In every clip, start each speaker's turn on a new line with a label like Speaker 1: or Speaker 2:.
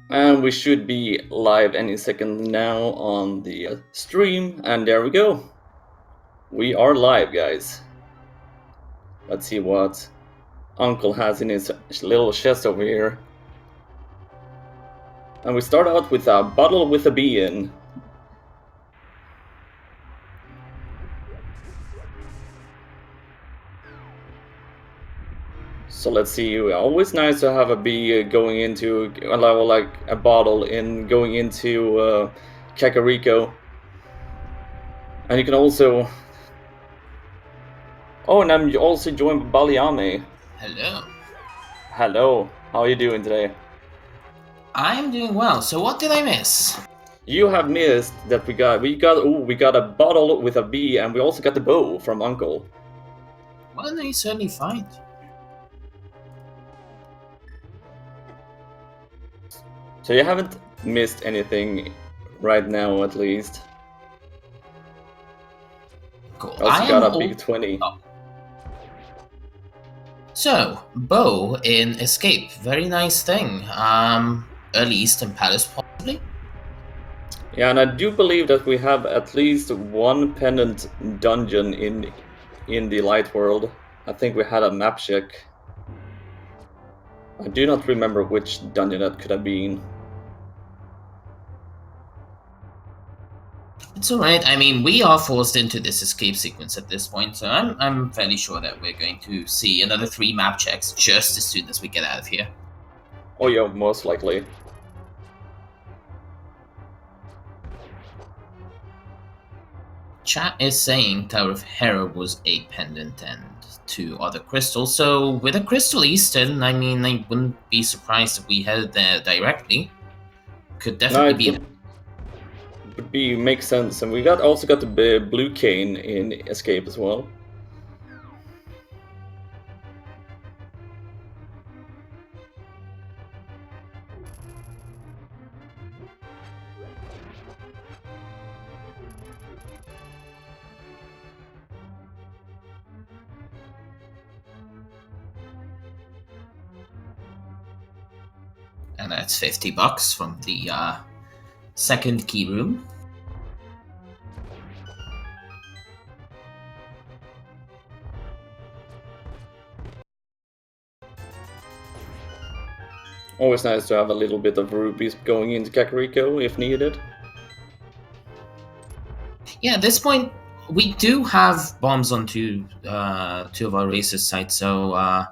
Speaker 1: And we should be live any second now on the stream. And there we go. We are live, guys. Let's see what Uncle has in his little chest over here. And we start out with a bottle with a bee in. So let's see, always nice to have a bee going into a level like a bottle in going into Kakariko. And you can also... Oh, and I'm also joined by Baliame.
Speaker 2: Hello.
Speaker 1: Hello, how are you doing today?
Speaker 2: I'm doing well, so what did I miss?
Speaker 1: You have missed that we got a bottle with a bee, and we also got the bow from Uncle.
Speaker 2: What a nice early fight.
Speaker 1: So you haven't missed anything right now, at least.
Speaker 2: Cool.
Speaker 1: Also got a big 20.
Speaker 2: Oh. So, bow in Escape, very nice thing. Early Eastern Palace possibly?
Speaker 1: Yeah, and I do believe that we have at least one pendant dungeon in the light world. I think we had a map check. I do not remember which dungeon that could have been.
Speaker 2: It's alright, I mean, we are forced into this escape sequence at this point, so I'm fairly sure that we're going to see another 3 map checks just as soon as we get out of here.
Speaker 1: Oh yeah, most likely.
Speaker 2: Chat is saying Tower of Hera was a pendant and 2 other crystals, so with a Crystal Eastern, I mean, I wouldn't be surprised if we headed there directly. Could definitely
Speaker 1: makes sense, and we also got the blue cane in Escape as well.
Speaker 2: And that's $50 from the second key room.
Speaker 1: Always nice to have a little bit of rupees going into Kakariko if needed.
Speaker 2: Yeah, at this point, we do have bombs on two of our racers' sites, so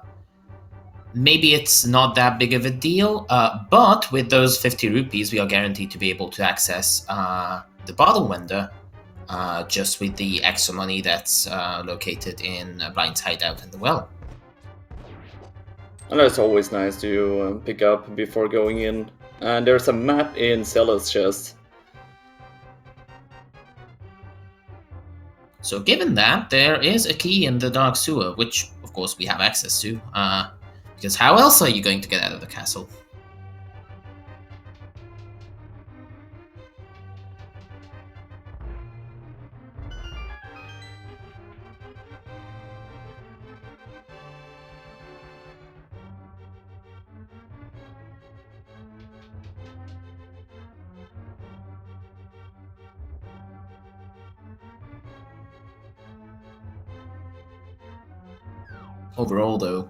Speaker 2: maybe it's not that big of a deal. But with those 50 rupees, we are guaranteed to be able to access the bottle vendor just with the extra money that's located in Blind's hideout in the well.
Speaker 1: And that's always nice to pick up before going in. And there's a map in Zella's chest.
Speaker 2: So given that, there is a key in the Dark Sewer, which of course we have access to, because how else are you going to get out of the castle? Overall, though,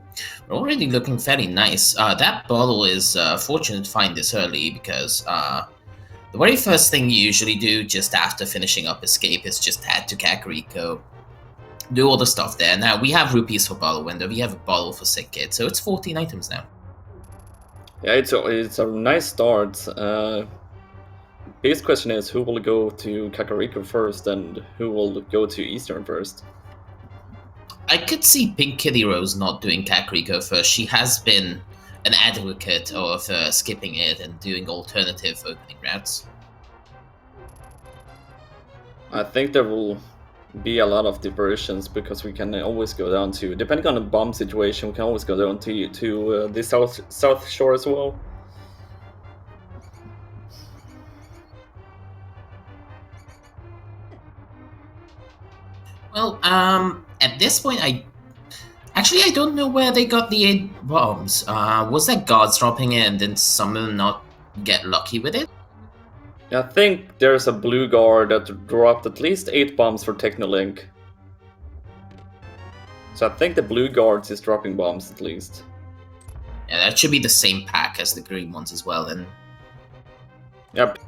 Speaker 2: we're already looking fairly nice. That bottle is fortunate to find this early because the very first thing you usually do just after finishing up Escape is just head to Kakariko, do all the stuff there. Now, we have rupees for bottle window, we have a bottle for Sick Kid, so it's 14 items now.
Speaker 1: Yeah, it's a nice start. Biggest question is who will go to Kakariko first and who will go to Eastern first?
Speaker 2: I could see Pink Kitty Rose not doing Kakariko first. She has been an advocate of skipping it and doing alternative opening routes.
Speaker 1: I think there will be a lot of diversions because we can always go down to, depending on the bomb situation, we can always go down to the south shore as well.
Speaker 2: Well, at this point, I don't know where they got the 8 bombs. Was that guards dropping in and then some of them not get lucky with it.
Speaker 1: I think there's a blue guard that dropped at least 8 bombs for Technolink. So I think the blue guards is dropping bombs at least.
Speaker 2: Yeah, that should be the same pack as the green ones as well, then.
Speaker 1: Yep.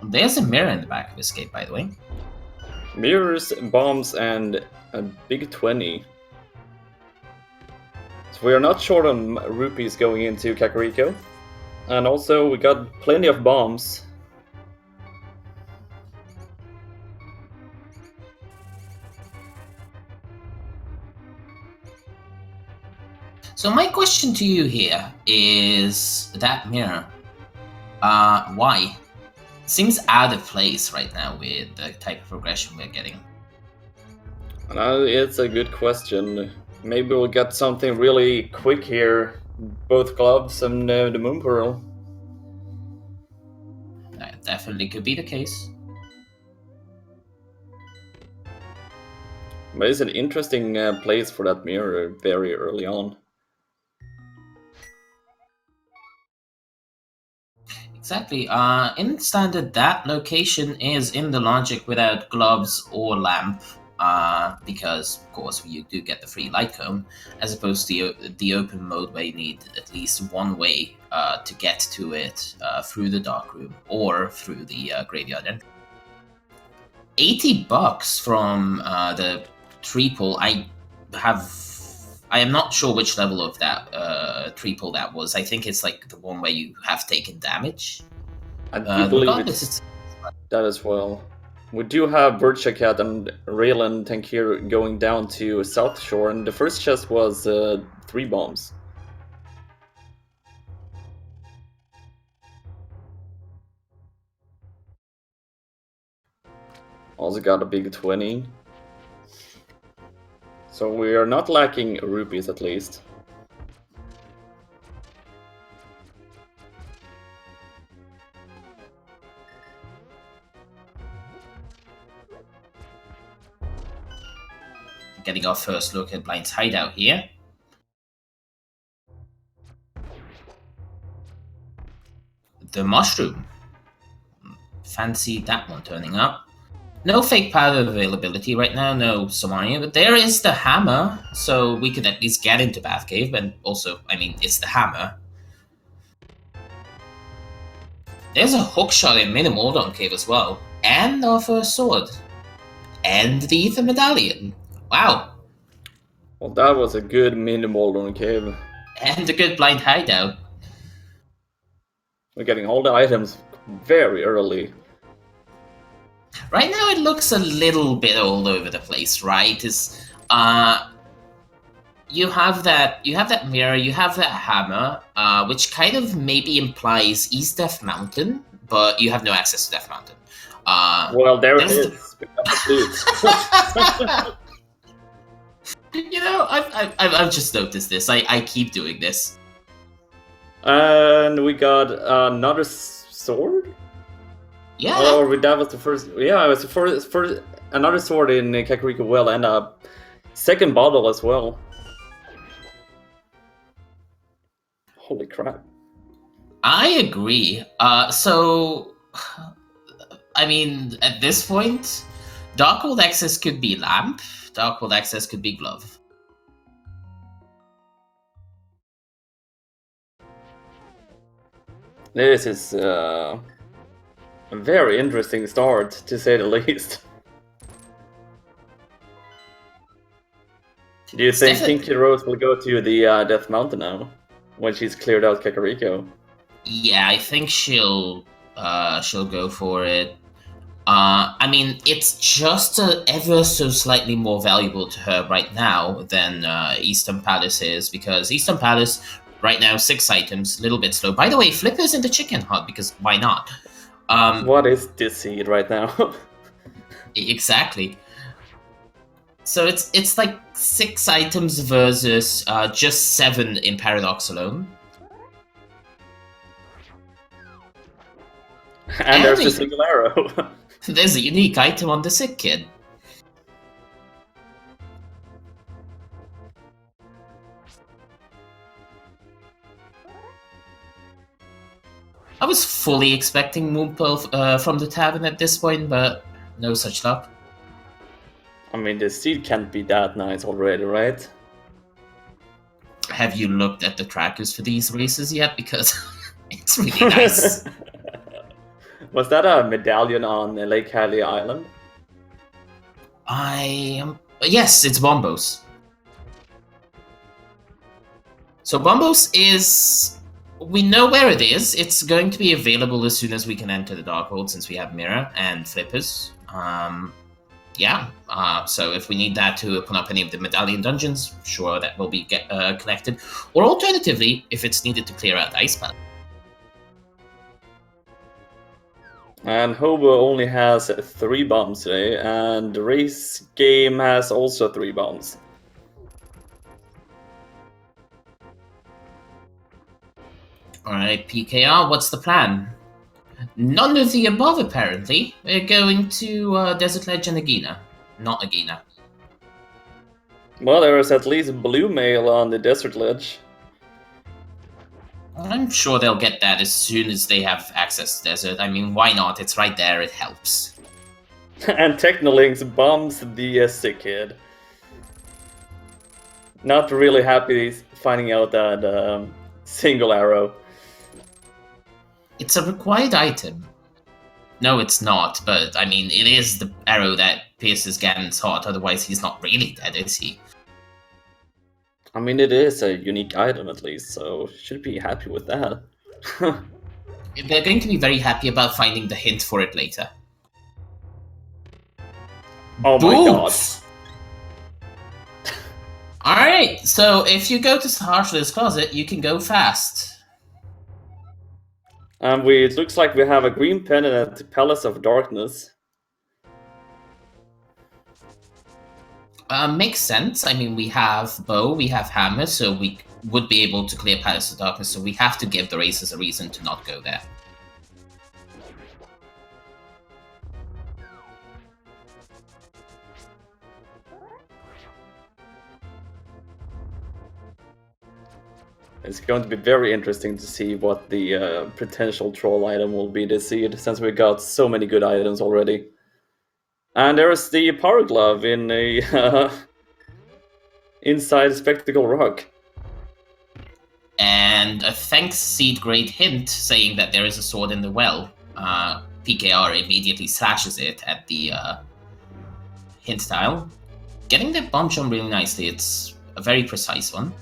Speaker 2: There's a mirror in the back of Escape, by the way.
Speaker 1: Mirrors, bombs, and a big 20. So we are not short on rupees going into Kakariko. And also we got plenty of bombs.
Speaker 2: So my question to you here is that mirror. Why? Seems out of place right now with the type of progression we're getting.
Speaker 1: It's a good question. Maybe we'll get something really quick here. Both gloves and the Moon Pearl.
Speaker 2: That definitely could be the case.
Speaker 1: But it's an interesting place for that mirror very early on.
Speaker 2: Exactly. In standard, that location is in the logic without gloves or lamp, because of course you do get the free light cone, as opposed to the open mode where you need at least one way to get to it through the dark room or through the graveyard entrance. $80 from the triple. I am not sure which level of that triple that was. I think it's like the one where you have taken damage.
Speaker 1: I do believe it's that as well. We do have Birdshakat and Raylan Tankir going down to South Shore, and the first chest was 3 bombs. Also got a big 20. So we are not lacking rupees at least.
Speaker 2: Getting our first look at Blind's hideout here. The mushroom. Fancy that one turning up. No fake powder availability right now, no Somalia, but there is the hammer, so we could at least get into Bathcave, and also, I mean, it's the hammer. There's a hookshot in Minimordon Cave as well, and our first sword, and the Ether Medallion. Wow.
Speaker 1: Well, that was a good Minimordon Cave.
Speaker 2: And a good blind hideout.
Speaker 1: We're getting all the items very early.
Speaker 2: Right now it looks a little bit all over the place, right? You have that mirror, you have that hammer, which kind of maybe implies East Death Mountain, but you have no access to Death Mountain.
Speaker 1: Well, there it is.
Speaker 2: You know, I've just noticed this. I keep doing this.
Speaker 1: And we got another sword.
Speaker 2: Yeah.
Speaker 1: Oh, that was the first. Yeah, it was the first another sword in Kakariko Well, and a second bottle as well. Holy crap!
Speaker 2: I agree. So, I mean, at this point, Darkhold Access could be lamp. Darkhold Access could be glove.
Speaker 1: This is a very interesting start, to say the least. Do you think Pinky Rose will go to the Death Mountain now, when she's cleared out Kakariko?
Speaker 2: Yeah, I think she'll go for it. I mean, it's just ever so slightly more valuable to her right now than Eastern Palace is, because Eastern Palace right now 6 items, a little bit slow. By the way, Flipper's in the chicken hut because why not?
Speaker 1: What is this seed right now?
Speaker 2: Exactly. So it's like 6 items versus just 7 in Paradox alone.
Speaker 1: And there's the single arrow.
Speaker 2: There's a unique item on the sick kid. I was fully expecting Moonpearl from the tavern at this point, but no such luck.
Speaker 1: I mean, the seed can't be that nice already, right?
Speaker 2: Have you looked at the trackers for these races yet? Because it's really nice.
Speaker 1: Was that a medallion on Lake Haley Island?
Speaker 2: Yes, it's Bombos. So Bombos is... We know where it is. It's going to be available as soon as we can enter the Darkhold, since we have Mirror and Flippers. So if we need that to open up any of the medallion dungeons, sure, that will be collected. Or alternatively, if it's needed to clear out Ice Palace.
Speaker 1: And Hobo only has 3 bombs today, and the race game has also 3 bombs.
Speaker 2: Alright, PKR, what's the plan? None of the above, apparently. We're going to Desert Ledge and Agina. Not Agina.
Speaker 1: Well, there is at least blue mail on the Desert Ledge.
Speaker 2: I'm sure they'll get that as soon as they have access to Desert. I mean, why not? It's right there, it helps.
Speaker 1: And Technolinks bombs the sick kid. Not really happy finding out that single arrow.
Speaker 2: It's a required item. No, it's not, but I mean, it is the arrow that pierces Ganon's heart, otherwise he's not really dead, is he?
Speaker 1: I mean, it is a unique item at least, so should be happy with that.
Speaker 2: They're going to be very happy about finding the hint for it later.
Speaker 1: Oh my god.
Speaker 2: Alright, so if you go to Saharshla's closet, you can go fast.
Speaker 1: And it looks like we have a green pendant at the Palace of Darkness.
Speaker 2: Makes sense. I mean, we have bow, we have hammer, so we would be able to clear Palace of Darkness, so we have to give the racers a reason to not go there.
Speaker 1: It's going to be very interesting to see what the potential troll item will be this seed, since we got so many good items already. And there's the Power Glove in a inside Spectacle Rock.
Speaker 2: And a thanks seed great hint saying that there is a sword in the well. PKR immediately slashes it at the hint tile. Getting the bomb jump really nicely, it's a very precise one.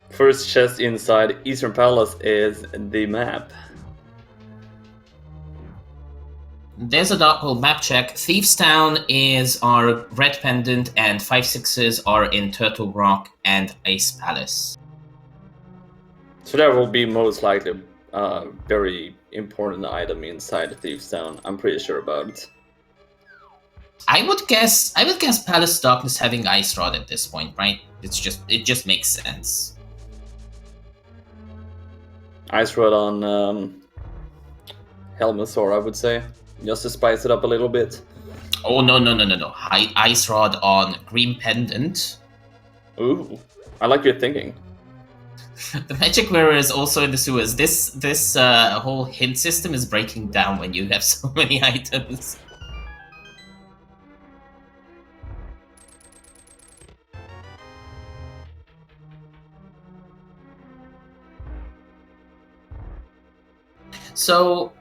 Speaker 1: First chest inside Eastern Palace is the map.
Speaker 2: There's a Darkhold map check. Thieves Town is our red pendant, and 5/6s are in Turtle Rock and Ice Palace.
Speaker 1: So that will be most likely a very important item inside Thieves Town. I'm pretty sure about it.
Speaker 2: I would guess Palace Darkness having Ice Rod at this point, right? It just makes sense.
Speaker 1: Ice Rod on Helmasaur, I would say, just to spice it up a little bit.
Speaker 2: Oh no! Ice Rod on Green Pendant.
Speaker 1: Ooh, I like your thinking.
Speaker 2: The magic mirror is also in the sewers. This whole hint system is breaking down when you have so many items. So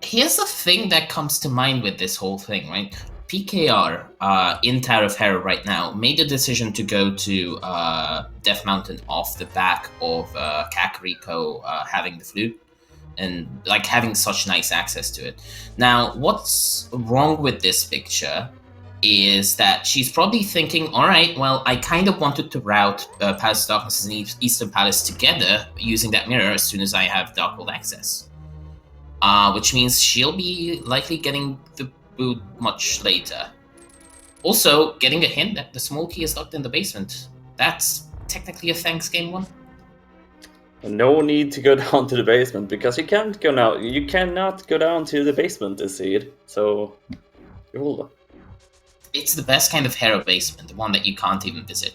Speaker 2: here's the thing that comes to mind with this whole thing, right? PKR in Tower of Terror right now made a decision to go to Death Mountain off the back of Kakariko having the flute and like having such nice access to it. Now, what's wrong with this picture is that she's probably thinking, all right, well, I kind of wanted to route Palace of Darkness and Eastern Palace together using that mirror as soon as I have Darkhold access. Which means she'll be likely getting the boot much later. Also, getting a hint that the small key is locked in the basement. That's technically a thanks game one.
Speaker 1: No need to go down to the basement because you can't go now. You cannot go down to the basement to see it. So, cool.
Speaker 2: It's the best kind of hero basement, the one that you can't even visit.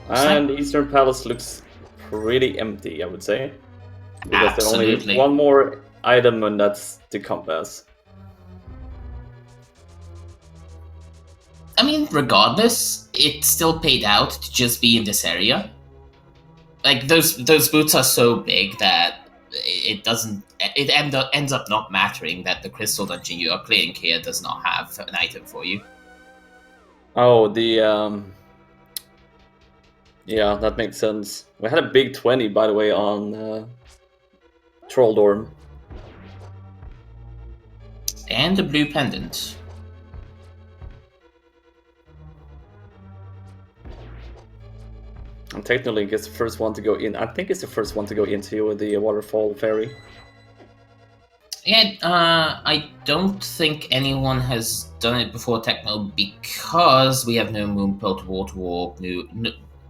Speaker 1: And Eastern Palace looks pretty empty, I would say. Because there's
Speaker 2: Absolutely.
Speaker 1: only one more item, and that's the compass.
Speaker 2: I mean, regardless, it still paid out to just be in this area. Like those boots are so big that it doesn't. It ends up not mattering that the crystal dungeon you are clearing here does not have an item for you.
Speaker 1: Oh, yeah, that makes sense. We had a big 20, by the way, on Trolldorm.
Speaker 2: And a blue pendant.
Speaker 1: And technically, it's the first one to go in. I think it's the first one to go into the Waterfall Ferry.
Speaker 2: Yeah, I don't think anyone has done it before Techno because we have no Moonpearl to waterwalk.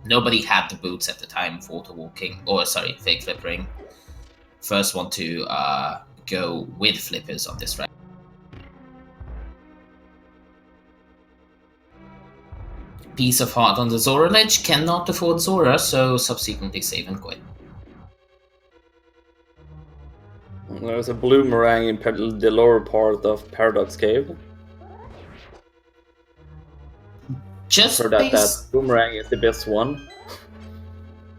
Speaker 2: Nobody had the boots at the time of waterwalking, or sorry, fake flippering. First one to go with flippers on this ride. Piece of heart on the Zora ledge, cannot afford Zora, so subsequently save and quit.
Speaker 1: There's a bloomerang in the lower part of Paradox Cave.
Speaker 2: Just
Speaker 1: for that boomerang is the best one.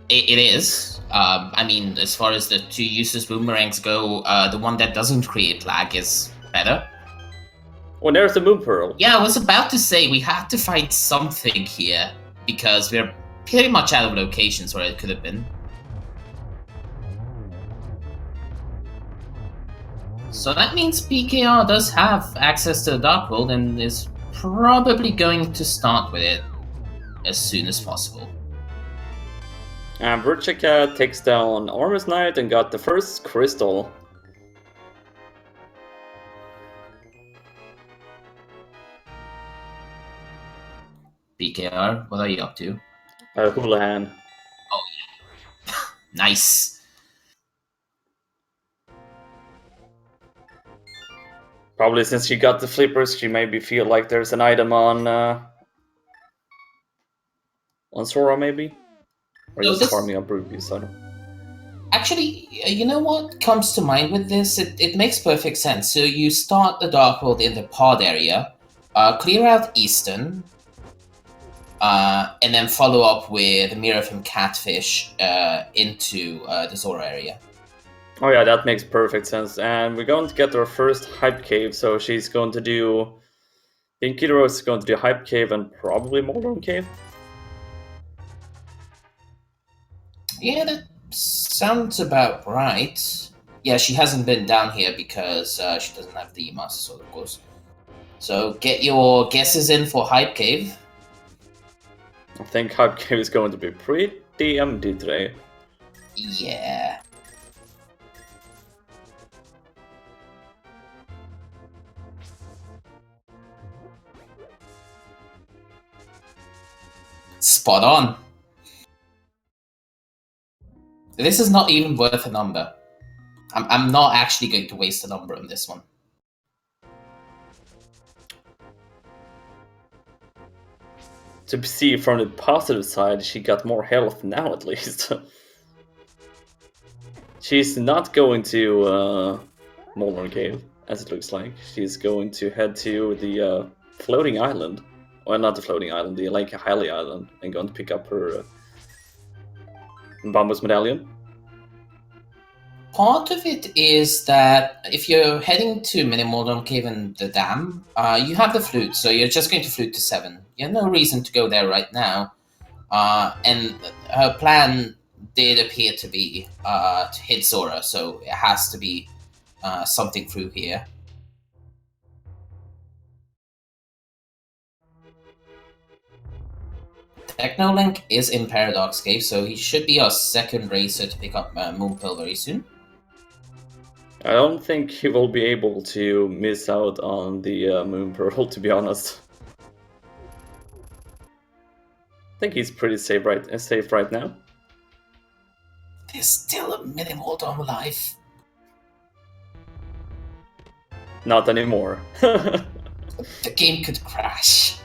Speaker 2: It is. I mean, as far as the two useless boomerangs go, the one that doesn't create lag is better.
Speaker 1: Oh, there's the Moonpearl.
Speaker 2: Yeah, I was about to say we had to find something here because we're pretty much out of locations where it could have been. So that means PKR does have access to the Dark World and is probably going to start with it as soon as possible.
Speaker 1: And Burchika takes down Armor's Knight and got the first crystal.
Speaker 2: PKR, what are you up to?
Speaker 1: Houlihan.
Speaker 2: Oh, yeah. Nice.
Speaker 1: Probably since she got the flippers, she maybe feel like there's an item on Sora, maybe? Or just farming up rupees, I don't know.
Speaker 2: Actually, you know what comes to mind with this? It makes perfect sense. So you start the Dark World in the pod area, clear out Eastern, and then follow up with Mirror from Catfish into the Zora area.
Speaker 1: Oh yeah, that makes perfect sense. And we're going to get our first Hype Cave, so she's going to do... Pinky Rose is going to do Hype Cave and probably Moldorm Cave.
Speaker 2: Yeah, that sounds about right. Yeah, she hasn't been down here because she doesn't have the Master Sword, of course. So get your guesses in for Hype Cave.
Speaker 1: I think Hype Cave is going to be pretty empty today.
Speaker 2: Yeah. Spot on. This is not even worth a number. I'm not actually going to waste a number on this one.
Speaker 1: To see from the positive side, she got more health now at least. She's not going to Moldorm Cave, as it looks like. She's going to head to the floating island. Well, not the floating island, the Lake Highly Island, and going to pick up her Bambus Medallion.
Speaker 2: Part of it is that if you're heading to Mini Moldorm Cave and the dam, you have the flute, so you're just going to flute to 7. You have no reason to go there right now. And her plan did appear to be to hit Zora, so it has to be something through here. Technolink is in Paradox Cave, so he should be our second racer to pick up Moonpearl very soon.
Speaker 1: I don't think he will be able to miss out on the Moonpearl, to be honest. think he's pretty safe right now.
Speaker 2: There's still a minimal dom alive.
Speaker 1: Not anymore.
Speaker 2: The game could crash.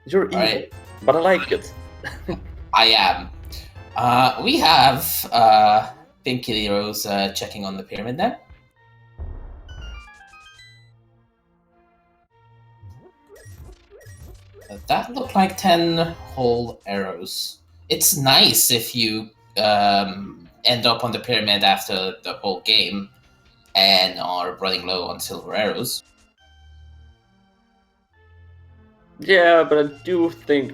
Speaker 1: You're evil,
Speaker 2: Right.
Speaker 1: but I like it.
Speaker 2: I am. We have Pink Kitty Rose checking on the pyramid now. That looked like 10 whole arrows. It's nice if you end up on the pyramid after the whole game and are running low on silver arrows.
Speaker 1: Yeah, but I do think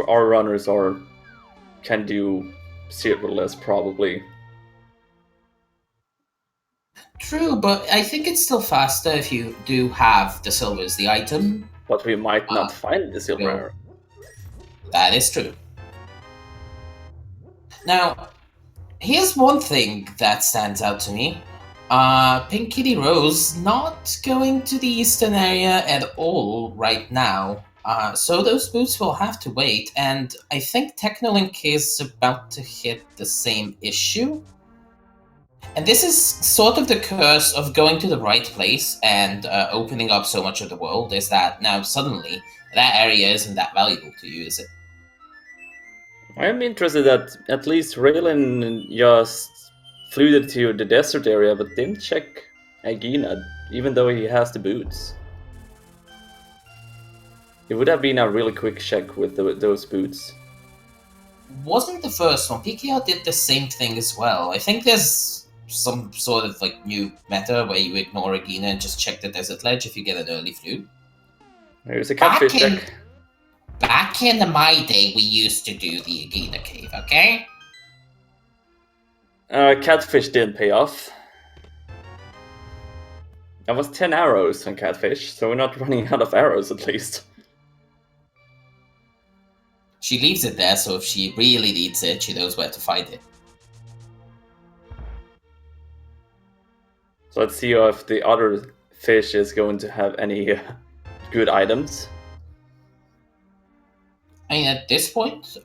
Speaker 1: our runners can do silverless probably.
Speaker 2: True, but I think it's still faster if you do have the silver as the item.
Speaker 1: But we might not find the silver
Speaker 2: no.
Speaker 1: arrow.
Speaker 2: That is true. Now, here's one thing that stands out to me. Pink Kitty Rose not going to the eastern area at all right now. So those boots will have to wait, and I think Technolink is about to hit the same issue. And this is sort of the curse of going to the right place and opening up so much of the world, is that now suddenly that area isn't that valuable to you, is it?
Speaker 1: I'm interested that at least Raylan just flew to the desert area, but didn't check Agina, even though he has the boots. It would have been a really quick check with those boots.
Speaker 2: Wasn't the first one. PKR did the same thing as well. I think there's some sort of like new meta where you ignore Agina and just check the desert ledge if you get an early flu.
Speaker 1: Here's a catfish check.
Speaker 2: Back in my day, we used to do the Agina cave, okay?
Speaker 1: Catfish didn't pay off. That was 10 arrows on catfish, so we're not running out of arrows at least.
Speaker 2: She leaves it there, so if she really needs it, she knows where to find it.
Speaker 1: So let's see if the other fish is going to have any good items.
Speaker 2: I mean, at this point,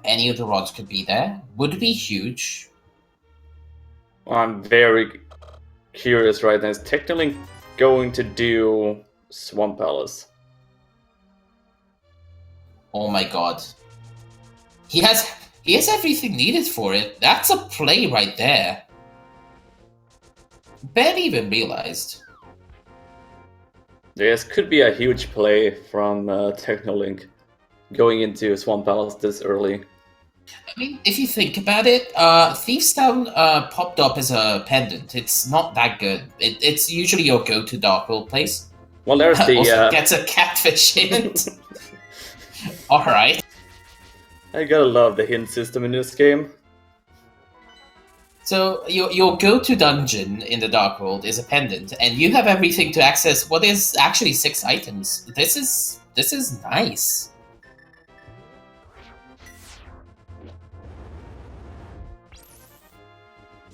Speaker 2: any of the rods could be there. Would be huge.
Speaker 1: I'm very curious right now. Is Technolink going to do Swamp Palace?
Speaker 2: Oh my god. He has everything needed for it. That's a play right there. Barely even realized.
Speaker 1: This could be a huge play from Technolink going into Swamp Palace this early.
Speaker 2: I mean, if you think about it, Thieves Town popped up as a pendant. It's not that good. It's usually your go-to Dark World place.
Speaker 1: Well, there's the...
Speaker 2: also gets a catfish hint. Alright.
Speaker 1: I gotta love the hint system in this game.
Speaker 2: So, your go-to dungeon in the Dark World is a pendant, and you have everything to access what is actually 6 items. This is nice.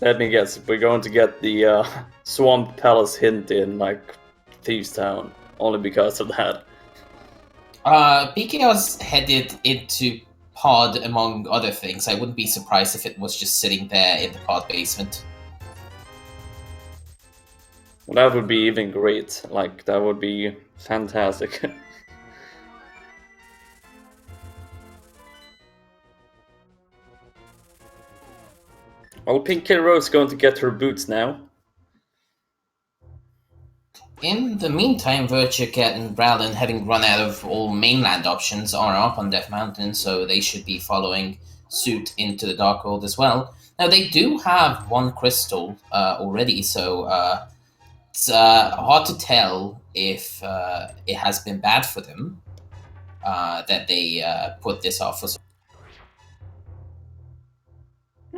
Speaker 1: Let me guess, we're going to get the Swamp Palace hint in, like, Thieves Town, only because of that.
Speaker 2: PKR's headed into pod, among other things. I wouldn't be surprised if it was just sitting there in the pod basement.
Speaker 1: Well, that would be even great. Like, that would be fantastic. Well, Pink Kitty Rose is going to get her boots now.
Speaker 2: In the meantime, Virtuecat and Bralin, having run out of all mainland options, are up on Death Mountain, so they should be following suit into the Dark World as well. Now, they do have 1 crystal already, so it's hard to tell if it has been bad for them that they put this off for so.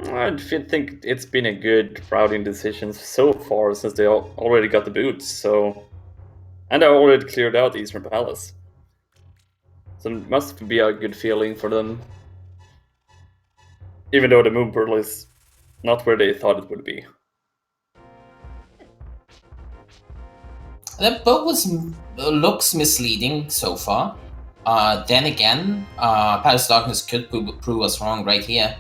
Speaker 1: I think it's been a good routing decision so far since they already got the boots, so... And they already cleared out Eastern Palace. So it must be a good feeling for them. Even though the Moon Pearl is not where they thought it would be.
Speaker 2: That boat looks misleading so far. Then again, Palace Darkness could prove us wrong right here.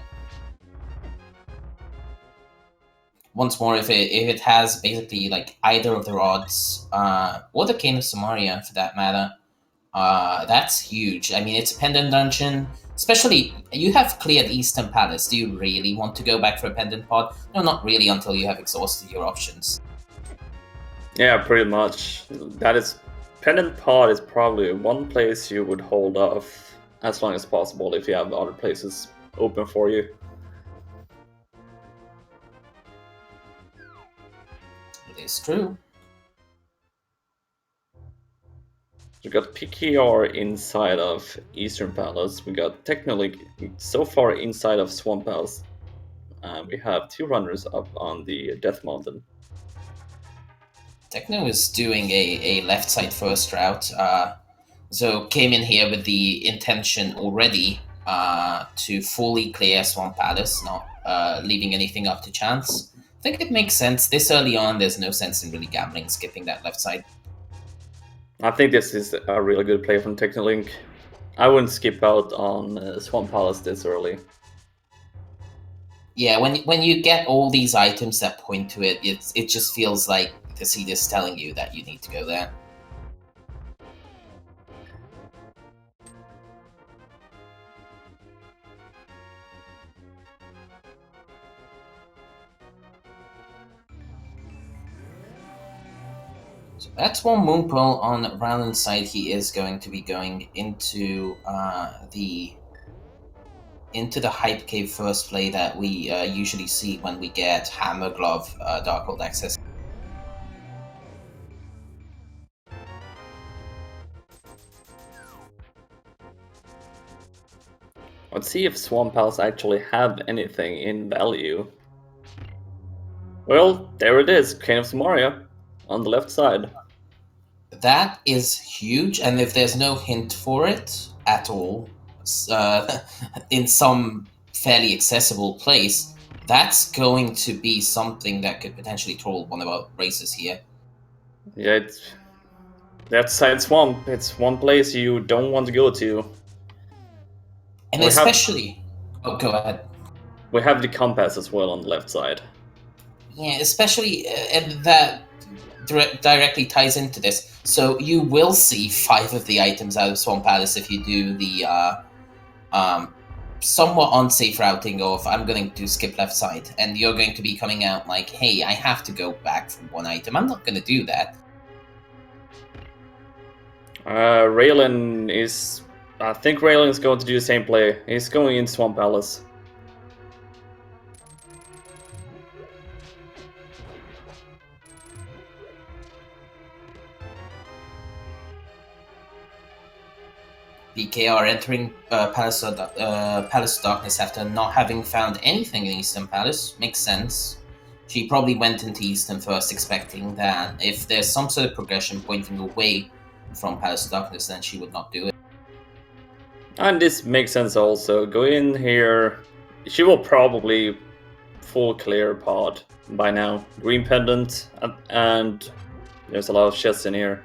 Speaker 2: Once more, if it has basically like either of the rods, or the Cane of Samaria for that matter, that's huge. I mean, it's a pendant dungeon. Especially, you have cleared Eastern Palace. Do you really want to go back for a pendant pod? No, not really until you have exhausted your options.
Speaker 1: Yeah, pretty much. That is, Pendant Pod is probably one place you would hold off as long as possible if you have other places open for you.
Speaker 2: It is true.
Speaker 1: We got PKR inside of Eastern Palace. We got technically so far inside of Swamp Palace. And we have two runners up on the Death Mountain.
Speaker 2: Techno is doing a left side first route. So came in here with the intention already to fully clear Swamp Palace, not leaving anything up to chance. I think it makes sense. This early on, there's no sense in really gambling, skipping that left side.
Speaker 1: I think this is a really good play from Technolink. I wouldn't skip out on Swamp Palace this early.
Speaker 2: Yeah, when you get all these items that point to it, it just feels like the seed is telling you that you need to go there. So that's one moon pearl on Rowland's side. He is going to be going into the hype cave first play that we usually see when we get Hammer Glove Darkhold access.
Speaker 1: Let's see if Swamp Palace actually have anything in value. Well, there it is, Cane of Samaria on the left side.
Speaker 2: That is huge, and if there's no hint for it at all, in some fairly accessible place, that's going to be something that could potentially troll one of our races here.
Speaker 1: Yeah, that's Side Swamp. It's one place you don't want to go to.
Speaker 2: And especially... Oh, go ahead.
Speaker 1: We have the compass as well on the left side.
Speaker 2: Yeah, especially, and that directly ties into this. So you will see 5 of the items out of Swamp Palace if you do the somewhat unsafe routing of I'm going to skip left side, and you're going to be coming out like, hey, I have to go back for one item. I'm not going to do that.
Speaker 1: Raylan is... I think Raylan is going to do the same play. He's going in Swamp Palace.
Speaker 2: PKR entering Palace of Darkness after not having found anything in Eastern Palace. Makes sense. She probably went into Eastern first expecting that if there's some sort of progression pointing away from Palace of Darkness, then she would not do it.
Speaker 1: And this makes sense also. Go in here. She will probably full clear pod by now. Green pendant, and there's a lot of chests in here.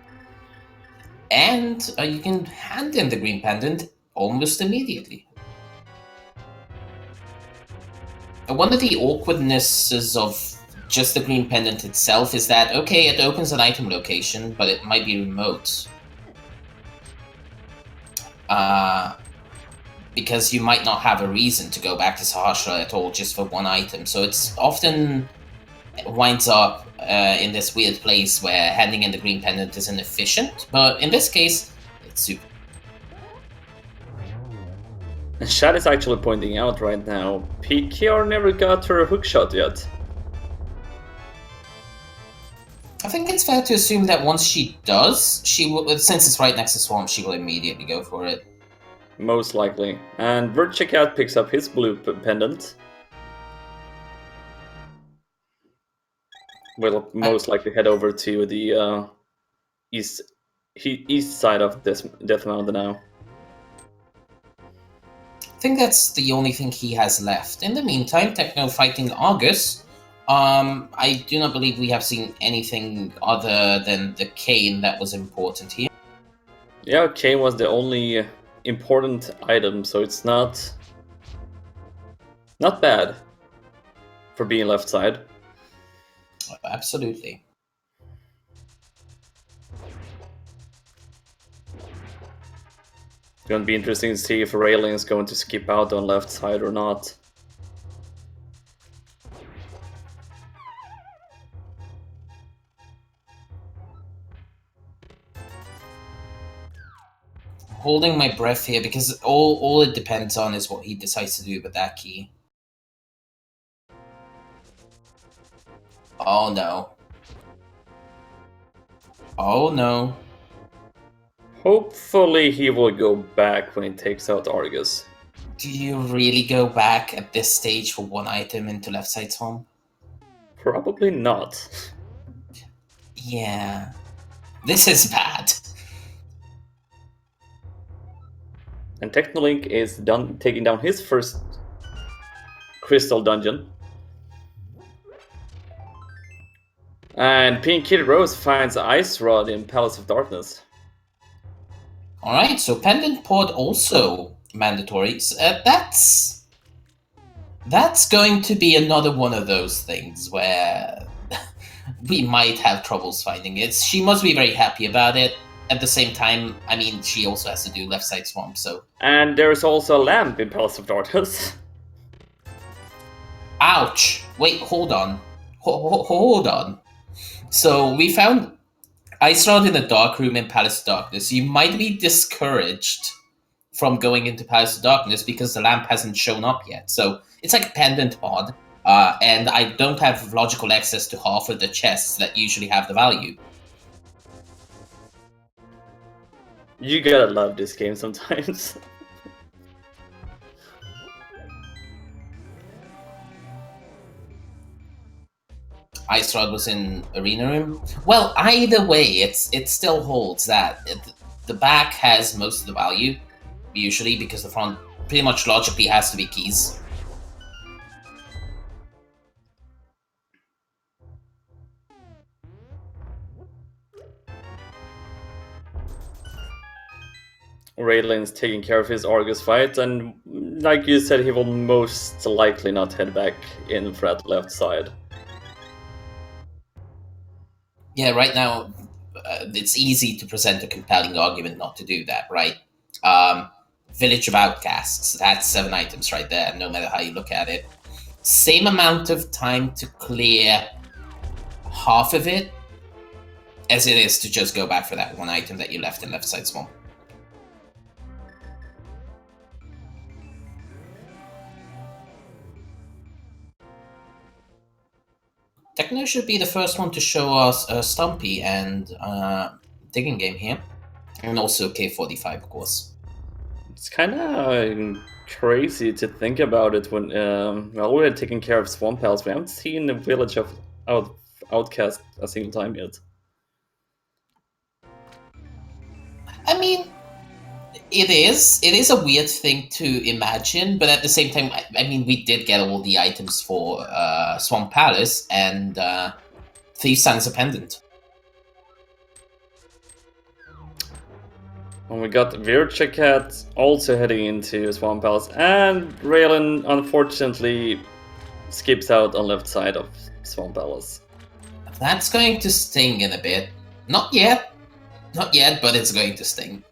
Speaker 2: And you can hand in the green pendant almost immediately. One of the awkwardnesses of just the green pendant itself is that, okay, it opens an item location, but it might be remote. Because you might not have a reason to go back to Sahasra at all just for one item. So it's often winds up in this weird place where handing in the green pendant is inefficient, but in this case, it's super.
Speaker 1: And Shad is actually pointing out right now, PKR never got her hookshot yet.
Speaker 2: I think it's fair to assume that once she does, she will, since it's right next to Swamp, she will immediately go for it.
Speaker 1: Most likely. And Verticat picks up his blue pendant. Will most likely head over to the east side of this Death Mountain now.
Speaker 2: I think that's the only thing he has left. In the meantime, Techno fighting Argus. I do not believe we have seen anything other than the cane that was important here.
Speaker 1: Yeah, K was the only important item, so it's not bad for being left side.
Speaker 2: Absolutely.
Speaker 1: It's going to be interesting to see if Railing is going to skip out on left side or not.
Speaker 2: Holding my breath here because all it depends on is what he decides to do with that key. Oh no. Oh no.
Speaker 1: Hopefully he will go back when he takes out Argus.
Speaker 2: Do you really go back at this stage for one item into left side swamp?
Speaker 1: Probably not.
Speaker 2: Yeah. This is bad.
Speaker 1: And Technolink is taking down his first crystal dungeon. And Pink Kitty Rose finds Ice Rod in Palace of Darkness.
Speaker 2: Alright, so Pendant Pod also mandatory. So, that's going to be another one of those things where we might have troubles finding it. She must be very happy about it. At the same time, I mean, she also has to do left side swamp, so...
Speaker 1: And there's also a lamp in Palace of Darkness.
Speaker 2: Ouch! Wait, hold on. Hold on. So, we found Ice Rod in the dark room in Palace of Darkness. You might be discouraged from going into Palace of Darkness because the lamp hasn't shown up yet. So, it's like a pendant pod. And I don't have logical access to half of the chests that usually have the value.
Speaker 1: You gotta love this game sometimes.
Speaker 2: Ice Rod was in Arena Room. Well, either way, it still holds that the back has most of the value, usually, because the front pretty much logically has to be keys.
Speaker 1: Raylan's taking care of his Argus fight, and like you said, he will most likely not head back in for that left side.
Speaker 2: Yeah, right now, it's easy to present a compelling argument not to do that, right? Village of Outcasts, that's 7 items right there, no matter how you look at it. Same amount of time to clear half of it as it is to just go back for that one item that you left in left side swamp. Techno should be the first one to show us Stumpy and Digging Game here. And also K45, of course.
Speaker 1: It's kind of crazy to think about it when well, we're taking care of Swamp Pals. We haven't seen the Village of Outcast a single time yet.
Speaker 2: I mean, it is a weird thing to imagine, but at the same time, I mean, we did get all the items for Swamp Palace and Thief Sands Pendant.
Speaker 1: And we got Virchacat also heading into Swamp Palace, and Raylan unfortunately skips out on left side of Swamp Palace.
Speaker 2: That's going to sting in a bit. Not yet, but it's going to sting.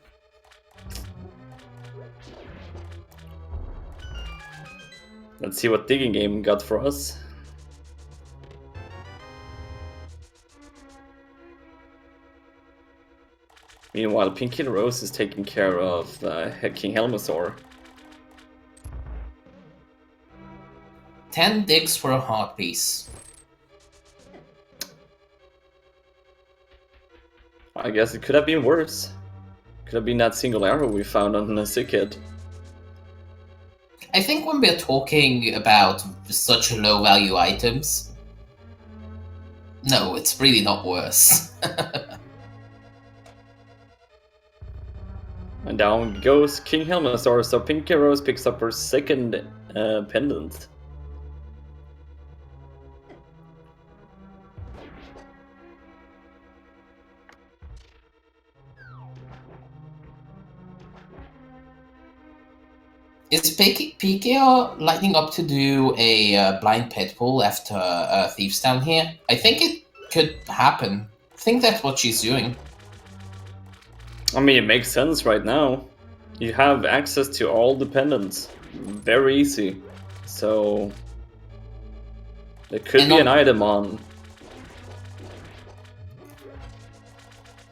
Speaker 1: Let's see what Digging Game got for us. Meanwhile, Pinky Rose is taking care of King Helmasaur.
Speaker 2: 10 digs for a heart piece.
Speaker 1: I guess it could have been worse. Could have been that single arrow we found on the sick kid.
Speaker 2: I think when we're talking about such low value items, no, it's really not worse.
Speaker 1: And down goes King Helmasaur, so Pinky Rose picks up her second pendant.
Speaker 2: Is PKR lining up to do a blind pit pull after Thieves down here? I think it could happen. I think that's what she's doing.
Speaker 1: I mean, it makes sense right now. You have access to all dependents. Very easy. So there could be an item on.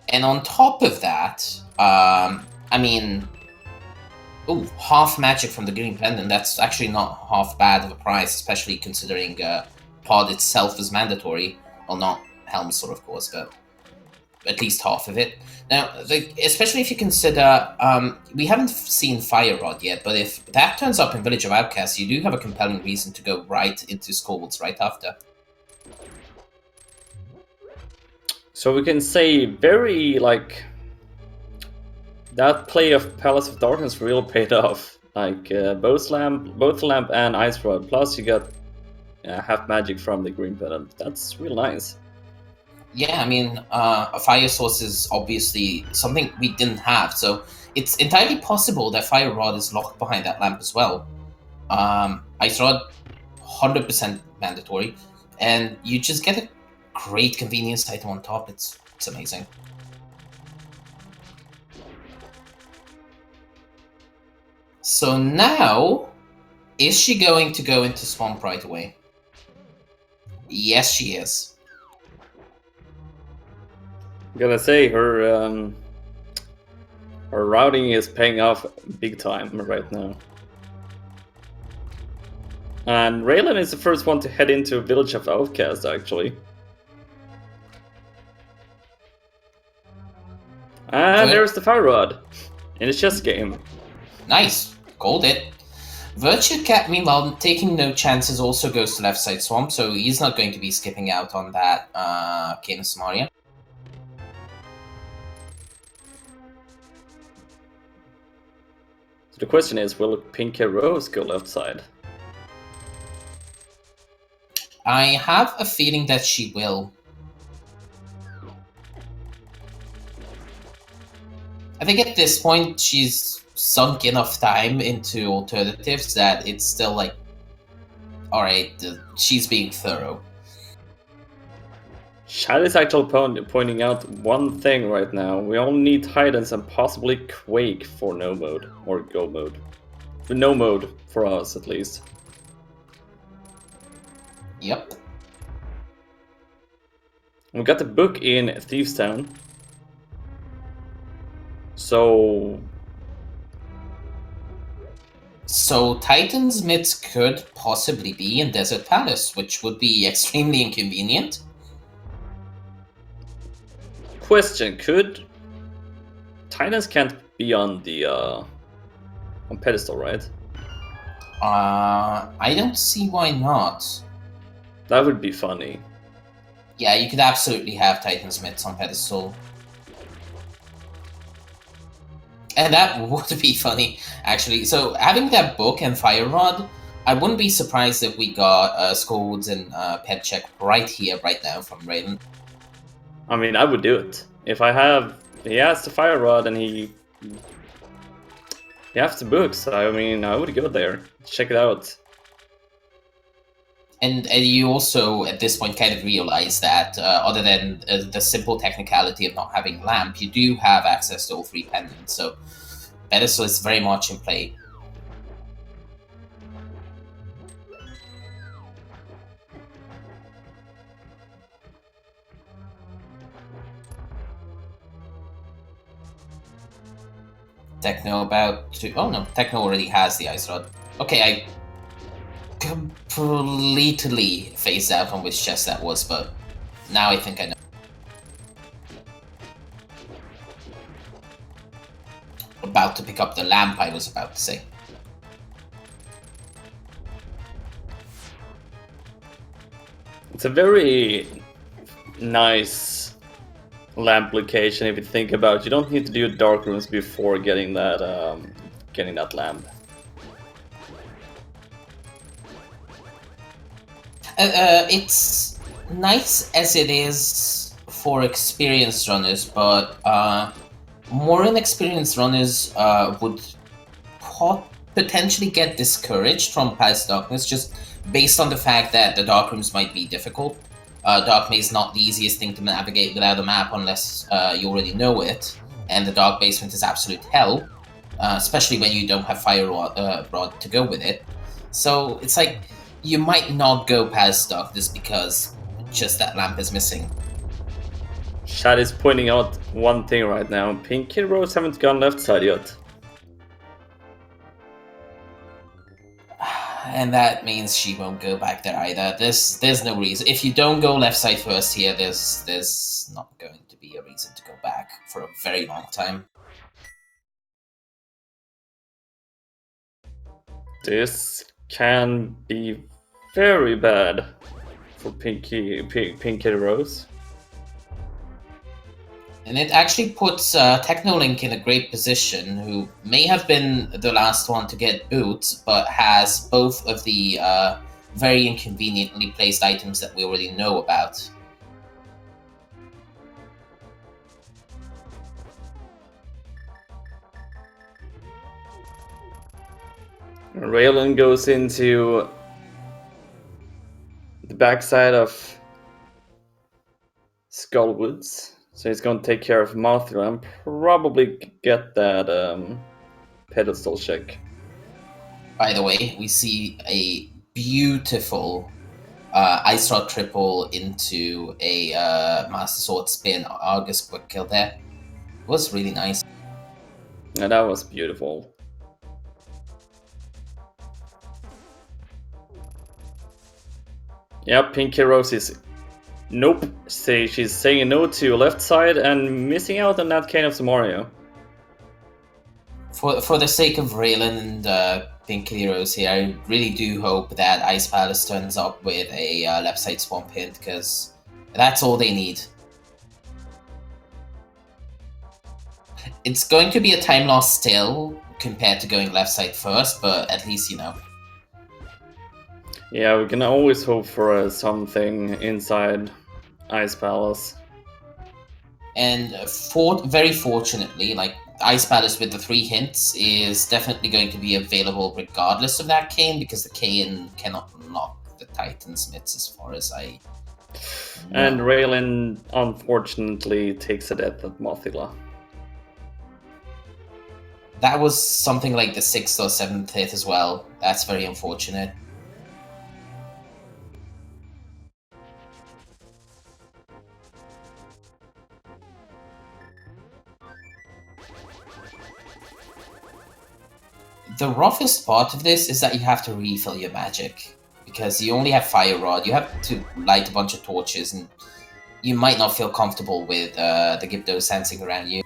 Speaker 2: And on top of that, I mean, half magic from the green pendant. That's actually not half bad of a price, especially considering pod itself is mandatory. Well, not Helmsor, of course, but at least half of it. Now, especially if you consider, we haven't seen Fire Rod yet, but if that turns up in Village of Outcasts, you do have a compelling reason to go right into Scolds right after.
Speaker 1: So we can say very, like, that play of Palace of Darkness really paid off. Like, both Lamp and Ice Rod, plus you got half magic from the green pendant. That's real nice.
Speaker 2: Yeah, I mean, a fire source is obviously something we didn't have, so it's entirely possible that Fire Rod is locked behind that lamp as well. Ice Rod, 100% mandatory, and you just get a great convenience item on top. It's amazing. So now, is she going to go into Swamp right away? Yes, she is.
Speaker 1: I'm gonna say her routing is paying off big time right now. And Raylan is the first one to head into Village of Outcast, actually. And there's the Fire Rod in the chess game.
Speaker 2: Nice. Called it. Virtue Cat, meanwhile, taking no chances, also goes to left side swamp, so he's not going to be skipping out on that Cane Samaria.
Speaker 1: So the question is, will Pinky Rose go left side?
Speaker 2: I have a feeling that she will. I think at this point she's sunk enough time into alternatives that it's still like, alright, she's being thorough.
Speaker 1: Shad is actually pointing out one thing right now. We only need Titans and possibly Quake for no mode, or go mode. For no mode, for us at least.
Speaker 2: Yep.
Speaker 1: We got the book in Thieves Town. So
Speaker 2: Titan's Myths could possibly be in Desert Palace, which would be extremely inconvenient.
Speaker 1: Question, could Titans can't be on the on pedestal, right?
Speaker 2: I don't see why not.
Speaker 1: That would be funny.
Speaker 2: Yeah, you could absolutely have Titan's Myths on pedestal. And that would be funny, actually. So having that book and Fire Rod, I wouldn't be surprised if we got Scolds and Pet Check right here, right now from Raiden.
Speaker 1: I mean, I would do it. If he has the Fire Rod and he has the books, I mean, I would go there, check it out.
Speaker 2: And you also, at this point, kind of realize that, other than the simple technicality of not having Lamp, you do have access to all three pendants, so pedestal is very much in play. Techno about to... Oh no, Techno already has the Ice Rod. Okay, I completely phased out on which chest that was, but now I think I know. About to pick up the lamp, I was about to say.
Speaker 1: It's a very nice lamp location if you think about it. You don't need to do dark rooms before getting that lamp.
Speaker 2: It's nice as it is for experienced runners, but more inexperienced runners would potentially get discouraged from Past Darkness just based on the fact that the dark rooms might be difficult. Dark Maze is not the easiest thing to navigate without a map unless you already know it, and the Dark Basement is absolute hell, especially when you don't have Fire Rod to go with it. So it's like you might not go past Darkness because just that lamp is missing.
Speaker 1: Shad is pointing out one thing right now. Pinky and Rose haven't gone left side yet.
Speaker 2: And that means she won't go back there either. There's no reason. If you don't go left side first here, there's not going to be a reason to go back for a very long time.
Speaker 1: This can be very bad for Pinky and Rose.
Speaker 2: And it actually puts Technolink in a great position, who may have been the last one to get boots, but has both of the very inconveniently placed items that we already know about.
Speaker 1: Raylan goes into the backside of Skullwoods, so he's going to take care of Mothra and probably get that pedestal check.
Speaker 2: By the way, we see a beautiful Ice Rod triple into a Master Sword spin Argus quick kill there. It was really nice.
Speaker 1: And that was beautiful. Yeah, Pinky Rose is... Nope. She's saying no to left side and missing out on that kind of Mario.
Speaker 2: For the sake of Raylan and Pinky Rose here, I really do hope that Ice Palace turns up with a left side swamp hint, because that's all they need. It's going to be a time loss still, compared to going left side first, but at least, you know.
Speaker 1: Yeah, we can always hope for something inside Ice Palace.
Speaker 2: And very fortunately, like, Ice Palace with the 3 hints is definitely going to be available regardless of that cane, because the cane cannot knock the Titan Smiths as far as I know.
Speaker 1: And Raylan unfortunately takes a death at Mothula.
Speaker 2: That was something like the 6th or 7th hit as well. That's very unfortunate. The roughest part of this is that you have to refill your magic, because you only have Fire Rod. You have to light a bunch of torches, and you might not feel comfortable with the Gypto sensing around you.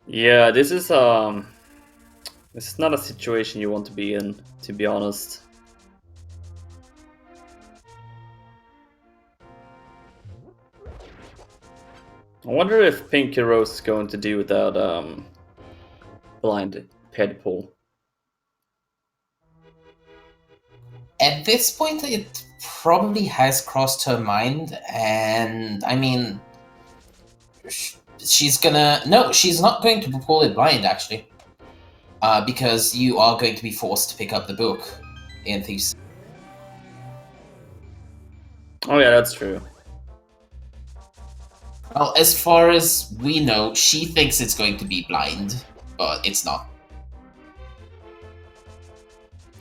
Speaker 1: Yeah, this is not a situation you want to be in, to be honest. I wonder if Pinky Rose is going to do that blind ped pull.
Speaker 2: At this point, it probably has crossed her mind, and I mean, she's gonna... No, she's not going to pull it blind, actually. Because you are going to be forced to pick up the book in Thieves.
Speaker 1: Oh yeah, that's true.
Speaker 2: Well, as far as we know, she thinks it's going to be blind, but it's not.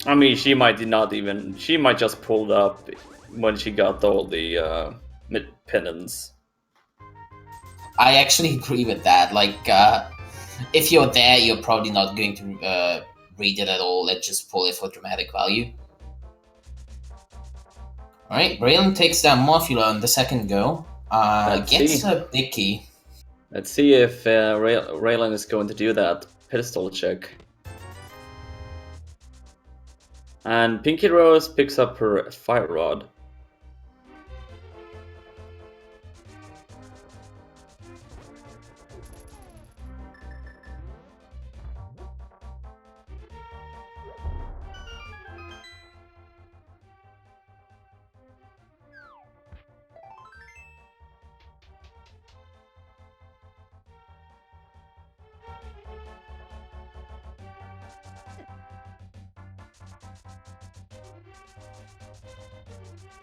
Speaker 1: I mean, she might just pull it up when she got all the pendants.
Speaker 2: I actually agree with that. Like, if you're there, you're probably not going to read it at all and just pull it for dramatic value. Alright, Raylan takes down Morphula on the second go. Gets a big key.
Speaker 1: Let's see if Raylan is going to do that pedestal check. And Pinky Rose picks up her Fire Rod.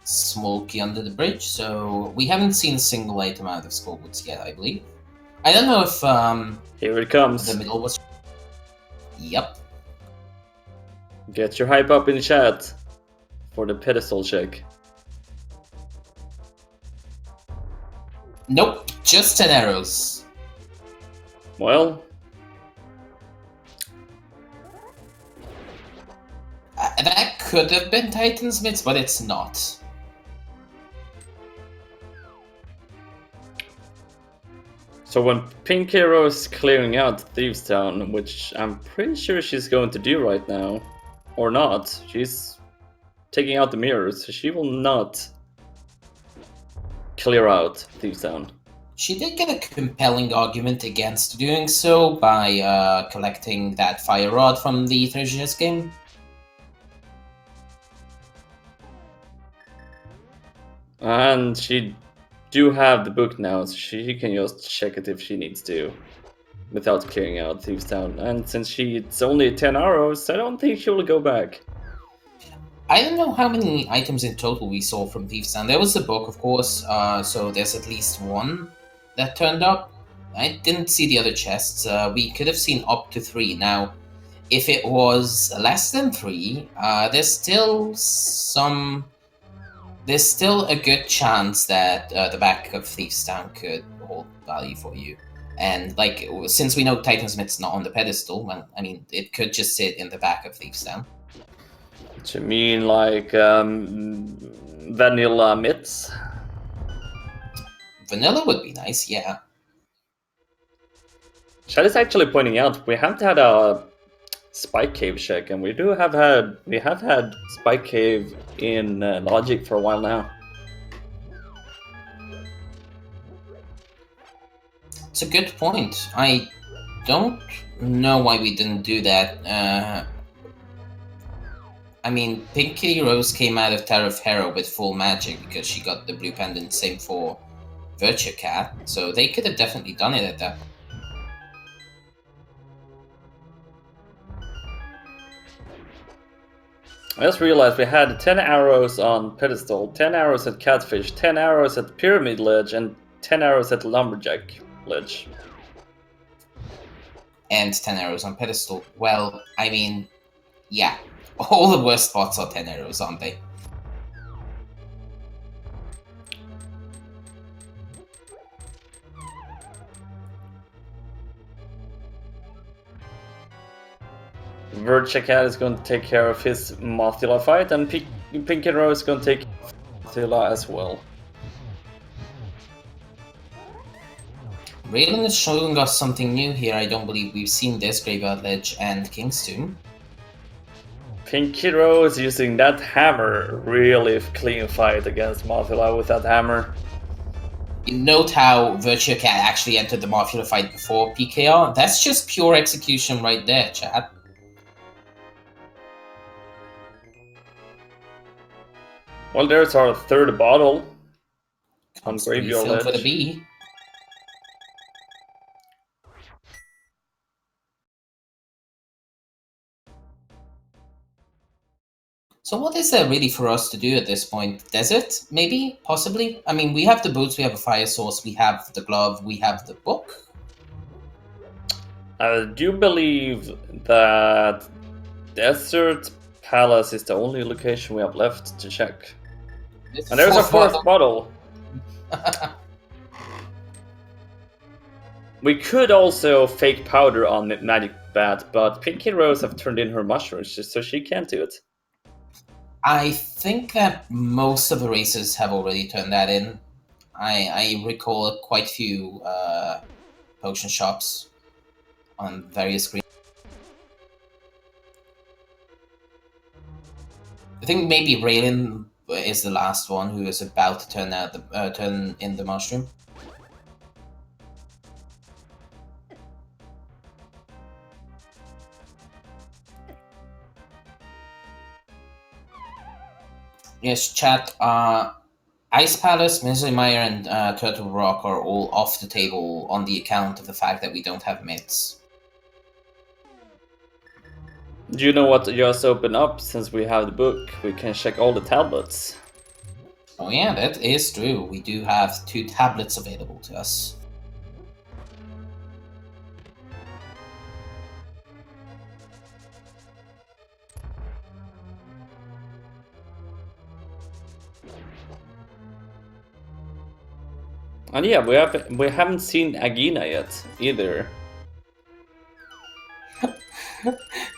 Speaker 2: Smokey under the bridge. So we haven't seen a single item out of Skullwoods yet, I believe. I don't know if
Speaker 1: Here it comes.
Speaker 2: the middle was. Yep.
Speaker 1: Get your hype up in the chat for the pedestal check.
Speaker 2: Nope, just 10 arrows.
Speaker 1: Well,
Speaker 2: that could have been Titansmith's, but it's not.
Speaker 1: so when Pink Hero is clearing out Thieves Town, which I'm pretty sure she's going to do right now, or not, she's taking out the mirrors, so she will not clear out Thieves Town.
Speaker 2: She did get a compelling argument against doing so by collecting that fire rod from the treasure chest game.
Speaker 1: And she do have the book now, so she can just check it if she needs to, without clearing out Thieves Town. And since it's only 10 arrows, I don't think she will go back.
Speaker 2: I don't know how many items in total we saw from Thieves Town. There was the book, of course, so there's at least one that turned up. I didn't see the other chests. We could have seen up to 3. Now, if it was less than 3, there's still a good chance that the back of Thieves Town could hold value for you. And like, since we know Titansmith's not on the pedestal, well, I mean, it could just sit in the back of Thieves Town.
Speaker 1: Do you mean like vanilla mitts?
Speaker 2: Vanilla would be nice, yeah.
Speaker 1: Chad is actually pointing out we haven't had a Spike Cave check, and we have had Spike Cave in Logic for a while now.
Speaker 2: It's a good point. I don't know why we didn't do that. I mean, Pinky Rose came out of Tower of Hero with full magic because she got the blue pendant, same for Virtua Cat, so they could have definitely done it at that point.
Speaker 1: I just realized we had 10 arrows on Pedestal, 10 arrows at Catfish, 10 arrows at Pyramid Ledge, and 10 arrows at Lumberjack Ledge.
Speaker 2: And 10 arrows on Pedestal. Well, I mean, yeah. All the worst spots are 10 arrows, aren't they?
Speaker 1: Virtua Cat is going to take care of his Mothula fight, and Pink and Rose is going to take Mothula as well.
Speaker 2: Raylan is showing us something new here. I don't believe we've seen this, Graveyard Ledge and King's Tomb.
Speaker 1: Pinky Rose using that hammer, really clean fight against Mothula with that hammer.
Speaker 2: Note how Virtua Cat actually entered the Mothula fight before PKR. That's just pure execution right there, chat.
Speaker 1: Well, there's our third bottle on Graveyard
Speaker 2: Refill
Speaker 1: Ledge.
Speaker 2: for the B. So what is there really for us to do at this point? Desert? Maybe? Possibly? I mean, we have the boots, we have a fire source, we have the glove, we have the book.
Speaker 1: I do believe that Desert Palace is the only location we have left to check. And there's our fourth bottle. We could also fake powder on Magic Bat, but Pinky Rose have turned in her mushrooms, so she can't do it.
Speaker 2: I think that most of the racers have already turned that in. I recall quite a few potion shops on various screens. I think maybe Raylan is the last one who is about to turn in the mushroom. Yes, chat. Ice Palace, Misery Mire, and Turtle Rock are all off the table on the account of the fact that we don't have myths.
Speaker 1: Do you know what just opened up? Since we have the book, we can check all the tablets.
Speaker 2: Oh yeah, that is true. We do have 2 tablets available to us.
Speaker 1: And yeah, we haven't seen Agina yet either.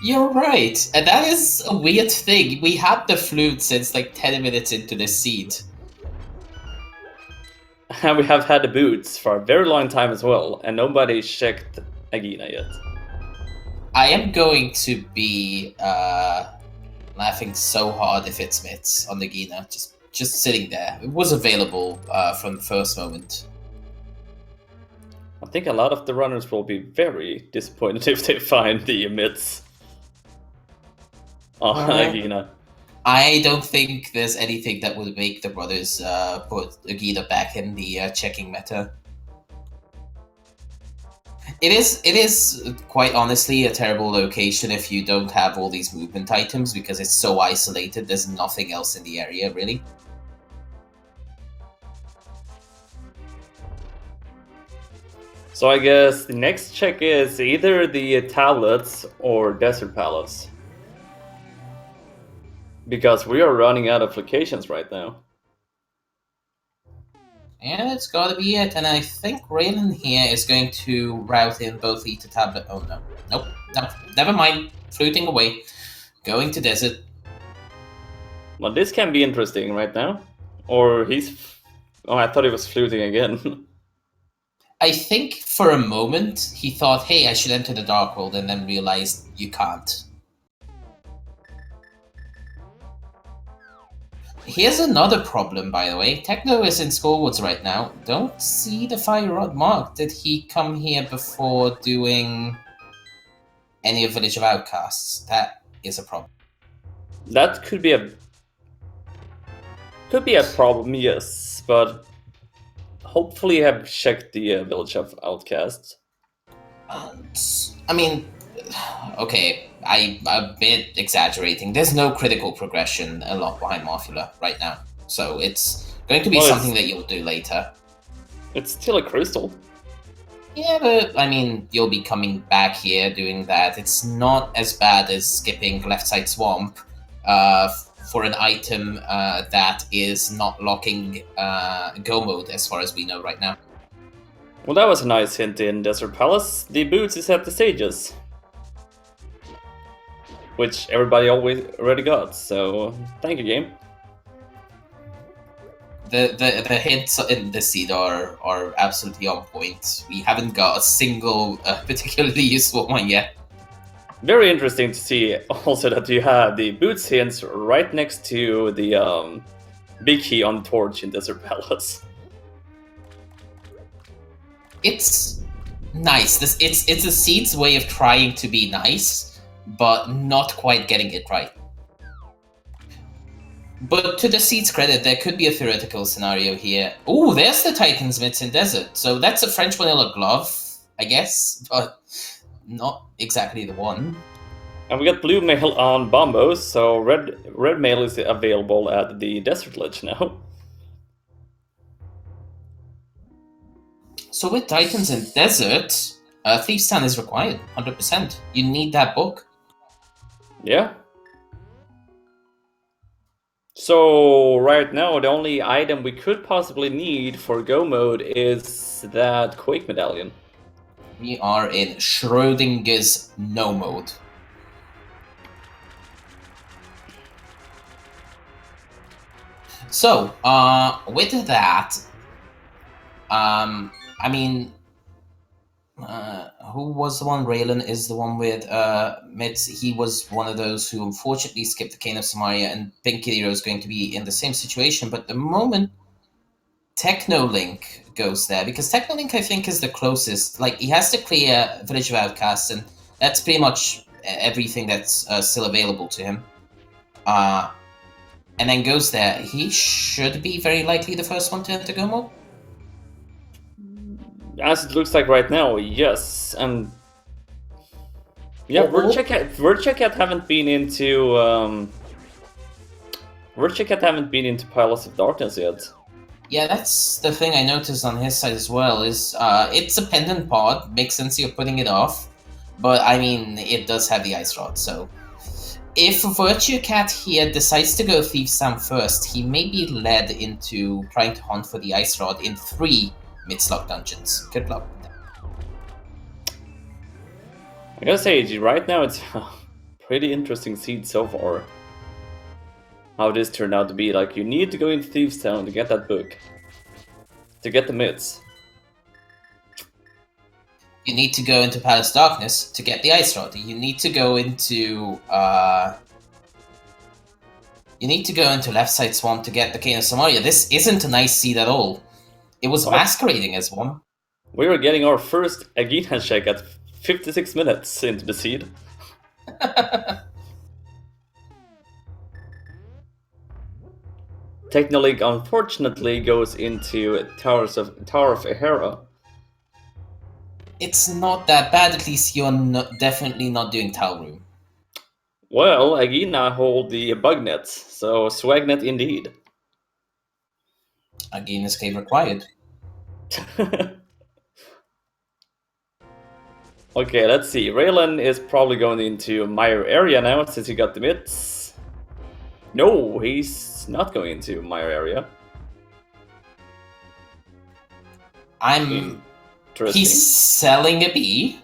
Speaker 2: You're right. And that is a weird thing. We had the flute since like 10 minutes into the seed.
Speaker 1: And we have had the boots for a very long time as well, and nobody checked Agina yet.
Speaker 2: I am going to be laughing so hard if it's Mitz on the Gina, just sitting there. It was available from the first moment.
Speaker 1: I think a lot of the runners will be very disappointed if they find the emits on Agina.
Speaker 2: I don't think there's anything that would make the brothers put Agina back in the checking meta. It is quite honestly a terrible location if you don't have all these movement items because it's so isolated. There's nothing else in the area really.
Speaker 1: So I guess the next check is either the tablets or Desert Palace. Because we are running out of locations right now.
Speaker 2: And it's gotta be it. And I think Raylan here is going to route in both Ether Tablet. Oh no. Nope. No. Never mind. Fluting away. Going to Desert.
Speaker 1: Well, this can be interesting right now. Or he's... Oh, I thought he was fluting again.
Speaker 2: I think for a moment he thought, hey, I should enter the Dark World, and then realized you can't. Here's another problem, by the way. Techno is in Skullwoods right now. Don't see the Fire Rod mark. Did he come here before doing any of Village of Outcasts? That is a problem.
Speaker 1: That could be a problem, yes, but hopefully you have checked the Village of Outcasts.
Speaker 2: I mean, okay, I'm a bit exaggerating. There's no critical progression a lot behind Morphula right now, so it's going to be something that you'll do later.
Speaker 1: It's still a crystal.
Speaker 2: Yeah, but I mean, you'll be coming back here doing that. It's not as bad as skipping Left Side Swamp for an item that is not locking Go mode, as far as we know right now.
Speaker 1: Well, that was a nice hint in Desert Palace. The boots is at the stages. Which everybody already got, so thank you, game.
Speaker 2: The hints in the seed are absolutely on point. We haven't got a single particularly useful one yet.
Speaker 1: Very interesting to see also that you have the boots hints right next to the big key on Torch in Desert Palace.
Speaker 2: It's nice. It's a seed's way of trying to be nice, but not quite getting it right. But to the seed's credit, there could be a theoretical scenario here. Ooh, there's the Titan's Mitts in Desert. So that's a French vanilla glove, I guess, but not exactly the one.
Speaker 1: And we got blue mail on Bombos, so red mail is available at the Desert Ledge now.
Speaker 2: So with Titans in Desert, Thief's Town is required, 100%. You need that book.
Speaker 1: Yeah. So right now, the only item we could possibly need for Go mode is that Quake Medallion.
Speaker 2: We are in Schrodinger's No mode. So, with that, I mean, who was the one? Raylan is the one with Mitz. He was one of those who unfortunately skipped the Cane of Samaria, and Pink Hero is going to be in the same situation. But the moment Technolink goes there, because Technolink, I think, is the closest. Like, he has to clear Village of Outcasts, and that's pretty much everything that's still available to him. And then goes there. He should be very likely the first one to enter Go mode.
Speaker 1: As it looks like right now, yes, and yeah, Word Check haven't been into Virtue Cat haven't been into Palace of Darkness yet.
Speaker 2: Yeah, that's the thing I noticed on his side as well, is it's a pendant pod, makes sense you're putting it off, but I mean, it does have the Ice Rod, so... If Virtue Cat here decides to go Thieves Town first, he may be led into trying to hunt for the Ice Rod in 3 Mid-Slug dungeons. Good luck with that.
Speaker 1: I gotta say, right now it's a pretty interesting seed so far. How this turned out to be. Like, you need to go into Thieves Town to get that book. To get the mids.
Speaker 2: You need to go into Palace Darkness to get the Ice Rod. You need to go into Left Side Swamp to get the Cane of Samaria. This isn't a nice seed at all. It was masquerading as one.
Speaker 1: We were getting our first Agina check at 56 minutes into the seed. Technolink unfortunately goes into Tower of Hera.
Speaker 2: It's not that bad, at least you're definitely not doing Tower Room.
Speaker 1: Well, Agina hold the bug nets, so swagnet indeed.
Speaker 2: Again, escape required.
Speaker 1: Okay, let's see. Raylan is probably going into Meyer area now since he got the mids. No, he's not going into Meyer area.
Speaker 2: He's selling a bee.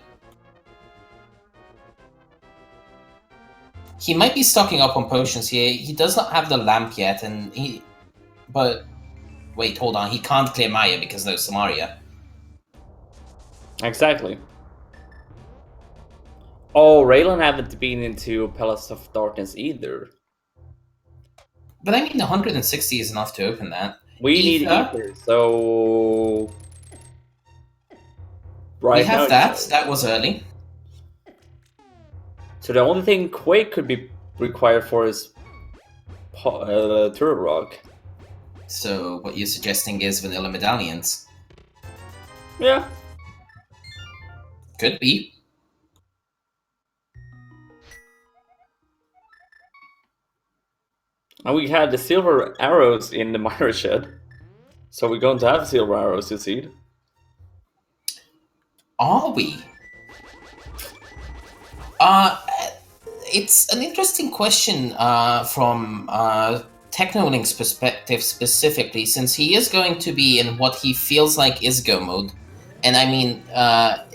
Speaker 2: He might be stocking up on potions here. He does not have the lamp yet, but wait, hold on. He can't clear Maya because there's Samaria.
Speaker 1: Exactly. Oh, Raylan haven't been into Palace of Darkness either.
Speaker 2: But I mean, 160 is enough to open that.
Speaker 1: We need Ether, so...
Speaker 2: Right, we have that. That was early.
Speaker 1: So the only thing Quake could be required for is Turtle Rock.
Speaker 2: So what you're suggesting is vanilla medallions?
Speaker 1: Yeah.
Speaker 2: Could be.
Speaker 1: And we had the silver arrows in the miner shed. So we're going to have silver arrows to seed.
Speaker 2: Are we? It's an interesting question from Technolink's perspective specifically, since he is going to be in what he feels like is go mode. And I mean,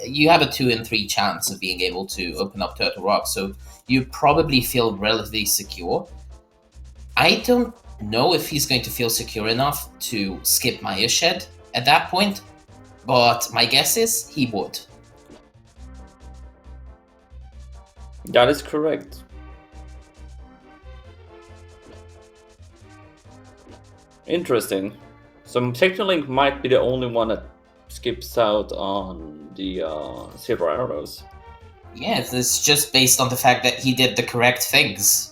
Speaker 2: you have a 2 in 3 chance of being able to open up Turtle Rock, so you probably feel relatively secure. I don't know if he's going to feel secure enough to skip Maya Shed at that point, but my guess is he would.
Speaker 1: That is correct. Interesting. So Technolink might be the only one that skips out on the silver arrows.
Speaker 2: Yeah, it's just based on the fact that he did the correct things.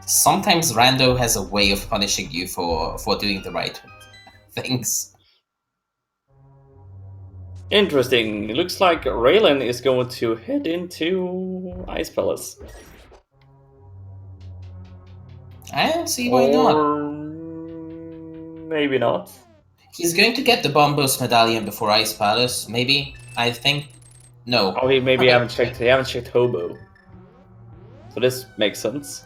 Speaker 2: Sometimes Rando has a way of punishing you for doing the right things.
Speaker 1: Interesting. It looks like Raylan is going to head into Ice Palace.
Speaker 2: I don't see why not.
Speaker 1: Maybe not.
Speaker 2: He's going to get the Bombos medallion before Ice Palace, maybe. I think. No.
Speaker 1: Oh, he maybe haven't checked. He haven't checked Hobo. So this makes sense.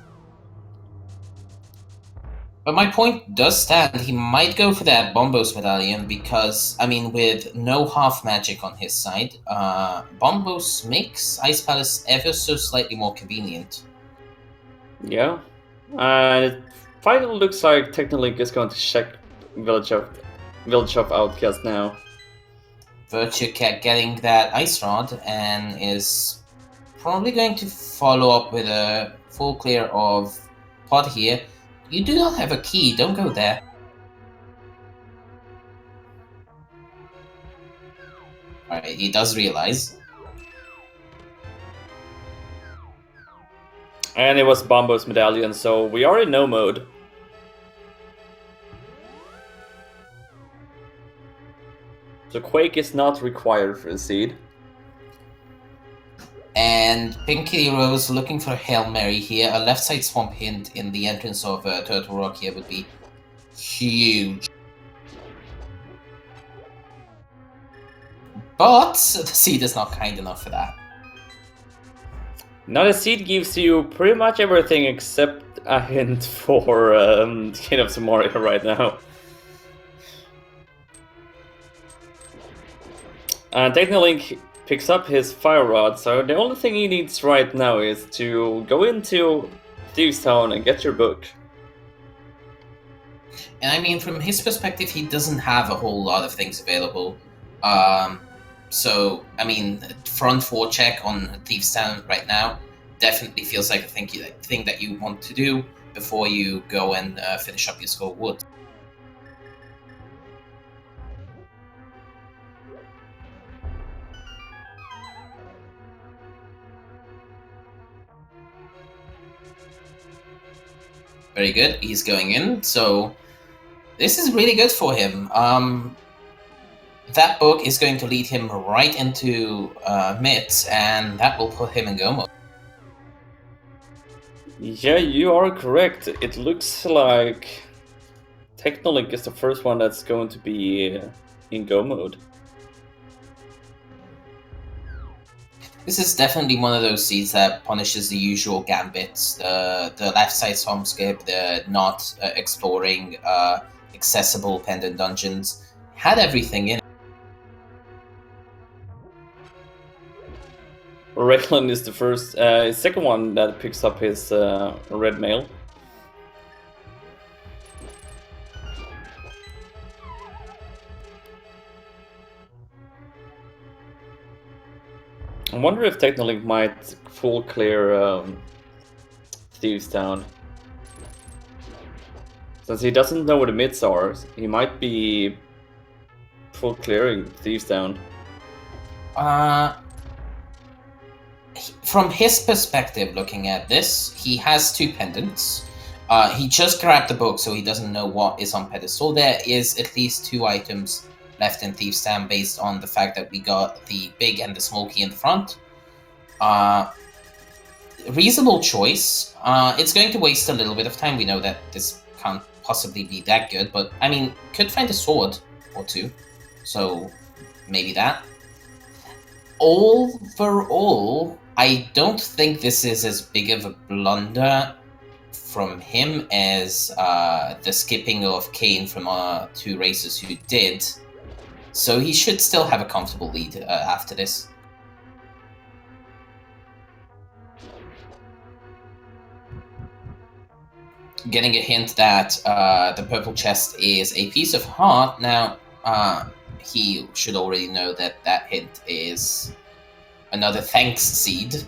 Speaker 2: But my point does stand. He might go for that Bombos medallion because, I mean, with no half magic on his side, Bombos makes Ice Palace ever so slightly more convenient.
Speaker 1: Yeah. It finally looks like Technolink is going to check Village of Outcast now.
Speaker 2: Virtue Cat getting that Ice Rod and is probably going to follow up with a full clear of Pod here. You do not have a key, don't go there. Alright, he does realize.
Speaker 1: And it was Bombo's medallion, so we are in no mode. So Quake is not required for the seed.
Speaker 2: And Pinky Rose looking for Hail Mary here. A left side swamp hint in the entrance of Turtle Rock here would be huge. But the seed is not kind enough for that.
Speaker 1: Now the seed gives you pretty much everything except a hint for King of Somalia right now. Technolink picks up his Fire Rod, so the only thing he needs right now is to go into Thieves Town and get your book.
Speaker 2: And I mean, from his perspective, he doesn't have a whole lot of things available. So, I mean, front 4 check on Thieves Town right now definitely feels like a thing that you want to do before you go and finish up your Skull Wood. Very good. He's going in, so this is really good for him. That book is going to lead him right into Mitts, and that will put him in go mode.
Speaker 1: Yeah, you are correct. It looks like Technolink is the first one that's going to be in go mode.
Speaker 2: This is definitely one of those seeds that punishes the usual gambits, the left side swamp skip, the not exploring accessible pendant dungeons. Had everything in it.
Speaker 1: Raylan is the first, second one that picks up his red mail. I wonder if Technolink might full clear Thieves Town. Since he doesn't know where the mids are, he might be full clearing Thieves Town.
Speaker 2: From his perspective, looking at this, he has 2 pendants. He just grabbed the book, so he doesn't know what is on pedestal. There is at least 2 items left in Thieves Town based on the fact that we got the big and the small key in the front. Reasonable choice. It's going to waste a little bit of time. We know that this can't possibly be that good, but I mean, could find a sword or 2, so maybe that. Overall, I don't think this is as big of a blunder from him as the skipping of Kane from 2 races who did. So he should still have a comfortable lead after this. Getting a hint that the purple chest is a piece of heart. Now, he should already know that that hint is another thanks seed.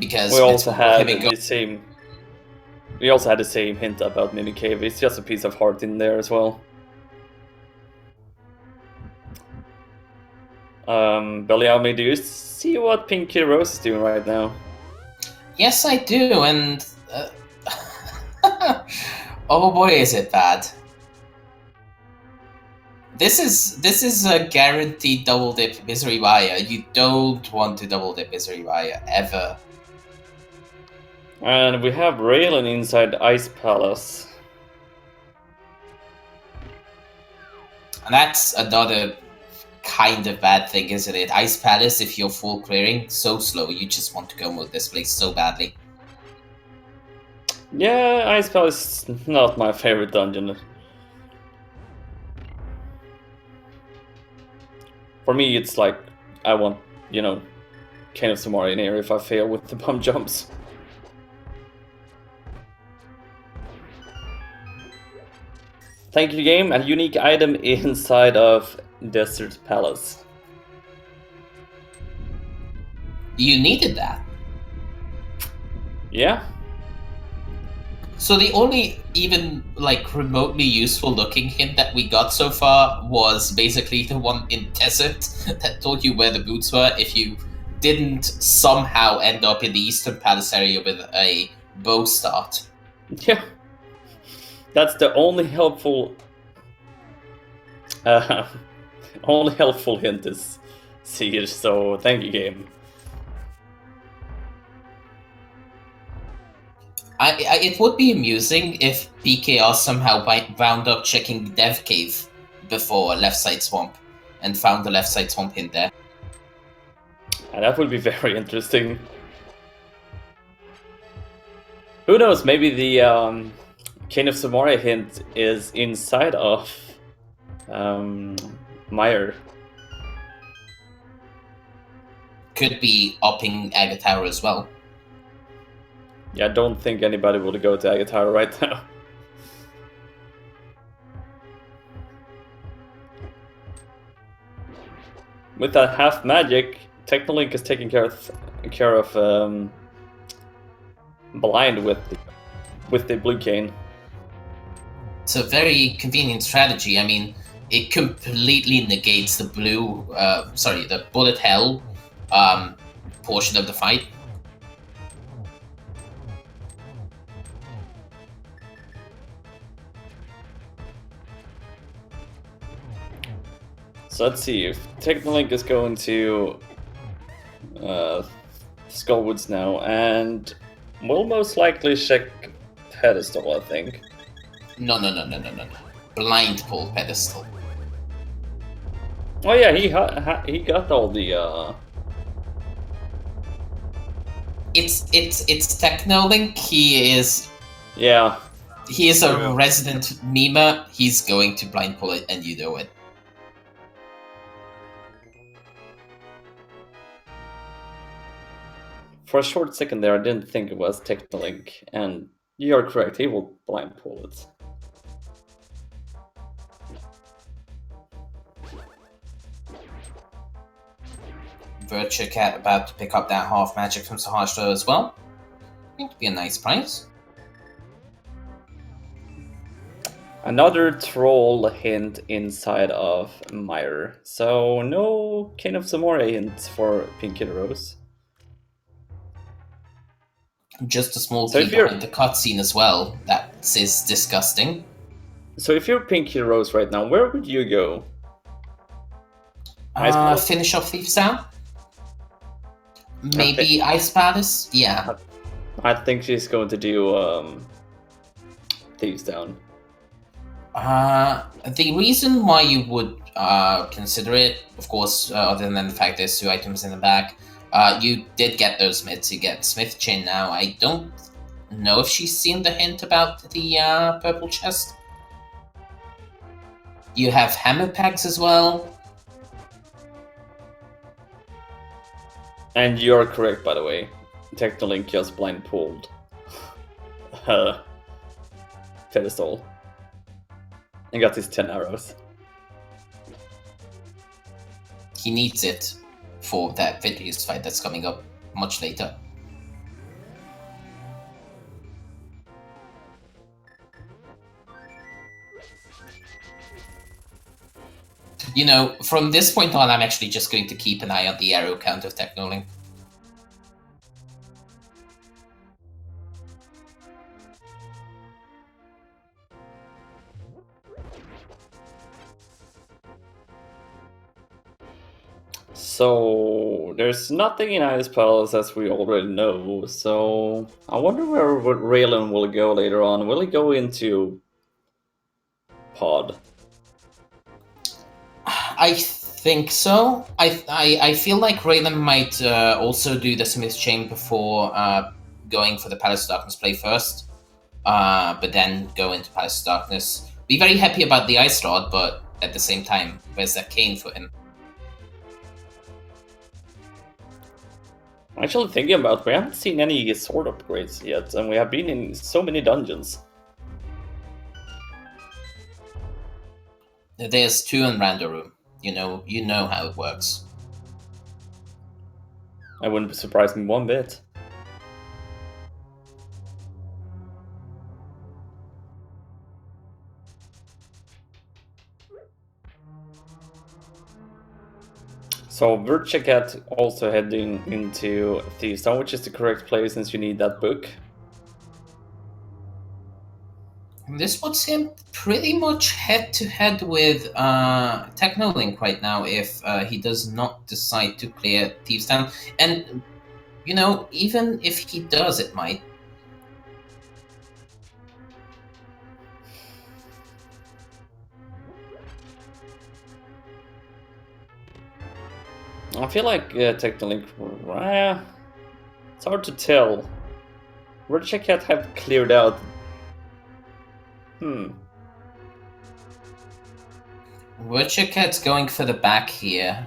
Speaker 2: Because
Speaker 1: we also had the same. We also had the same hint about Mimic Cave. It's just a piece of heart in there as well. Belialme, do you see what Pinky Rose is doing right now?
Speaker 2: Yes, I do, and oh boy, is it bad. This is a guaranteed double dip Misery Wire. You don't want to double dip Misery Wire ever.
Speaker 1: And we have Raylan inside Ice Palace.
Speaker 2: And that's another kind of bad thing, isn't it? Ice Palace, if you're full clearing, so slow, you just want to go mode this place so badly.
Speaker 1: Yeah, Ice Palace is not my favorite dungeon. For me, it's like, I want, you know, King of Somalia in here if I fail with the bump jumps. Thank you, game. A unique item inside of Desert Palace.
Speaker 2: You needed that.
Speaker 1: Yeah.
Speaker 2: So the only even like remotely useful looking hint that we got so far was basically the one in Desert that told you where the boots were if you didn't somehow end up in the Eastern Palace area with a bow start.
Speaker 1: Yeah. That's the only helpful Only helpful hint is Siege, so thank you, game.
Speaker 2: It would be amusing if PKR somehow wound up checking the dev cave before left side swamp and found the left side swamp hint there.
Speaker 1: And that would be very interesting. Who knows, maybe the King of Samurai hint is inside of Meyer.
Speaker 2: Could be upping Agatara as well.
Speaker 1: Yeah, I don't think anybody would go to Agatara right now. With that half magic, Technolink is taking care of blind with the blue cane.
Speaker 2: It's a very convenient strategy. I mean, it completely negates the the bullet hell portion of the fight.
Speaker 1: So let's see if Technolink is going to Skullwoods now, and will most likely check pedestal, I think.
Speaker 2: No. Blind pull pedestal.
Speaker 1: Oh yeah, he got all the.
Speaker 2: It's Technolink. He is a resident memer. He's going to blind pull it, and you know it.
Speaker 1: For a short second there, I didn't think it was Technolink, and you're correct, he will blind pull it.
Speaker 2: Virtua Cat about to pick up that half magic from Sahastra as well. Going to be a nice price.
Speaker 1: Another troll hint inside of Meyer. So no King of Samurai hint for Pinky Rose.
Speaker 2: Just a small key behind the cutscene as well. That is disgusting.
Speaker 1: So if you're Pinky Rose right now, where would you go?
Speaker 2: Finish off Thief's Town? Maybe Ice Palace? Yeah.
Speaker 1: I think she's going to do Thieves Town.
Speaker 2: The reason why you would consider it, of course, other than the fact there's 2 items in the back, you did get those myths. You get Smith Chin now. I don't know if she's seen the hint about the purple chest. You have hammer packs as well.
Speaker 1: And you're correct, by the way. Technolink just blind pulled pedestal and got his 10 arrows.
Speaker 2: He needs it for that Vitreous fight that's coming up much later. You know, from this point on, I'm actually just going to keep an eye on the arrow count of Technolink.
Speaker 1: So there's nothing in Ice Palace, as we already know, so I wonder where Raylan will go later on. Will he go into Pod?
Speaker 2: I think so. I feel like Raylan might also do the Smith Chain before going for the Palace of Darkness play first, but then go into Palace of Darkness. Be very happy about the Ice Rod, but at the same time, where's that cane for him?
Speaker 1: Actually thinking about, we haven't seen any sword upgrades yet, and we have been in so many dungeons.
Speaker 2: There's 2 in Rando Room. You know how it works.
Speaker 1: I wouldn't surprise me one bit. So Virtua Cat also heading into Thieves Town, which is the correct place since you need that book.
Speaker 2: This puts him pretty much head to head with Technolink right now if he does not decide to clear Thieves Town. And, you know, even if he does, it might.
Speaker 1: I feel like Technolink. It's hard to tell. Virtua Cat have cleared out.
Speaker 2: Virtua Cat's going for the back here.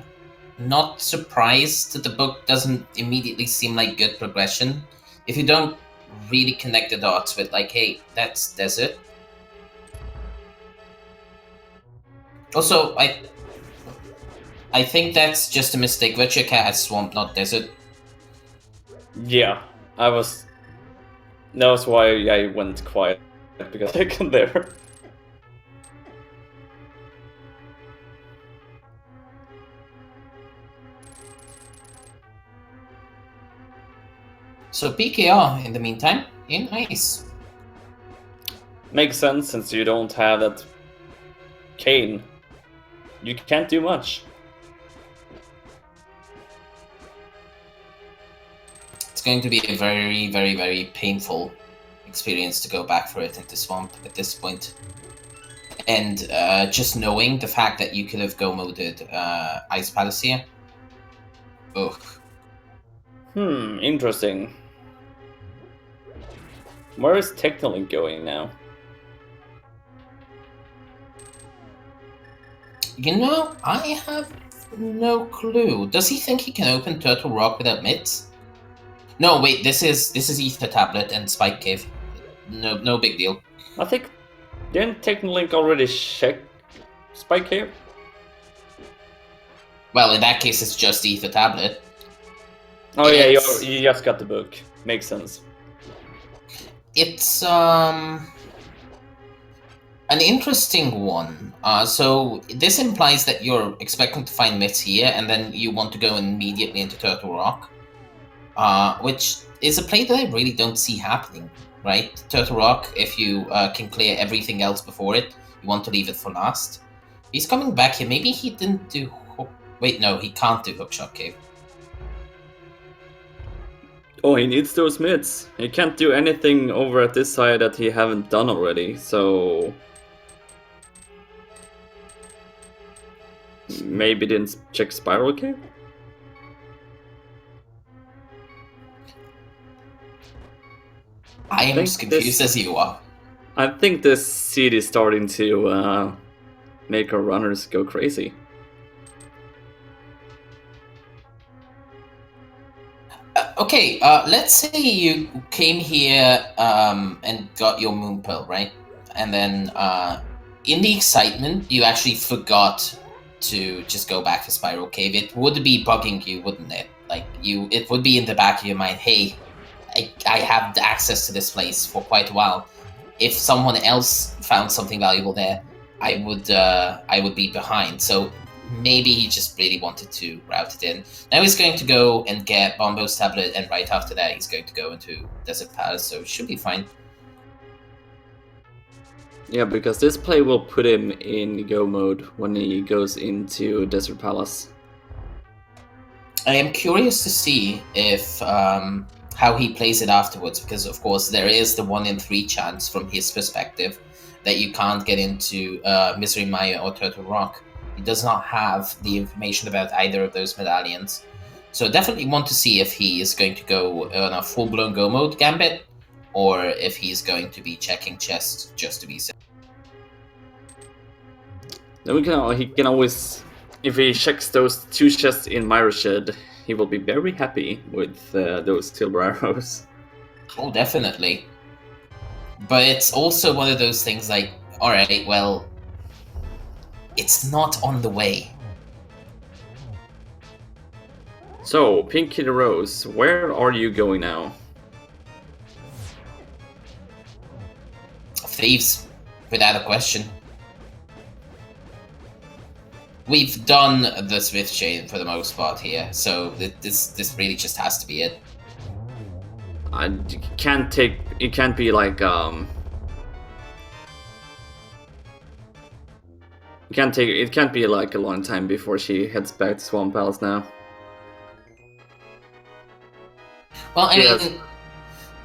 Speaker 2: Not surprised that the book doesn't immediately seem like good progression. If you don't really connect the dots with, like, hey, that's desert. Also, I think that's just a mistake. Virtua Cat has swamp, not desert.
Speaker 1: Yeah, That was why I went quiet because I can there.
Speaker 2: So PKR in the meantime in ice.
Speaker 1: Makes sense since you don't have that cane. You can't do much.
Speaker 2: It's going to be a very, very, very painful experience to go back for it into swamp at this point. And just knowing the fact that you could have go-moded Ice Palace here. Ugh.
Speaker 1: Interesting. Where is Technolink going now?
Speaker 2: You know, I have no clue. Does he think he can open Turtle Rock without mitts? No, wait, this is Ether Tablet and Spike Cave. No big deal.
Speaker 1: I think didn't Technolink already check Spike Cave?
Speaker 2: Well, in that case, it's just Ether Tablet.
Speaker 1: Oh yeah, you just got the book. Makes sense.
Speaker 2: It's an interesting one. So this implies that you're expecting to find mitts here, and then you want to go immediately into Turtle Rock, which is a play that I really don't see happening. Right, Turtle Rock. If you can clear everything else before it, you want to leave it for last. He's coming back here. Maybe he didn't do. Wait, no, he can't do Hookshot Cave.
Speaker 1: Oh, he needs those mitts. He can't do anything over at this side that he haven't done already, so... Maybe didn't check Spiral Cave?
Speaker 2: I am as confused as you are.
Speaker 1: I think this seed is starting to make our runners go crazy.
Speaker 2: Okay, let's say you came here and got your moon pearl, right? And then in the excitement, you actually forgot to just go back to Spiral Cave. It would be bugging you, wouldn't it? Like it would be in the back of your mind. Hey, I have access to this place for quite a while. If someone else found something valuable there, I would be behind. So maybe he just really wanted to route it in. Now he's going to go and get Bombo's tablet, and right after that he's going to go into Desert Palace, so it should be fine.
Speaker 1: Yeah, because this play will put him in go mode when he goes into Desert Palace.
Speaker 2: I am curious to see if how he plays it afterwards, because of course there is the 1 in 3 chance from his perspective that you can't get into Misery Maya or Turtle Rock. He does not have the information about either of those medallions. So definitely want to see if he is going to go on a full-blown go mode gambit, or if he's going to be checking chests just to be safe.
Speaker 1: Then he can always, if he checks those 2 chests in Myra Shed, he will be very happy with those silver arrows.
Speaker 2: Oh, definitely. But it's also one of those things like, alright, well, it's not on the way.
Speaker 1: So, Pink Kitty Rose, where are you going now?
Speaker 2: Thieves, without a question. We've done the Swift Chain for the most part here, so this really just has to be it.
Speaker 1: It can't be like It can't be like a long time before she heads back to Swamp Palace now.
Speaker 2: Well, I
Speaker 1: Yes.
Speaker 2: mean,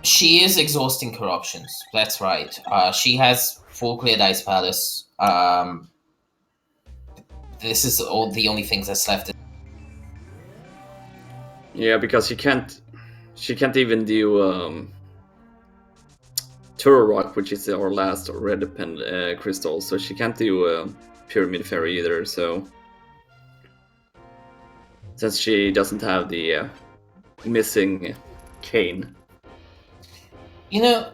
Speaker 2: she is exhausting her options. That's right. She has full cleared Ice Palace. This is all the only things that's left.
Speaker 1: Yeah, because she can't even do Turo Rock, which is our last red crystal, so she can't do Pyramid Fairy either. So since she doesn't have the missing cane.
Speaker 2: You know,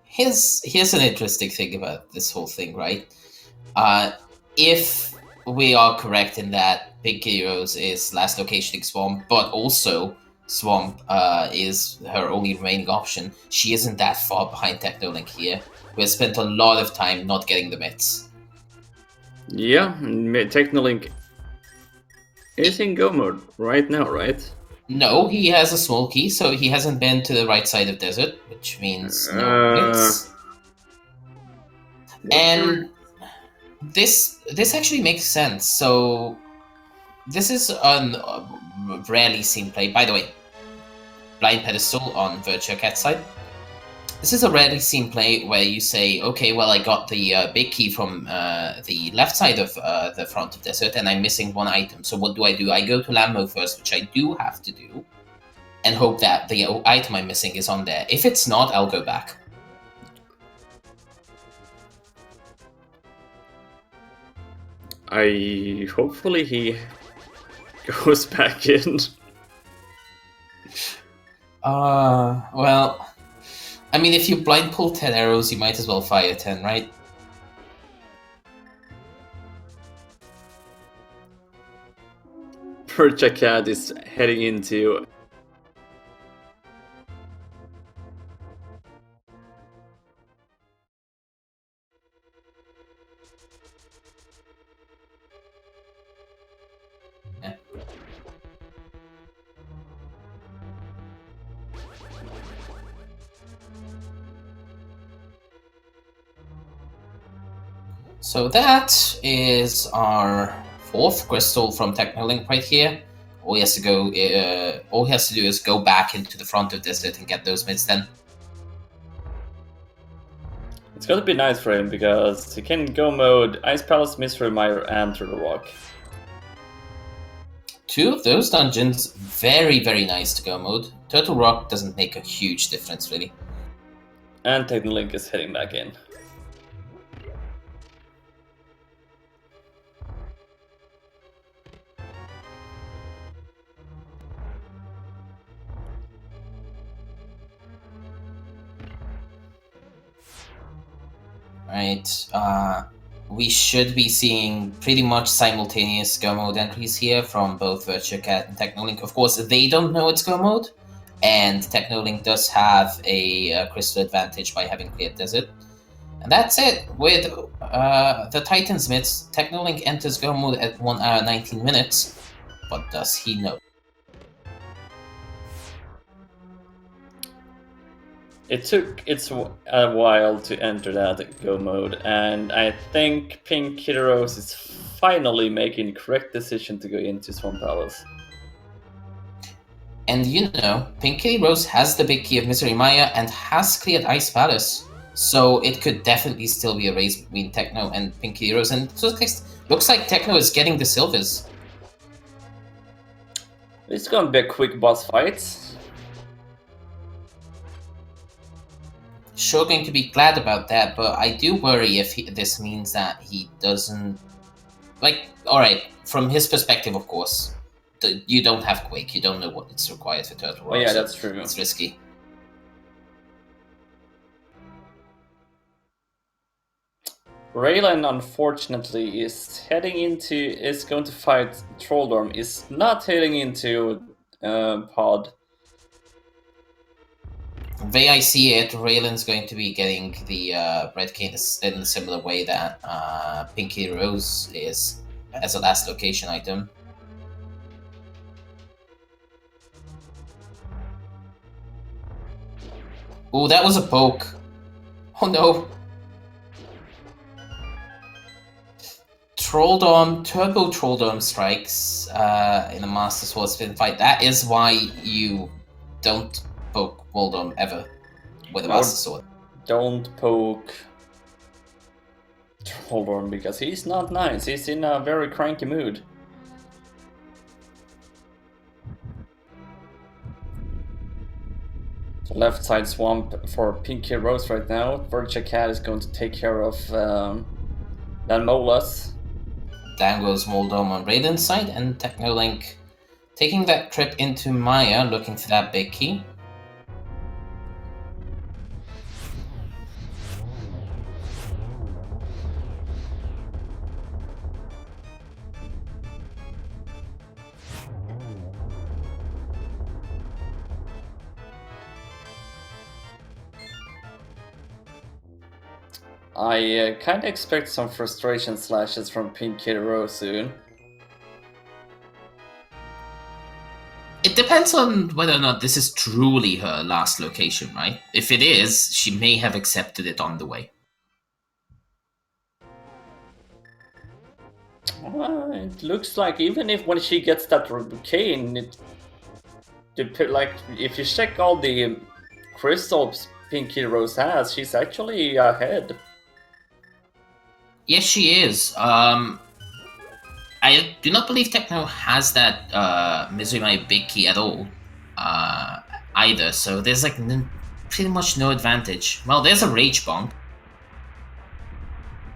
Speaker 2: here's an interesting thing about this whole thing, right? If we are correct in that Big Heroes is last location in Swamp, but also Swamp is her only remaining option, she isn't that far behind Technolink here, who has spent a lot of time not getting the mitts.
Speaker 1: Yeah, Technolink is in go mode right now, right?
Speaker 2: No, he has a small key, so he hasn't been to the right side of desert, which means no mitts. And this actually makes sense. So this is a rarely seen play. By the way, blind pedestal on Virtua Cat side. This is a rarely seen play where you say, okay, well, I got the big key from the left side of the front of desert, and I'm missing one item. So what do? I go to Lambo first, which I do have to do, and hope that the item I'm missing is on there. If it's not, I'll go back.
Speaker 1: Hopefully he goes back in.
Speaker 2: Well, I mean, if you blind pull 10 arrows, you might as well fire 10, right?
Speaker 1: Virtua Cat is heading into
Speaker 2: Yeah. So that is our fourth crystal from Technolink right here. All he has to go, all he has to do is go back into the front of desert and get those mids. Then
Speaker 1: it's gonna be nice for him because he can go mode Ice Palace, Mystery Mire, and Turtle Rock.
Speaker 2: two of those dungeons, very, very nice to go mode. Turtle Rock doesn't make a huge difference, really.
Speaker 1: And Technolink is heading back in.
Speaker 2: Right. We should be seeing pretty much simultaneous go mode entries here from both Virtua Cat and Technolink. Of course, they don't know it's go mode, and Technolink does have a crystal advantage by having cleared desert. And that's it. With the Titans mids, Technolink enters go mode at 1 hour 19 minutes. But does he know?
Speaker 1: It took a while to enter that go mode, and I think Pink Heroes is finally making the correct decision to go into Swamp Palace.
Speaker 2: And you know, Pink Kitty Rose has the big key of Misery Maya and has cleared Ice Palace. So it could definitely still be a race between Techno and Pink Kitty Rose. And so it looks like Techno is getting the silvers.
Speaker 1: It's gonna be a quick boss fight.
Speaker 2: Sure going to be glad about that, but I do worry if this means that he doesn't... Like, alright, from his perspective, of course, you don't have Quake, you don't know what it's required for Turtle Rock.
Speaker 1: Oh yeah, that's true.
Speaker 2: It's risky.
Speaker 1: Raylan, unfortunately, is going to fight Trolldorm, is not heading into Pod.
Speaker 2: The way I see it, Raylan's going to be getting the Red Cane in a similar way that Pinky Rose is as a last location item. Oh, that was a poke. Oh no. Trolldom, Turbo Trolldom strikes in a Master Swordsman fight. That is why you don't poke Moldom ever with a Master Sword.
Speaker 1: Don't poke Trolldom because he's not nice. He's in a very cranky mood. So left side swamp for Pinky Rose right now. Virtua Cat is going to take care of that Molas.
Speaker 2: Down goes Moldom on Raiden's side, and Technolink taking that trip into Maya, looking for that big key.
Speaker 1: I kind of expect some frustration slashes from Pinky Rose soon.
Speaker 2: It depends on whether or not this is truly her last location, right? If it is, she may have accepted it on the way.
Speaker 1: It looks like even if when she gets that cane, like if you check all the crystals Pinky Rose has, she's actually ahead.
Speaker 2: Yes, she is. I do not believe Techno has that Misery My Big Key at all, either. So there's like pretty much no advantage. Well, there's a Rage Bonk.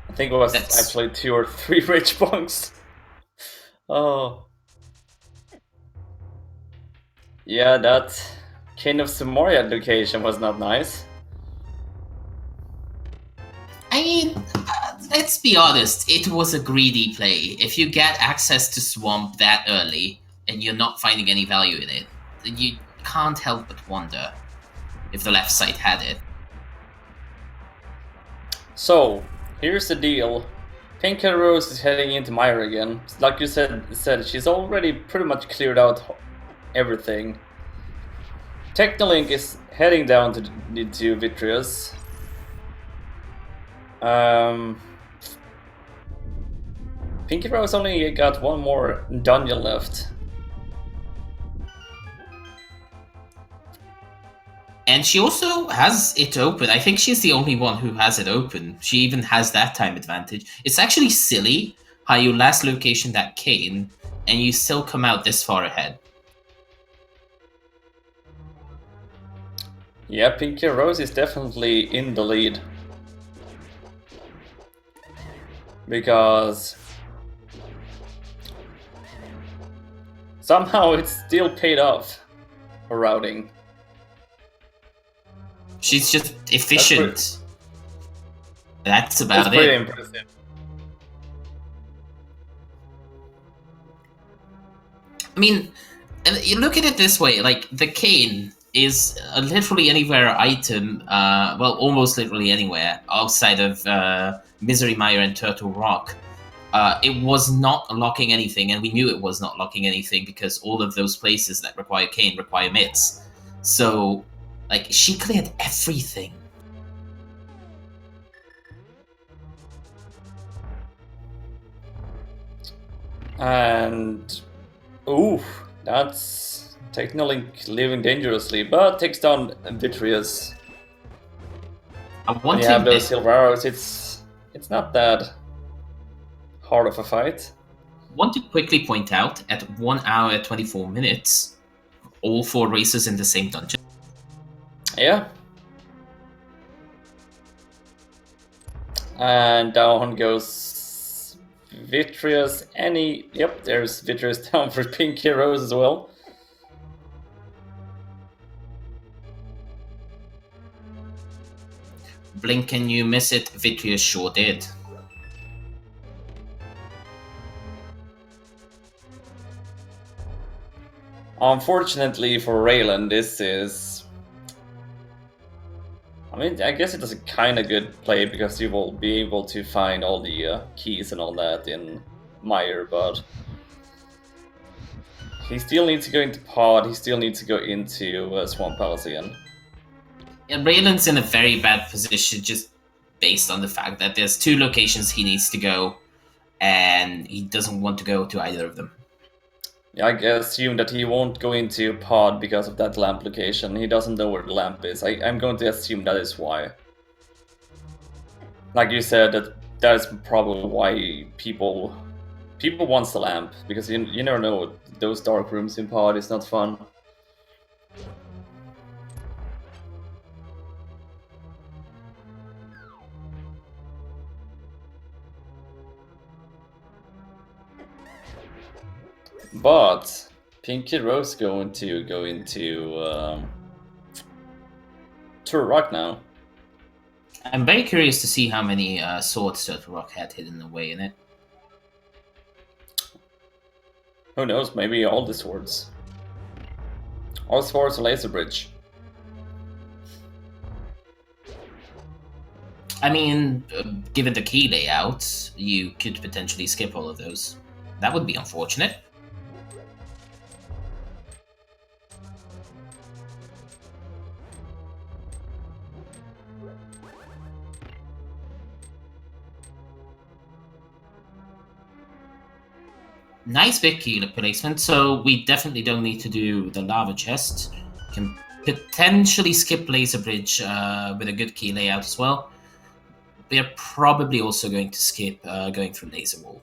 Speaker 1: I think it was actually 2 or 3 Rage Bonks. Oh. Yeah, that King of Samoria location was not nice.
Speaker 2: I mean, let's be honest, it was a greedy play. If you get access to Swamp that early and you're not finding any value in it, then you can't help but wonder if the left side had it.
Speaker 1: So, here's the deal. Pinky Rose is heading into Myra again. Like you said, she's already pretty much cleared out everything. Technolink is heading down to Vitreous. Pinky Rose only got one more dungeon left.
Speaker 2: And she also has it open. I think she's the only one who has it open. She even has that time advantage. It's actually silly how you last location that cane and you still come out this far ahead.
Speaker 1: Yeah, Pinky Rose is definitely in the lead. Because somehow it's still paid off for routing.
Speaker 2: She's just efficient. That's about
Speaker 1: it. That's pretty impressive.
Speaker 2: I mean, you look at it this way, like, the cane is literally anywhere item, well, almost literally anywhere, outside of Misery Mire and Turtle Rock. It was not locking anything, and we knew it was not locking anything because all of those places that require cane require mitts. So, like, she cleared everything.
Speaker 1: And ooh, that's Technolink living dangerously, but takes down Vitreous. When you have those silver arrows, it's not that hard of a fight.
Speaker 2: Want to quickly point out, at 1 hour 24 minutes, all 4 racers in the same dungeon.
Speaker 1: Yeah. And down goes Vitreous. Yep, there's Vitreous down for Pinky Rose as well.
Speaker 2: Blink, can you miss it? Vitreous sure did.
Speaker 1: Unfortunately for Raylan, this is... I mean, I guess it is a kind of good play because you will be able to find all the keys and all that in Mire, but he still needs to go into Pod, he still needs to go into Swamp Palace again.
Speaker 2: Yeah, Raylan's in a very bad position just based on the fact that there's 2 locations he needs to go, and he doesn't want to go to either of them.
Speaker 1: Yeah, I assume that he won't go into pod because of that lamp location. He doesn't know where the lamp is. I'm going to assume that is why. Like you said, that is probably why people want the lamp, because you never know, those dark rooms in pod is not fun. But Pinky Rose going to go into Turtle Rock now.
Speaker 2: I'm very curious to see how many swords Turtle Rock had hidden away in it.
Speaker 1: Who knows? Maybe all the swords. All swords and laser bridge.
Speaker 2: I mean, given the key layout, you could potentially skip all of those. That would be unfortunate. Nice big key placement, so we definitely don't need to do the lava chest. Can potentially skip laser bridge with a good key layout as well. We're probably also going to skip going through laser wall.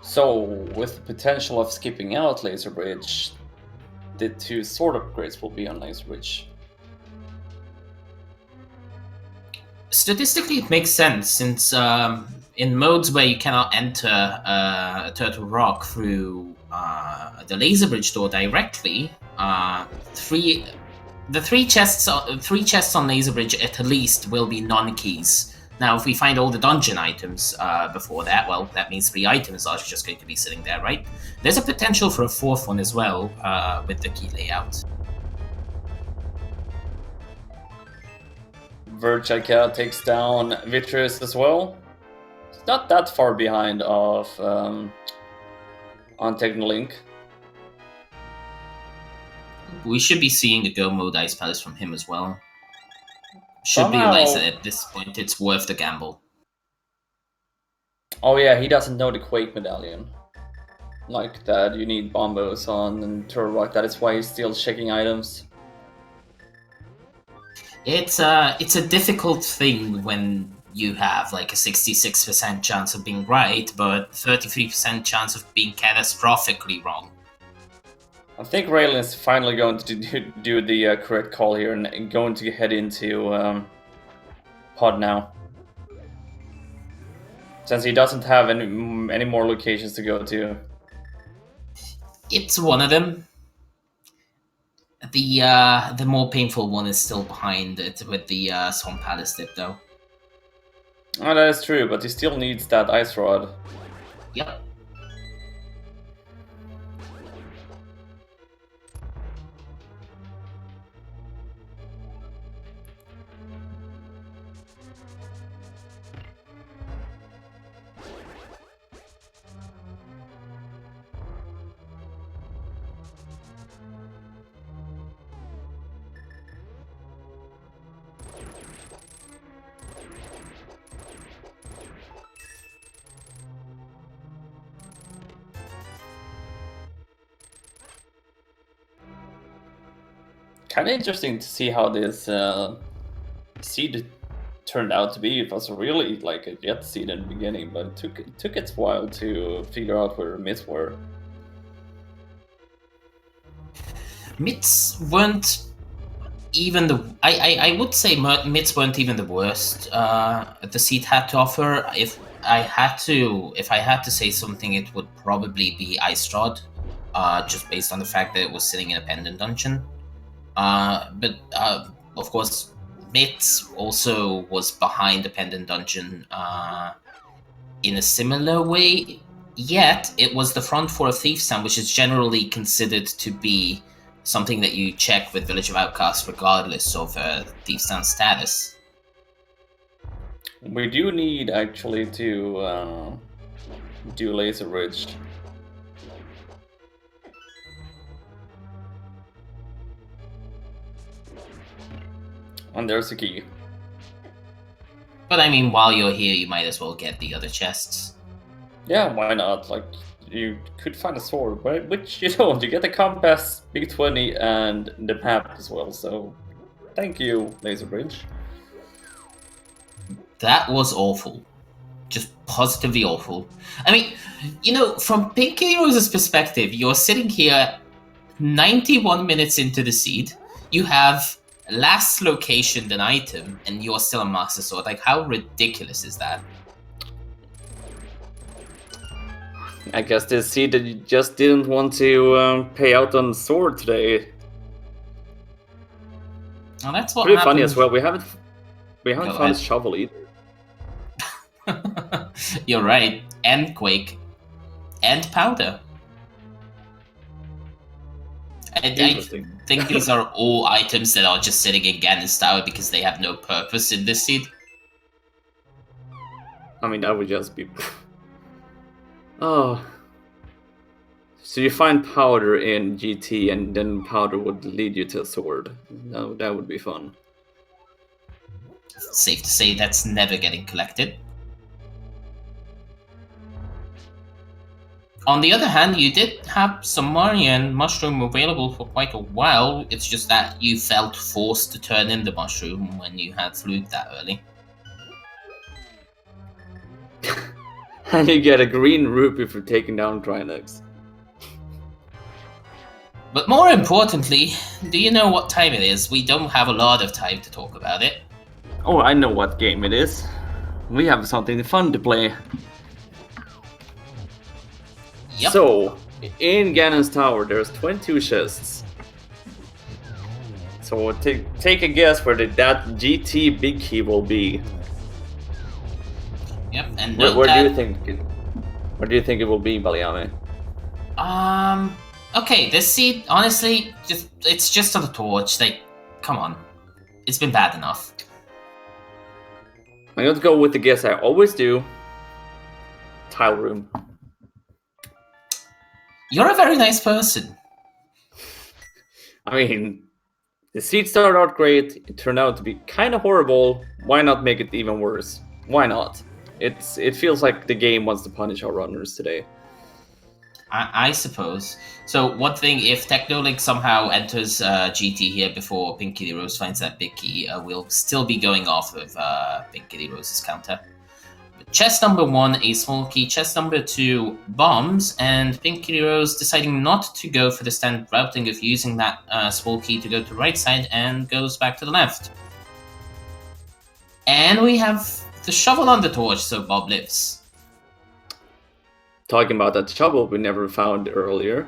Speaker 1: So, with the potential of skipping out laser bridge, the two sword upgrades will be on laser bridge.
Speaker 2: Statistically, it makes sense since in modes where you cannot enter Turtle Rock through the laser bridge door directly, three chests on laser bridge at least will be non-keys. Now, if we find all the dungeon items before that, well, that means 3 items are just going to be sitting there, right? There's a potential for a 4th one as well with the key layout.
Speaker 1: Verchika takes down Vitreous as well. It's not that far behind of on Technolink.
Speaker 2: We should be seeing the Go Mode Ice Palace from him as well. Should
Speaker 1: Somehow...
Speaker 2: realize that at this point it's worth the gamble.
Speaker 1: Oh yeah, he doesn't know the Quake Medallion. Like that, you need bombos on and Turtle Rock. That is why he's still checking items.
Speaker 2: It's a difficult thing when you have like a 66% chance of being right, but 33% chance of being catastrophically wrong.
Speaker 1: I think Raylan is finally going to do the correct call here and going to head into pod now. Since he doesn't have any more locations to go to.
Speaker 2: It's one of them. The more painful one is still behind it with the Swamp Palace dip, though.
Speaker 1: Oh, that is true, but he still needs that ice rod.
Speaker 2: Yep.
Speaker 1: Kind of interesting to see how this seed turned out to be. It was really like a jet seed in the beginning, but it took its while to figure out where the myths were.
Speaker 2: Myths weren't even the... I would say myths weren't even the worst the seed had to offer. If I had to say something, it would probably be Ice Rod, just based on the fact that it was sitting in a pendant dungeon. But of course, Myths also was behind the pendant dungeon in a similar way. Yet it was the front for a Thief's Town, which is generally considered to be something that you check with Village of Outcasts regardless of Thief's Town status.
Speaker 1: We do need actually to do Laser Ridge. And there's the key.
Speaker 2: But I mean, while you're here, you might as well get the other chests.
Speaker 1: Yeah, why not? Like, you could find a sword, but which you don't. You get the compass, big 20, and the map as well. So, thank you, Laser Bridge.
Speaker 2: That was awful. Just positively awful. I mean, you know, from Pinky Rose's perspective, you're sitting here 91 minutes into the seed. You have last location an item, and you're still a Master Sword. Like, how ridiculous is that?
Speaker 1: I guess they see that you just didn't want to pay out on sword today.
Speaker 2: Well, that's what
Speaker 1: Pretty
Speaker 2: happened.
Speaker 1: funny as well. We haven't
Speaker 2: Go
Speaker 1: found
Speaker 2: ahead.
Speaker 1: a shovel either.
Speaker 2: You're right. And Quake. And Powder. I
Speaker 1: Interesting.
Speaker 2: think these are all items that are just sitting in Ganon's tower because they have no purpose in this seed.
Speaker 1: I mean, that would just be. Oh. So you find powder in GT, and then powder would lead you to a sword. No, that would be fun.
Speaker 2: Safe to say that's never getting collected. On the other hand, you did have some money and mushroom available for quite a while. It's just that you felt forced to turn in the mushroom when you had flute that early.
Speaker 1: And you get a green rupee for taking down Trinex.
Speaker 2: But more importantly, do you know what time it is? We don't have a lot of time to talk about it.
Speaker 1: Oh, I know what game it is. We have something fun to play.
Speaker 2: Yep.
Speaker 1: So, in Ganon's tower, there's 22 chests. So take a guess where that GT big key will be.
Speaker 2: Yep, and
Speaker 1: Where do you think? Where do you think it will be, Baliame?
Speaker 2: Okay, this seed, honestly, it's just on the torch. Like, come on, it's been bad enough.
Speaker 1: I'm going to go with the guess I always do. Tile room.
Speaker 2: You're a very nice person.
Speaker 1: I mean, the seed started out great. It turned out to be kind of horrible. Why not make it even worse? Why not? It feels like the game wants to punish our runners today.
Speaker 2: I suppose. So one thing, if Technolink somehow enters GT here before Pink Kitty Rose finds that big key, we'll still be going off of Pink Kitty Rose's counter. Chest number 1, a small key. Chest number 2, bombs. And Pink Kitty Rose deciding not to go for the standard routing of using that small key to go to the right side and goes back to the left. And we have the shovel on the torch, so Bob lives.
Speaker 1: Talking about that shovel we never found earlier.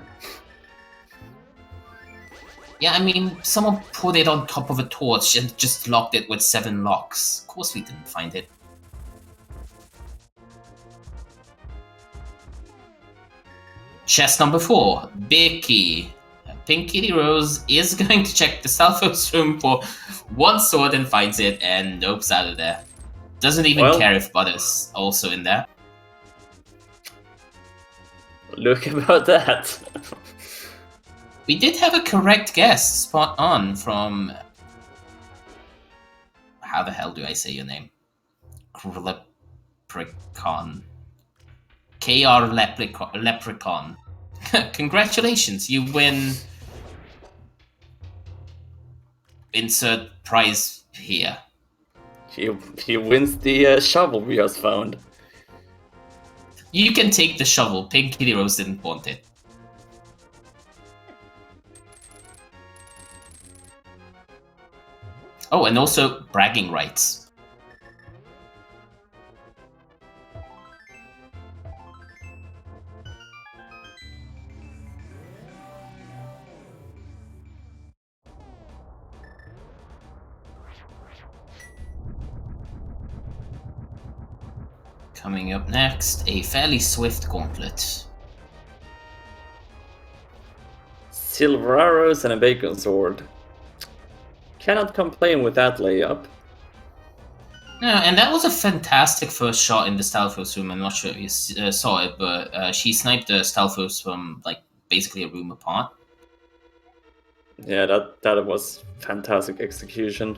Speaker 2: Yeah, I mean, someone put it on top of a torch and just locked it with 7 locks. Of course we didn't find it. Chest number 4, big key. Pink Kitty Rose is going to check the Stalfos room for one sword and finds it and nopes out of there. Doesn't even care if Butter's also in there.
Speaker 1: Look about that.
Speaker 2: We did have a correct guess, spot on, from... How the hell do I say your name? Leprechaun. KR Leprechaun. Congratulations, you win... Insert prize here.
Speaker 1: He wins the shovel we just found.
Speaker 2: You can take the shovel. Pink Kitty Rose didn't want it. Oh, and also bragging rights. Coming up next, a fairly swift gauntlet.
Speaker 1: Silver arrows and a bacon sword. Cannot complain with that layup.
Speaker 2: No, and that was a fantastic first shot in the Stalfos room. I'm not sure if you saw it, but she sniped the Stalfos from like basically a room apart.
Speaker 1: Yeah, that was fantastic execution.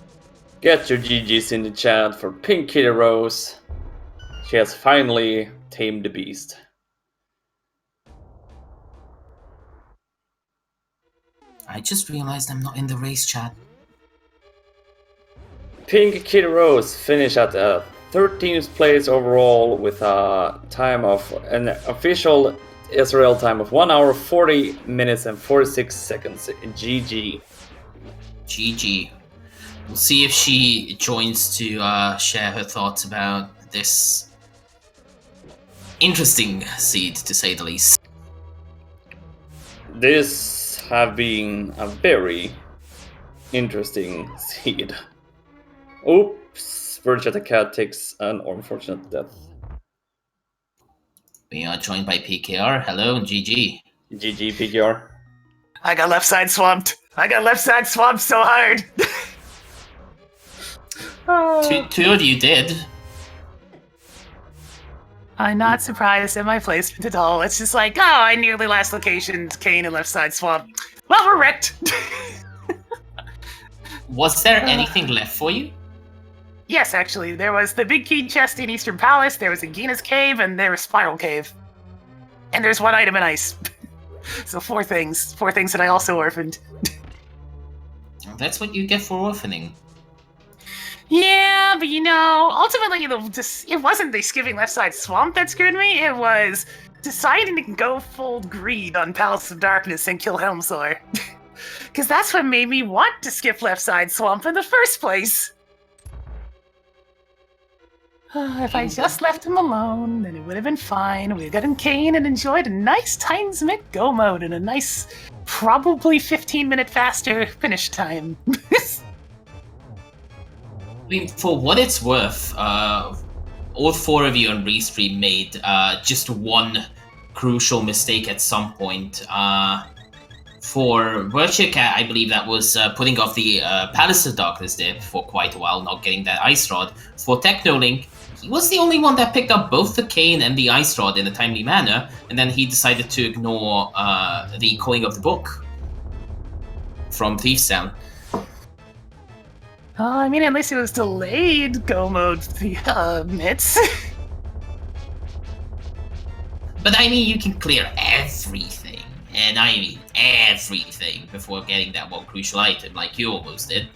Speaker 1: Get your GGs in the chat for Pink Kitty Rose. She has finally tamed the beast.
Speaker 2: I just realized I'm not in the race chat.
Speaker 1: Pink Kitty Rose finished at 13th place overall with a time of an official Israel time of 1 hour 40 minutes and 46 seconds. GG.
Speaker 2: GG. We'll see if she joins to share her thoughts about this interesting seed, to say the least.
Speaker 1: This have been a very interesting seed. Oops, Virgin the Cat takes an unfortunate death.
Speaker 2: We are joined by PKR. Hello and GG.
Speaker 1: GG, PKR.
Speaker 3: I got left side swamped. So hard.
Speaker 2: Two of you did.
Speaker 3: I'm not surprised at my placement at all. It's just like, oh, I nearly last location, Kane and left side swamp. Well, we're wrecked.
Speaker 2: Was there anything left for you?
Speaker 3: Yes, actually, there was the big key chest in Eastern Palace, there was a Gina's Cave, and there was Spiral Cave. And there's one item in ice. So 4 things. 4 things that I also orphaned.
Speaker 2: That's what you get for orphaning.
Speaker 3: Yeah, but ultimately, it wasn't the skipping left side swamp that screwed me. It was deciding to go full greed on Palace of Darkness and kill Helmsor. Because that's what made me want to skip left side swamp in the first place. If I just left him alone, then it would have been fine. We'd have gotten Kane and enjoyed a nice Times-Minute go mode and a nice, probably 15-minute faster finish time.
Speaker 2: I mean, for what it's worth, all 4 of you on Restream made just one crucial mistake at some point. For Virtua Cat, I believe that was putting off the Palace of Darkness dip for quite a while, not getting that Ice Rod. For Technolink, he was the only one that picked up both the Cane and the Ice Rod in a timely manner, and then he decided to ignore the calling of the book from Thief's Town.
Speaker 3: I mean, at least it was delayed go mode mitts.
Speaker 2: But I mean, you can clear everything, and I mean everything, before getting that one crucial item, like you almost did.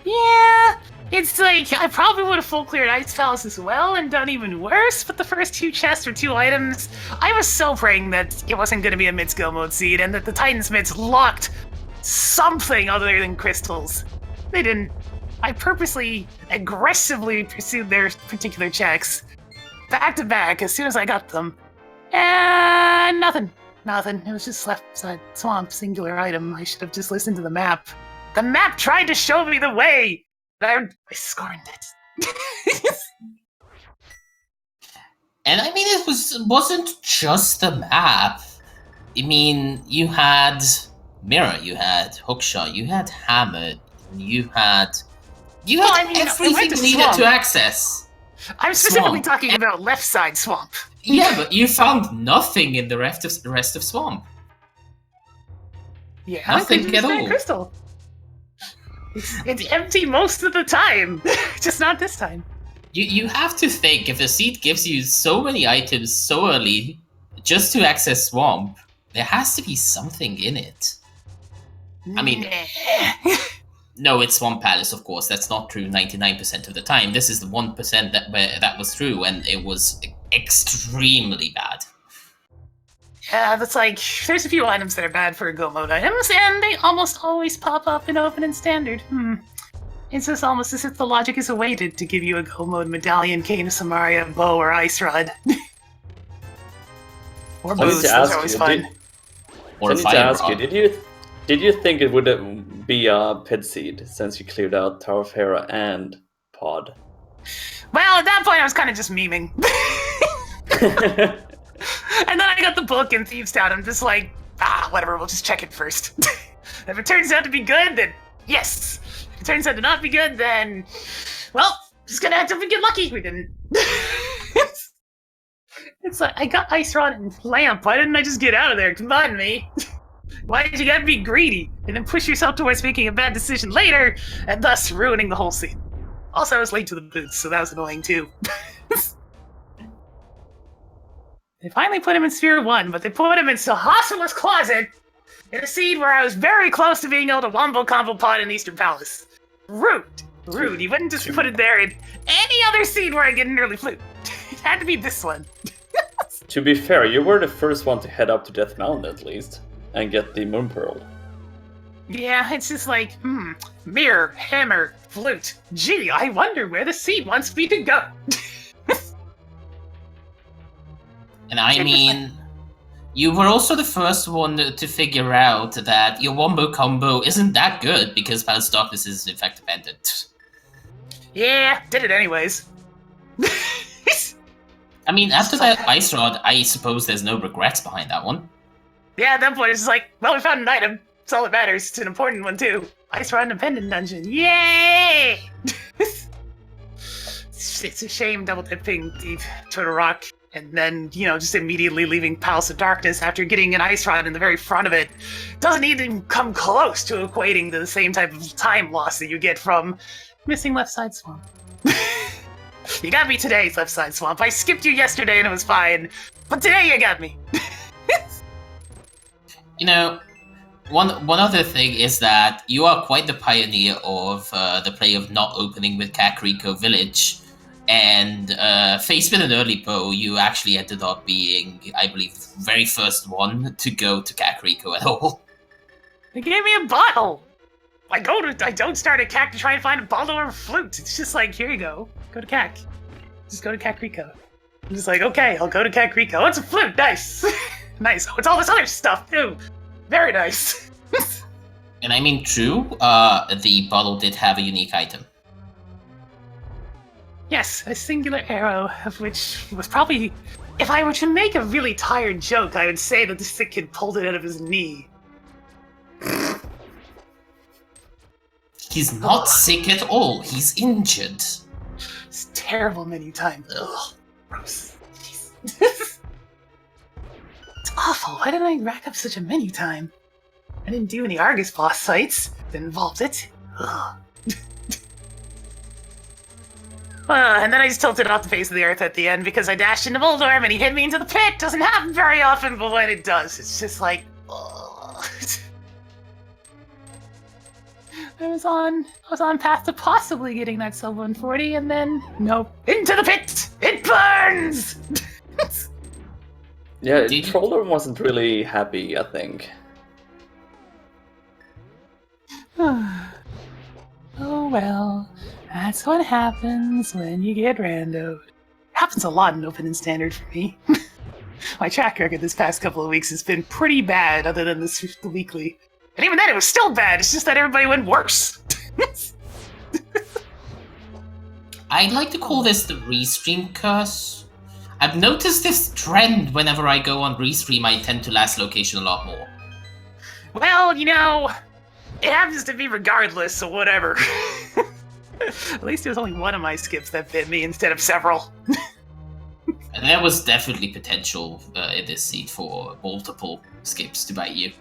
Speaker 3: Yeah, it's like, I probably would have full cleared Ice Palace as well and done even worse, but the first 2 chests or 2 items, I was so praying that it wasn't going to be a Mitts go mode seed and that the Titans Mitts locked something other than crystals. They didn't. I purposely, aggressively pursued their particular checks, back to back, as soon as I got them. And nothing. It was just left side swamp, singular item. I should have just listened to the map. The map tried to show me the way, but I scorned it.
Speaker 2: And I mean, it wasn't just the map. I mean, you had Mirror, you had Hookshot, you had Hammer, you had everything you needed to access.
Speaker 3: I'm specifically talking about left side swamp.
Speaker 2: Yeah, but you found nothing in the rest of Swamp.
Speaker 3: Yeah,
Speaker 2: nothing at all.
Speaker 3: Crystal. It's empty most of the time, just not this time.
Speaker 2: You have to think, if the seed gives you so many items so early just to access Swamp, there has to be something in it. I mean, no, it's Swamp Palace, of course. That's not true 99% of the time. This is the 1% that was true, and it was extremely bad.
Speaker 3: Yeah, that's like, there's a few items that are bad for go mode items, and they almost always pop up in open and standard. It's just almost as if the logic is awaited to give you a go mode medallion, Cane of Samaria, bow, or ice rod. Or boots, those are always fun.
Speaker 2: Or
Speaker 1: I need to ask you, did you think it would be a pit seed since you cleared out Tower of Hera and Pod?
Speaker 3: Well, at that point I was kind of just memeing. And then I got the book in Thieves Town. I'm just like, whatever, we'll just check it first. If it turns out to be good, then yes. If it turns out to not be good, then, well, just gonna have to get lucky. We didn't. It's like, I got Ice Rod and Lamp. Why didn't I just get out of there? Come on, me. Why did you gotta be greedy and then push yourself towards making a bad decision later and thus ruining the whole scene? Also, I was late to the booth, so that was annoying too. They finally put him in Sphere 1, but they put him in Sahasra's closet in a scene where I was very close to being able to wombo combo pod in Eastern Palace. Rude. Rude. You wouldn't just put it there in any other scene where I get an early flute. It had to be this one.
Speaker 1: To be fair, you were the first one to head up to Death Mountain at least, and get the Moon Pearl.
Speaker 3: Yeah, it's just like, mirror, hammer, flute. Gee, I wonder where the scene wants me to go.
Speaker 2: And I mean, you were also the first one to figure out that your wombo combo isn't that good because Palace of Darkness is in fact dependent.
Speaker 3: Yeah, did it anyways.
Speaker 2: I mean, after that Ice Rod, I suppose there's no regrets behind that one.
Speaker 3: Yeah, at that point it's just like, well, we found an item. That's all that matters. It's an important one too. Ice Rod Independent Dungeon. Yay! It's a shame double dipping Deep Turtle Rock and then, just immediately leaving Palace of Darkness after getting an Ice Rod in the very front of it doesn't even come close to equating to the same type of time loss that you get from missing Left Side Swamp. You got me today, Left Side Swamp. I skipped you yesterday and it was fine, but today you got me.
Speaker 2: One other thing is that you are quite the pioneer of the play of not opening with Kakariko Village. And faced with an early bow, you actually ended up being, I believe, the very first one to go to Kakariko at all.
Speaker 3: They gave me a bottle! I don't start at CAC to try and find a bottle or a flute. It's just like, here you go. Go to CAC. Just go to Kakariko. I'm just like, okay, I'll go to Kakariko. Oh, it's a flute! Nice! Nice. Oh, it's all this other stuff, too! Very nice.
Speaker 2: And I mean, true, the bottle did have a unique item.
Speaker 3: Yes, a singular arrow, of which was probably... If I were to make a really tired joke, I would say that the sick kid pulled it out of his knee.
Speaker 2: He's not sick at all. He's injured.
Speaker 3: It's terrible many times. Ugh. Gross. It's awful. Why didn't I rack up such a many time? I didn't do any Argus boss fights that involved it. Ugh. And then I just tilted off the face of the earth at the end because I dashed into Moldorm and he hit me into the pit. Doesn't happen very often, but when it does, it's just like, ugh. I was on path to possibly getting that sub 140, and then nope, into the pit. It burns.
Speaker 1: Yeah, Troller wasn't really happy, I think.
Speaker 3: Oh well, that's what happens when you get randoed. Happens a lot in Open and Standard for me. My track record this past couple of weeks has been pretty bad, other than the weekly. And even then, it was still bad. It's just that everybody went worse.
Speaker 2: I'd like to call this the restream curse. I've noticed this trend whenever I go on restream, I tend to last location a lot more.
Speaker 3: Well, it happens to be regardless, so whatever. At least there's only one of my skips that bit me instead of several.
Speaker 2: And there was definitely potential in this seat for multiple skips to bite you.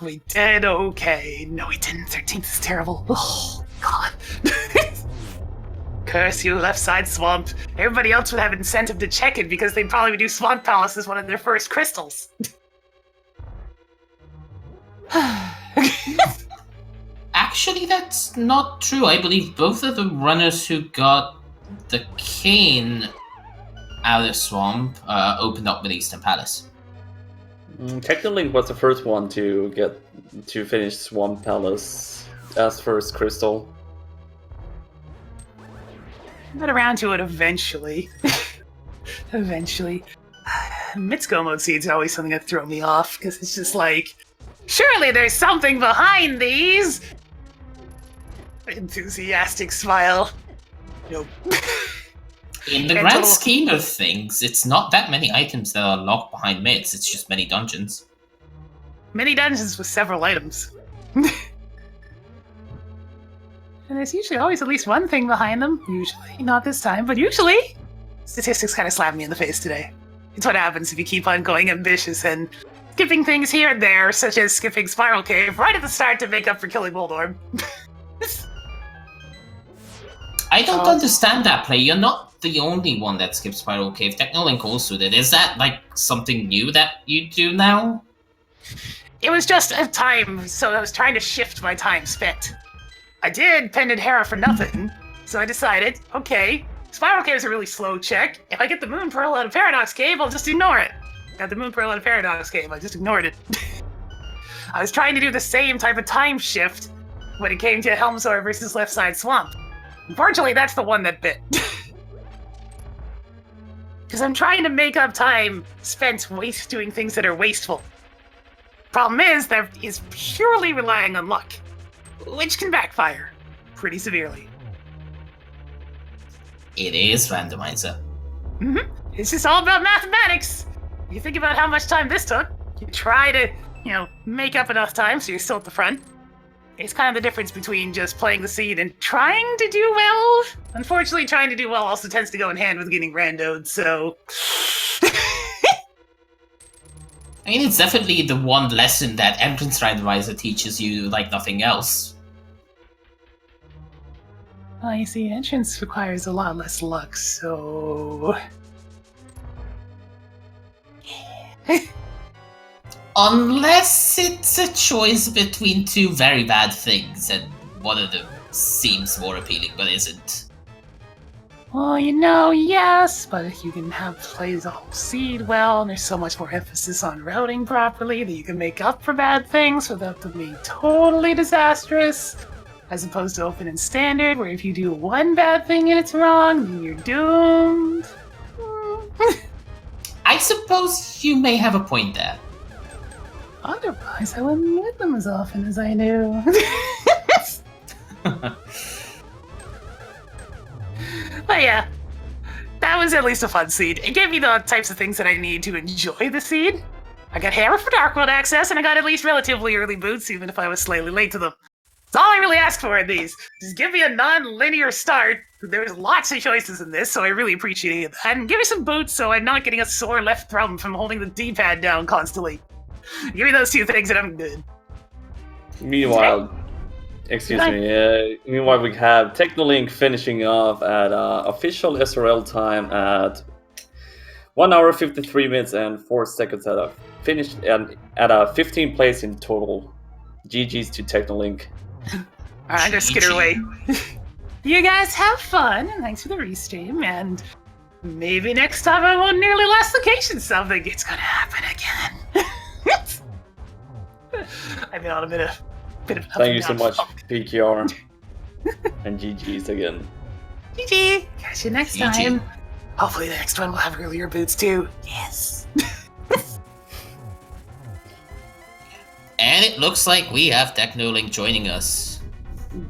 Speaker 3: We did okay. No, we didn't. 13th is terrible. Oh, God. Curse you, Left Side Swamp. Everybody else would have incentive to check it because they'd probably do Swamp Palace as one of their first crystals.
Speaker 2: Actually, that's not true. I believe both of the runners who got the cane out of Swamp opened up with Eastern Palace.
Speaker 1: Technically, was the first one to finish Swamp Palace as first crystal.
Speaker 3: Got around to it eventually. Eventually. Mitsuko mode seeds are always something that throw me off, because it's just like, surely there's something behind these! Enthusiastic smile. Nope.
Speaker 2: In the grand scheme of things, it's not that many items that are locked behind mids, it's just many dungeons.
Speaker 3: Many dungeons with several items. And there's usually always at least one thing behind them. Usually. Not this time, but usually. Statistics kind of slapped me in the face today. It's what happens if you keep on going ambitious and skipping things here and there, such as skipping Spiral Cave right at the start to make up for killing Moldorm.
Speaker 2: I don't understand that play. You're not the only one that skipped Spiral Cave. Technolink also did. Is that like something new that you do now?
Speaker 3: It was just a time, so I was trying to shift my time spent. I did Pendant Hera for nothing, so I decided, okay, Spiral Cave is a really slow check. If I get the Moon Pearl out of Paradox Cave, I'll just ignore it. Got the Moon Pearl out of Paradox Cave, I just ignored it. I was trying to do the same type of time shift when it came to Helmsor versus Left Side Swamp. Unfortunately, that's the one that bit. Because I'm trying to make up time spent doing things that are wasteful. Problem is, that is purely relying on luck, which can backfire pretty severely.
Speaker 2: It is Randomizer.
Speaker 3: It's just all about mathematics. You think about how much time this took, you try to, make up enough time so you're still at the front. It's kind of the difference between just playing the seed and trying to do well. Unfortunately, trying to do well also tends to go in hand with getting randoed, so...
Speaker 2: I mean, it's definitely the one lesson that Entrance Randomizer teaches you like nothing else.
Speaker 3: Well, you see, entrance requires a lot less luck, so...
Speaker 2: Unless it's a choice between two very bad things, and one of them seems more appealing but isn't.
Speaker 3: Well, yes, but if you can have plays the whole seed well, and there's so much more emphasis on routing properly that you can make up for bad things without them being totally disastrous, as opposed to open and standard, where if you do one bad thing and it's wrong, then you're doomed.
Speaker 2: I suppose you may have a point there.
Speaker 3: Otherwise, I wouldn't with them as often as I do. But yeah, that was at least a fun seed. It gave me the types of things that I need to enjoy the seed. I got Hera for Dark World access, and I got at least relatively early boots, even if I was slightly late to them. That's all I really asked for in these. Just give me a non-linear start. There's lots of choices in this, so I really appreciate that. And give me some boots so I'm not getting a sore left thumb from holding the D-pad down constantly. Give me those two things and I'm good.
Speaker 1: Meanwhile, meanwhile we have Technolink finishing off at official SRL time at 1 hour 53 minutes and 4 seconds at a finished and at a 15th place in total. GG's to Technolink.
Speaker 3: Alright, just skitter away. You guys have fun, and thanks for the restream, and maybe next time I won't nearly last location something. It's gonna happen again. I've been on a bit of
Speaker 1: Thank you so much, PKR. And GG's again.
Speaker 3: GG! Catch you next time. Hopefully the next one will have earlier boots too. Yes.
Speaker 2: And it looks like we have Technolink joining us.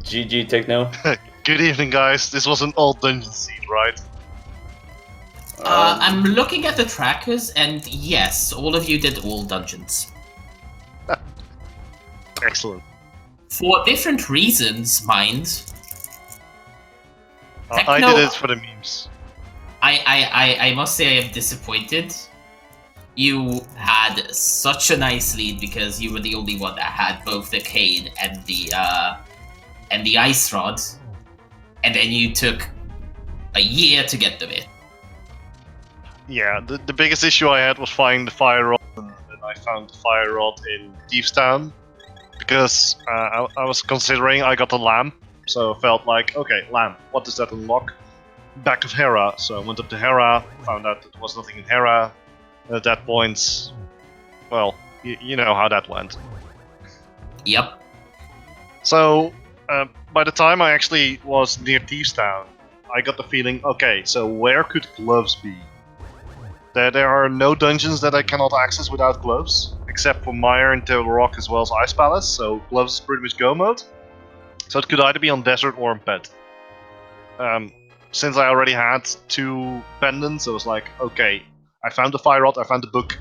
Speaker 1: GG Techno.
Speaker 4: Good evening, guys. This was an old dungeon seed, right?
Speaker 2: I'm looking at the trackers, and yes, all of you did all dungeons.
Speaker 4: Excellent.
Speaker 2: For different reasons, mind.
Speaker 4: I did it for the memes.
Speaker 2: I must say I am disappointed. You had such a nice lead because you were the only one that had both the cane and the ice rod, and then you took a year to get them in.
Speaker 4: Yeah, the biggest issue I had was finding the fire rod, and I found the fire rod in Deepstown because I was considering I got a lamp, so I felt like, okay, lamp, what does that unlock? Back of Hera, so I went up to Hera, found out that there was nothing in Hera. At that point, well, you know how that went.
Speaker 2: Yep.
Speaker 4: So, by the time I actually was near Thievestown, I got the feeling, okay, so where could gloves be? There are no dungeons that I cannot access without gloves, except for Mire and Tail Rock as well as Ice Palace, so gloves is pretty much go mode. So it could either be on Desert or on Pet. Since I already had 2 pendants, I was like, okay, I found the fire rod, I found the book,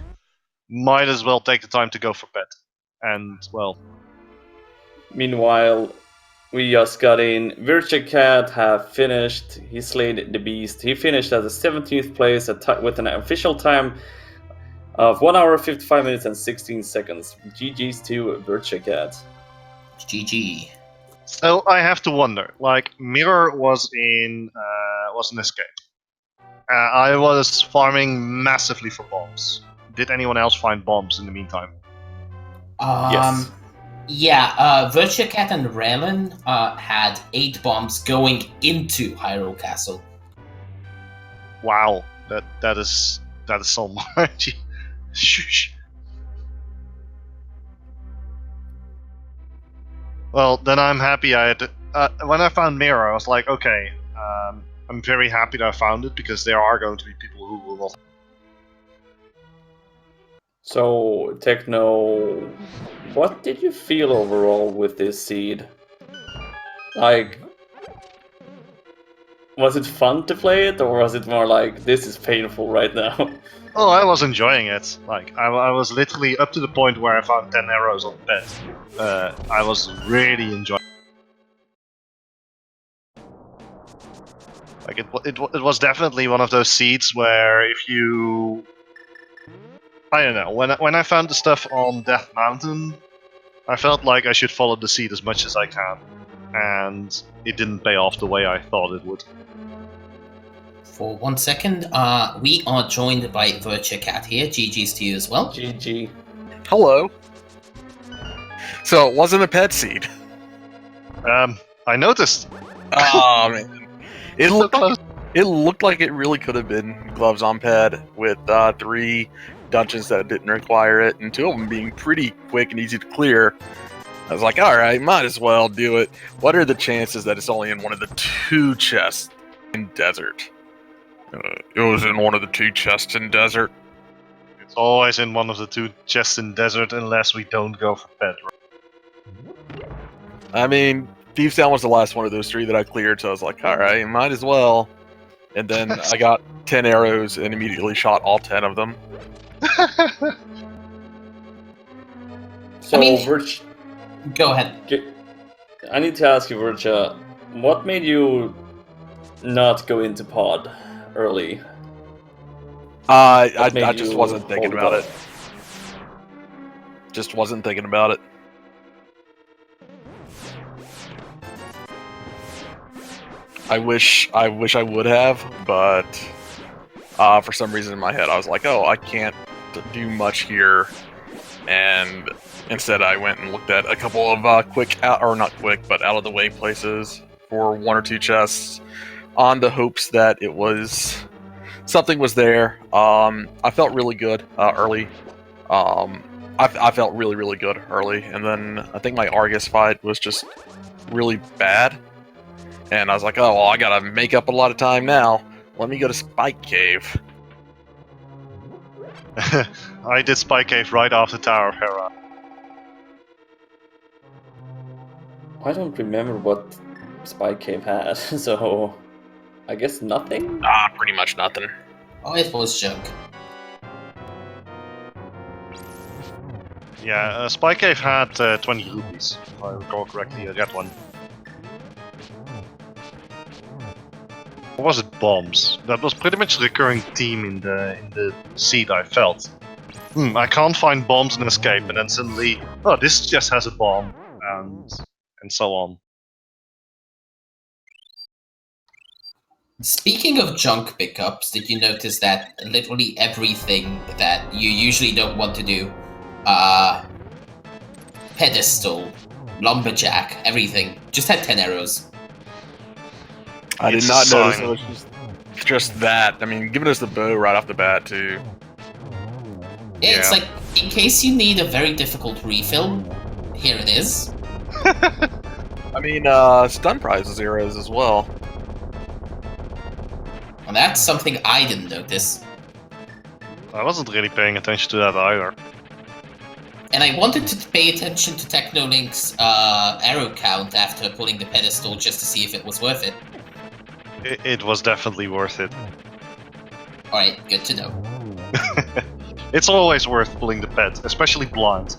Speaker 4: might as well take the time to go for Pet. And, well...
Speaker 1: Meanwhile, we just got in. Virtua Cat have finished. He slayed the beast. He finished at the 17th place with an official time of 1 hour, 55 minutes, and 16 seconds. GG's to Virtua Cat.
Speaker 2: GG.
Speaker 4: So I have to wonder. Like, Mirror was an escape. I was farming massively for bombs. Did anyone else find bombs in the meantime?
Speaker 1: Yes.
Speaker 2: Yeah, Virtua Cat and Ramen had 8 bombs going into Hyrule Castle.
Speaker 4: Wow, that is so much. Shush. Well, then I'm happy I had. When I found Mirror, I was like, okay, I'm very happy that I found it because there are going to be people who will not.
Speaker 1: So, Techno, what did you feel overall with this seed? Like, was it fun to play it, or was it more like, this is painful right now?
Speaker 4: Oh, I was enjoying it. Like, I was literally up to the point where I found 10 arrows on the bed. I was really enjoying. Like, it was definitely one of those seeds where if you, I don't know, when I found the stuff on Death Mountain, I felt like I should follow the seed as much as I can, and it didn't pay off the way I thought it would.
Speaker 2: For 1 second, we are joined by Virtua Cat here. GG's to you as well.
Speaker 1: GG.
Speaker 5: Hello. So it wasn't a pet seed.
Speaker 4: I noticed.
Speaker 5: Oh man, it
Speaker 4: So
Speaker 5: looked
Speaker 4: close.
Speaker 5: it looked like it really could have been gloves on pad with 3 dungeons that didn't require it, and 2 of them being pretty quick and easy to clear. I was like, all right, might as well do it. What are the chances that it's only in one of the 2 chests in desert? It was in one of the 2 chests in desert.
Speaker 4: It's always in one of the 2 chests in desert unless we don't go for pet.
Speaker 5: I mean, Thieves Town was the last one of those 3 that I cleared, so I was like, all right, might as well. And then I got 10 arrows and immediately shot all 10 of them.
Speaker 1: So,
Speaker 2: I mean-
Speaker 1: Virtua,
Speaker 2: Go ahead.
Speaker 1: I need to ask you, Virtua, what made you not go into pod early?
Speaker 5: I
Speaker 1: made
Speaker 5: just
Speaker 1: you
Speaker 5: wasn't thinking
Speaker 1: hold
Speaker 5: about
Speaker 1: off?
Speaker 5: it. Just wasn't thinking about it. I wish I would have, but for some reason in my head I was like, oh, I can't do much here, and instead I went and looked at a couple of out of the way places for 1 or 2 chests, on the hopes that something was there. I felt really good early. I felt really, really good early, and then I think my Argus fight was just really bad. And I was like, oh, well, I gotta make up a lot of time now. Let me go to Spike Cave.
Speaker 4: I did Spy Cave right after Tower of Hera.
Speaker 1: I don't remember what Spy Cave had, so I guess nothing?
Speaker 5: Pretty much nothing.
Speaker 2: Oh, it was junk.
Speaker 4: Yeah, Spy Cave had 20 rupees, if I recall correctly. I got one. Or was it bombs? That was pretty much the recurring theme in the seed I felt. I can't find bombs in Escape, and then suddenly, oh, this just has a bomb, and so on.
Speaker 2: Speaking of junk pickups, did you notice that literally everything that you usually don't want to do, pedestal, lumberjack, everything, just had 10 arrows.
Speaker 5: I did
Speaker 4: It's
Speaker 5: not
Speaker 4: a
Speaker 5: notice
Speaker 4: sign.
Speaker 5: it was just that. I mean, giving us the bow right off the bat, too.
Speaker 2: Yeah, it's
Speaker 4: Yeah.
Speaker 2: like, in case you need a very difficult refill, here it is.
Speaker 5: I mean, stun prizes arrows as well.
Speaker 2: And that's something I didn't notice.
Speaker 4: I wasn't really paying attention to that either.
Speaker 2: And I wanted to pay attention to Technolink's arrow count after pulling the pedestal just to see if it was worth it.
Speaker 4: It was definitely worth it.
Speaker 2: Alright, good to know.
Speaker 4: It's always worth pulling the pet, especially blind.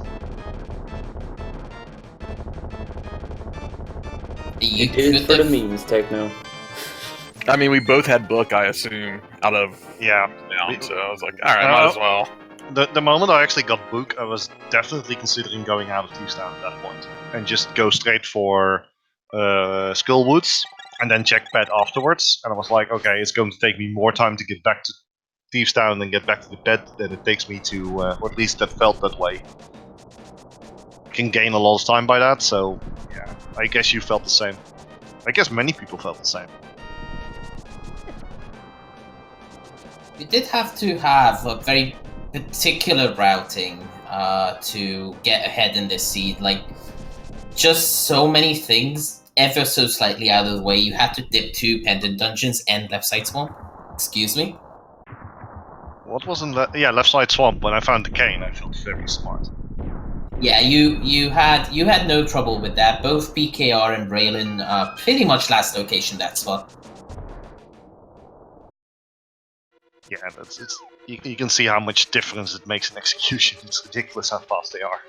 Speaker 2: You
Speaker 1: It is
Speaker 2: could
Speaker 1: for the
Speaker 2: have-
Speaker 1: memes, Techno.
Speaker 5: I mean, we both had book, I assume, out of
Speaker 4: Yeah.
Speaker 5: down, so I was like, alright, might as well.
Speaker 4: the moment I actually got Book, I was definitely considering going out of Thievestown at that point and just go straight for Skullwoods and then check Pet afterwards. And I was like, okay, it's going to take me more time to get back to Thievestown and get back to the Pet than it takes me to, or at least that felt that way. I can gain a lot of time by that, so yeah, I guess you felt the same. I guess many people felt the same.
Speaker 2: We did have to have a very particular routing to get ahead in this seed. Like, just so many things ever so slightly out of the way. You had to dip 2 pendant dungeons and left side swamp. Excuse me?
Speaker 4: What was in left side swamp? When I found the cane, I felt very smart.
Speaker 2: Yeah, you had no trouble with that. Both PKR and Raylan pretty much last location that spot.
Speaker 4: Yeah, you can see how much difference it makes in execution. It's ridiculous how fast they are.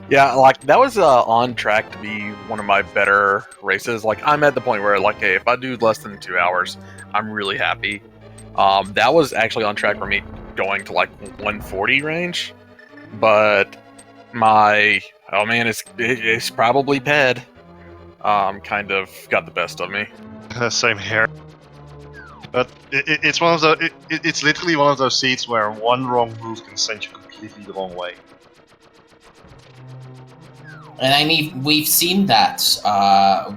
Speaker 5: Yeah, like that was on track to be one of my better races. Like I'm at the point where like, hey, if I do less than 2 hours, I'm really happy. That was actually on track for me going to like 140 range, but my it's probably Ped kind of got the best of me.
Speaker 4: Same here. But it's one of the it's literally one of those seats where one wrong move can send you completely the wrong way.
Speaker 2: And I mean, we've seen that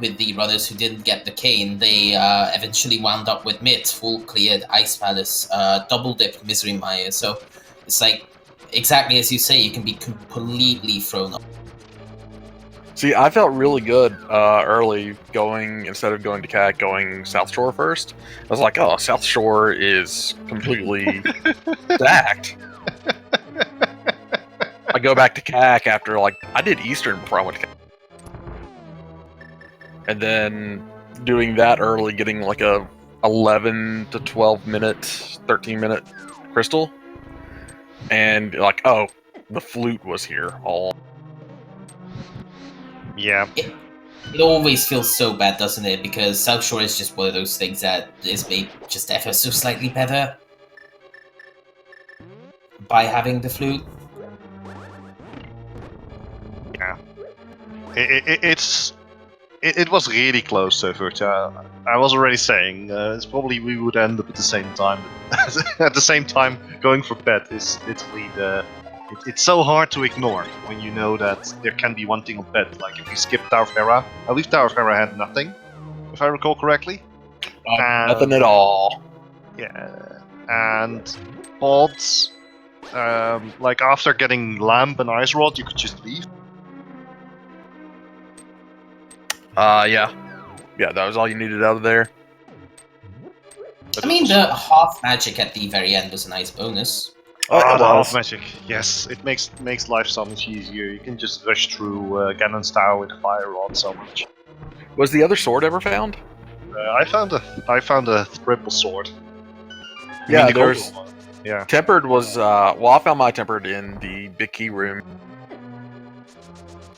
Speaker 2: with the runners who didn't get the cane. They eventually wound up with Mitt, full cleared, Ice Palace, double dipped Misery Mire. So it's like, exactly as you say, you can be completely thrown off.
Speaker 5: See, I felt really good early going, instead of going to CAC, going South Shore first. I was like, oh, South Shore is completely stacked. I go back to CAC after, like, I did Eastern before I went to CAC. And then doing that early, getting like a 11 to 12 minute, 13 minute crystal. And like, oh, the flute was here all.
Speaker 4: Yeah.
Speaker 2: It always feels so bad, doesn't it? Because South Shore is just one of those things that is made just ever so slightly better by having the flute.
Speaker 4: Yeah. It was really close so far. I was already saying it's probably we would end up at the same time. At the same time, going for Pet is literally it's so hard to ignore when you know that there can be one thing on Pet. Like if you skip Tower of Hera, I believe Tower of Hera had nothing, if I recall correctly.
Speaker 5: Nothing at all.
Speaker 4: Yeah, and pods. Like after getting Lamp and Ice Rod, you could just leave.
Speaker 5: Yeah, that was all you needed out of there.
Speaker 2: I mean, the half magic at the very end was a nice bonus.
Speaker 4: The half magic, yes, it makes life so much easier. You can just rush through Ganon's tower with a fire rod so much.
Speaker 5: Was the other sword ever found?
Speaker 4: I found a triple sword.
Speaker 5: Yeah, there's.
Speaker 4: Yeah.
Speaker 5: Tempered was I found my tempered in the big key room.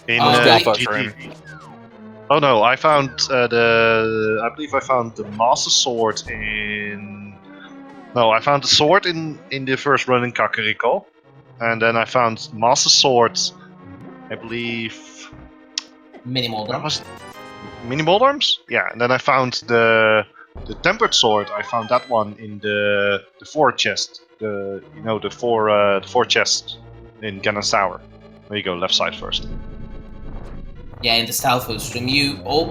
Speaker 4: In
Speaker 5: Alpha's room.
Speaker 4: Oh no, I found I believe I found the Master Sword in. No, I found the sword in the first run in Kakariko, and then I found Master Swords. I believe.
Speaker 2: Mini Moldarms.
Speaker 4: Mini Moldarms? Yeah, and then I found the Tempered Sword. I found that one in the 4 chest. The four chest in Ganon's Tower. There you go, left side first.
Speaker 2: Yeah, in the Stalfos room, all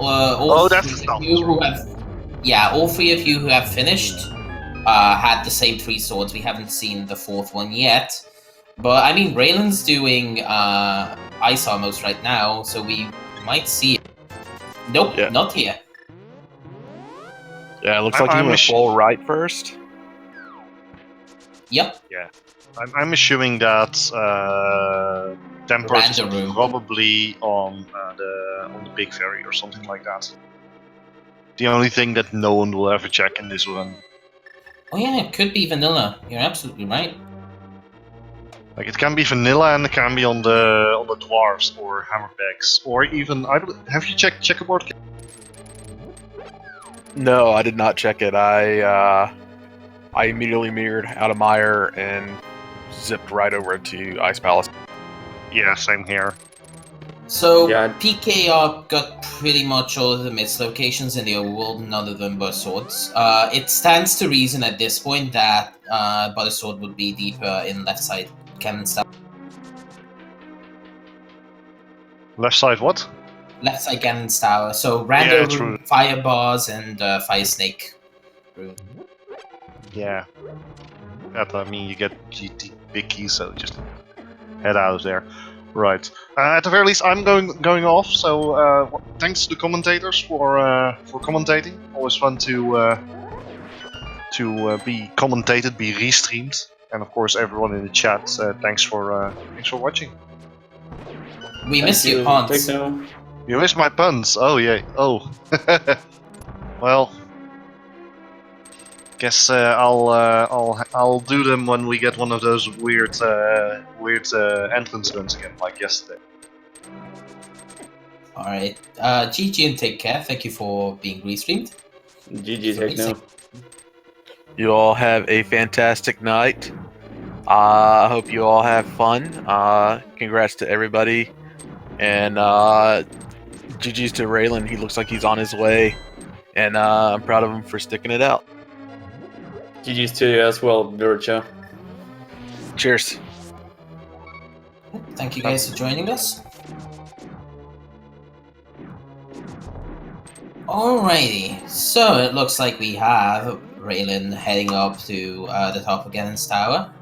Speaker 2: 3 of you who have finished had the same 3 swords. We haven't seen the 4th one yet, but I mean, Raylan's doing Ice Armos right now, so we might see it. Nope, not here.
Speaker 5: Yeah, it looks like you went full right first.
Speaker 2: Yep.
Speaker 4: Yeah, I'm assuming that Tempered is probably on the big ferry or something like that. The only thing that no one will ever check in this run.
Speaker 2: Oh yeah, it could be vanilla. You're absolutely right.
Speaker 4: Like it can be vanilla and it can be on the dwarves or hammerbags or even have you checked checkerboard?
Speaker 5: No, I did not check it. I immediately mirrored out of Mire and zipped right over to Ice Palace.
Speaker 4: Yeah, same here.
Speaker 2: So
Speaker 1: Yeah.
Speaker 2: PKR got pretty much all of the mids locations in the overworld, none of them were swords. It stands to reason at this point that Butter Sword would be deeper in left side Cannon Tower.
Speaker 4: Left side, what?
Speaker 2: Left side Ganon's Tower. So
Speaker 4: Yeah,
Speaker 2: random
Speaker 4: true.
Speaker 2: fire bars and fire snake.
Speaker 4: Yeah. That, I mean, you get GT big keys, so just head out of there. Right. At the very least, I'm going off. So thanks to the commentators for commentating. Always fun to be commentated, be restreamed, and of course everyone in the chat. Thanks for watching.
Speaker 2: We miss you, puns.
Speaker 1: Techno.
Speaker 4: You missed my puns. Oh yeah. Oh. Well. Guess I'll do them when we get one of those weird entrance runs again, like yesterday.
Speaker 2: Alright. GG and take care. Thank you for being restreamed.
Speaker 1: GG Techno.
Speaker 5: You all have a fantastic night. I hope you all have fun. Congrats to everybody. And GG's to Raylan. He looks like he's on his way. And I'm proud of him for sticking it out.
Speaker 1: GG's to you as well, Vircha.
Speaker 5: Cheers.
Speaker 2: Thank you guys for joining us. Alrighty, so it looks like we have Raylan heading up to the top of Ganon's Tower.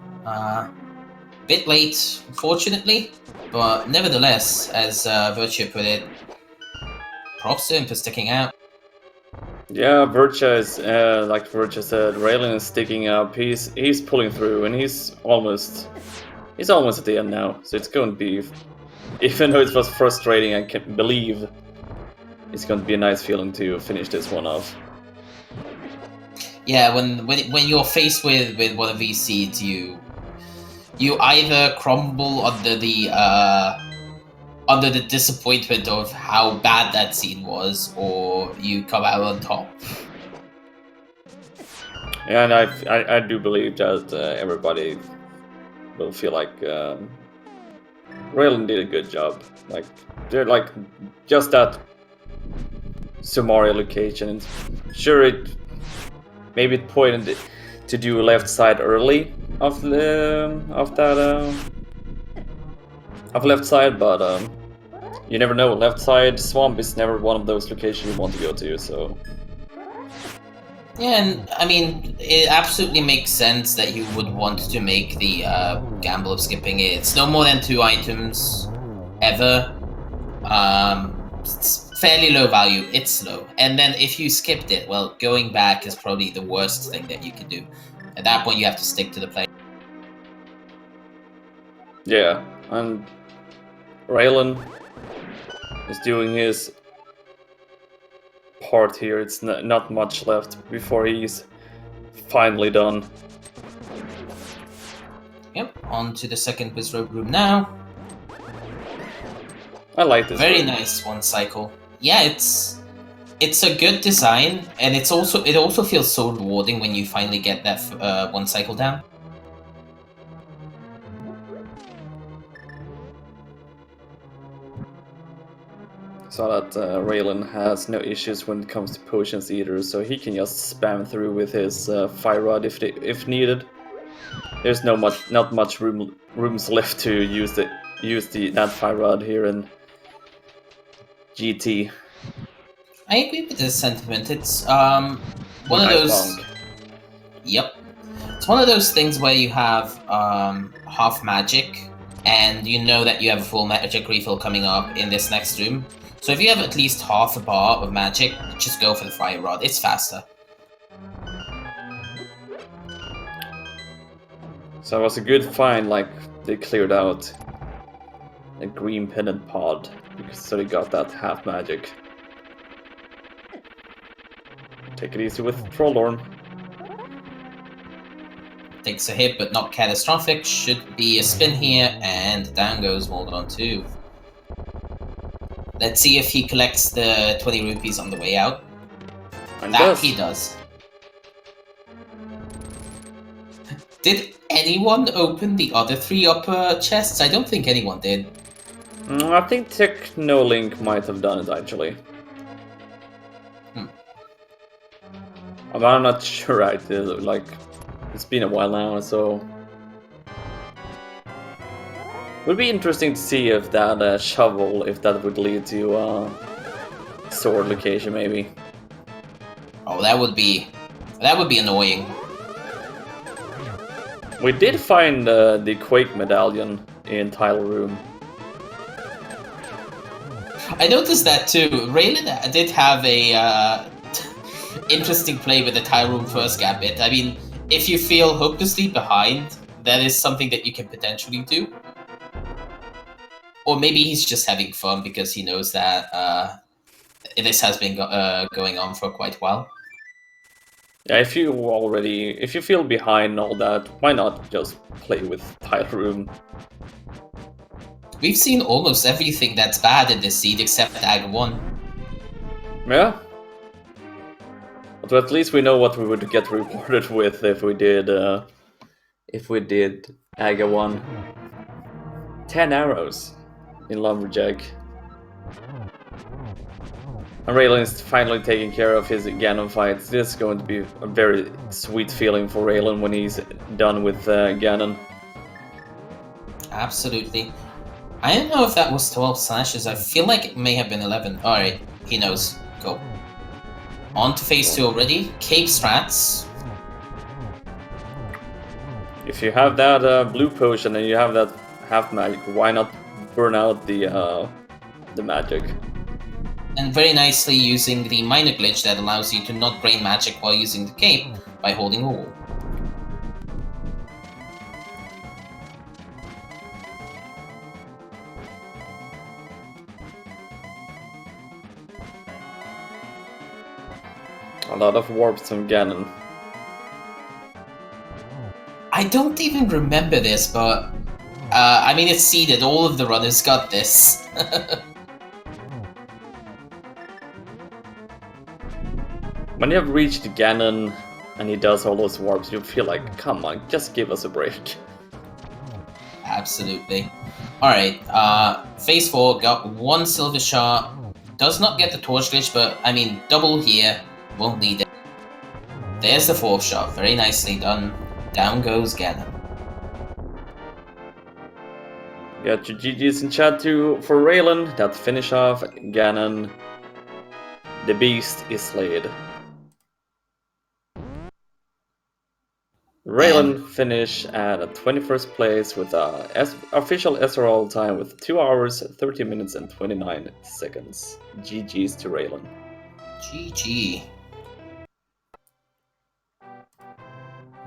Speaker 2: Bit late, unfortunately, but nevertheless, as Virtua put it, props to him for sticking out.
Speaker 1: Yeah, Vircha is like Vircha said, Raylan is sticking up. He's pulling through, and he's almost at the end now. So it's going to be, even though it was frustrating, I can't believe it's going to be a nice feeling to finish this one off.
Speaker 2: Yeah, when you're faced with one of these seeds, you either crumble under the disappointment of how bad that scene was, or you come out on top.
Speaker 1: Yeah, and I do believe that everybody will feel like Raylan did a good job. Like they're like just that Sumaria location. Sure, maybe it pointed to do left side early of left side, but you never know. Left side swamp is never one of those locations you want to go to. So
Speaker 2: Yeah, and I mean, it absolutely makes sense that you would want to make the gamble of skipping it. It's no more than 2 items ever. It's fairly low value. It's slow, and then if you skipped it, well, going back is probably the worst thing that you can do. At that point, you have to stick to the plan.
Speaker 1: yeah, and Raylan is doing his part here. It's not much left before he's finally done.
Speaker 2: Yep, on to the second Wizrobe room now.
Speaker 1: I like this.
Speaker 2: Very
Speaker 1: room.
Speaker 2: nice one cycle. Yeah, it's a good design, and it also feels so rewarding when you finally get that one cycle down.
Speaker 1: So that Raylan has no issues when it comes to potions either, so he can just spam through with his fire rod if needed. There's not much rooms left to use that fire rod here in GT.
Speaker 2: I agree with this sentiment. It's one of those.
Speaker 1: Bonk.
Speaker 2: Yep, it's one of those things where you have half magic, and you know that you have a full magic refill coming up in this next room. So if you have at least half a bar of magic, just go for the fire rod. It's faster.
Speaker 1: So it was a good find, like they cleared out a green pendant pod, so they got that half magic. Take it easy with Trollorn.
Speaker 2: Takes a hit, but not catastrophic. Should be a spin here, and down goes Moldon 2. Let's see if he collects the 20 rupees on the way out.
Speaker 1: And
Speaker 2: That he does. Did anyone open the other 3 upper chests? I don't think anyone did.
Speaker 1: I think Technolink might have done it actually. I'm not sure, right? Like, it's been a while now, so would be interesting to see if that shovel, if that would lead to sword location, maybe.
Speaker 2: Oh, that would be annoying.
Speaker 1: We did find the Quake medallion in Tile Room.
Speaker 2: I noticed that too. Raylan did have a interesting play with the Tile Room first gambit. I mean, if you feel hopelessly behind, that is something that you can potentially do. Or maybe he's just having fun because he knows that this has been going on for quite a while.
Speaker 1: Yeah, if you feel behind and all that, why not just play with Tile Room?
Speaker 2: We've seen almost everything that's bad in this seed except Ag 1.
Speaker 1: Yeah. But at least we know what we would get rewarded with if we did Aga 1. 10 arrows in Lumberjack. And Raylan is finally taking care of his Ganon fights. This is going to be a very sweet feeling for Raylan when he's done with Ganon.
Speaker 2: Absolutely. I don't know if that was 12 slashes. I feel like it may have been 11. Alright, he knows. Go. On to phase 2 already. Cape strats.
Speaker 1: If you have that blue potion and you have that half magic, why not burn out the magic?
Speaker 2: And very nicely using the minor glitch that allows you to not drain magic while using the cape by holding a wall.
Speaker 1: A lot of warps from Ganon.
Speaker 2: I don't even remember this, but I mean, it's seeded. All of the runners got this.
Speaker 1: When you have reached Ganon and he does all those warps, you feel like, come on, just give us a break.
Speaker 2: Absolutely. Alright, phase 4 got 1 silver shard. Does not get the torch glitch, but I mean, double here, won't need it. There's the 4th shot, very nicely done. Down goes Ganon.
Speaker 1: Got your GG's in chat too for Raylan. That finish off Ganon. The beast is slayed. Raylan finished at 21st place with a official SRL time with 2 hours, 30 minutes and 29 seconds. GG's to Raylan.
Speaker 2: GG.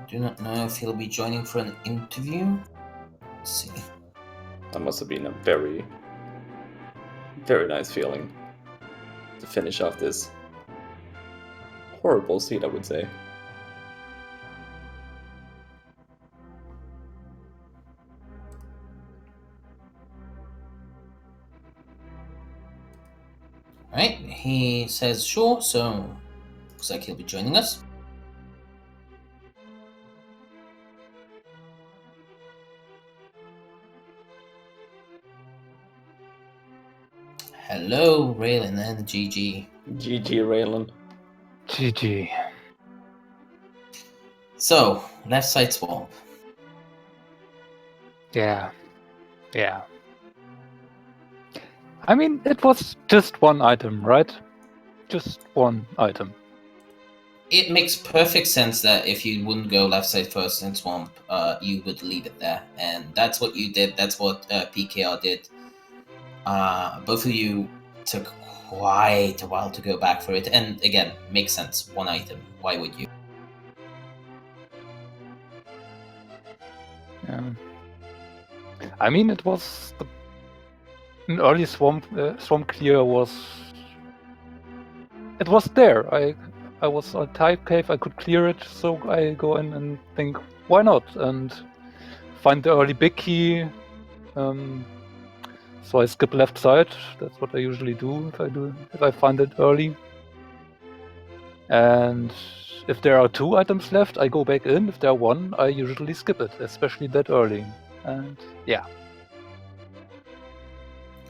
Speaker 2: Do not know if he'll be joining for an interview. Let's see.
Speaker 1: That must have been a very, very nice feeling to finish off this horrible seed, I would say.
Speaker 2: Alright, he says sure, so looks like he'll be joining us. Hello, Raylan and GG.
Speaker 1: GG, Raylan.
Speaker 6: GG.
Speaker 2: So, left side swamp.
Speaker 6: Yeah. I mean, it was just one item, right? Just one item.
Speaker 2: It makes perfect sense that if you wouldn't go left side first in swamp, you would leave it there. And that's what you did. That's what PKR did. Both of you took quite a while to go back for it. And again, makes sense. One item. Why would you?
Speaker 6: Yeah. I mean, it was an early swamp clear was. It was there. I was on type cave. I could clear it, so I go in and think, why not? And find the early big key. So I skip left side. That's what I usually do if I find it early. And if there are 2 items left, I go back in. If there are 1, I usually skip it, especially that early. And yeah.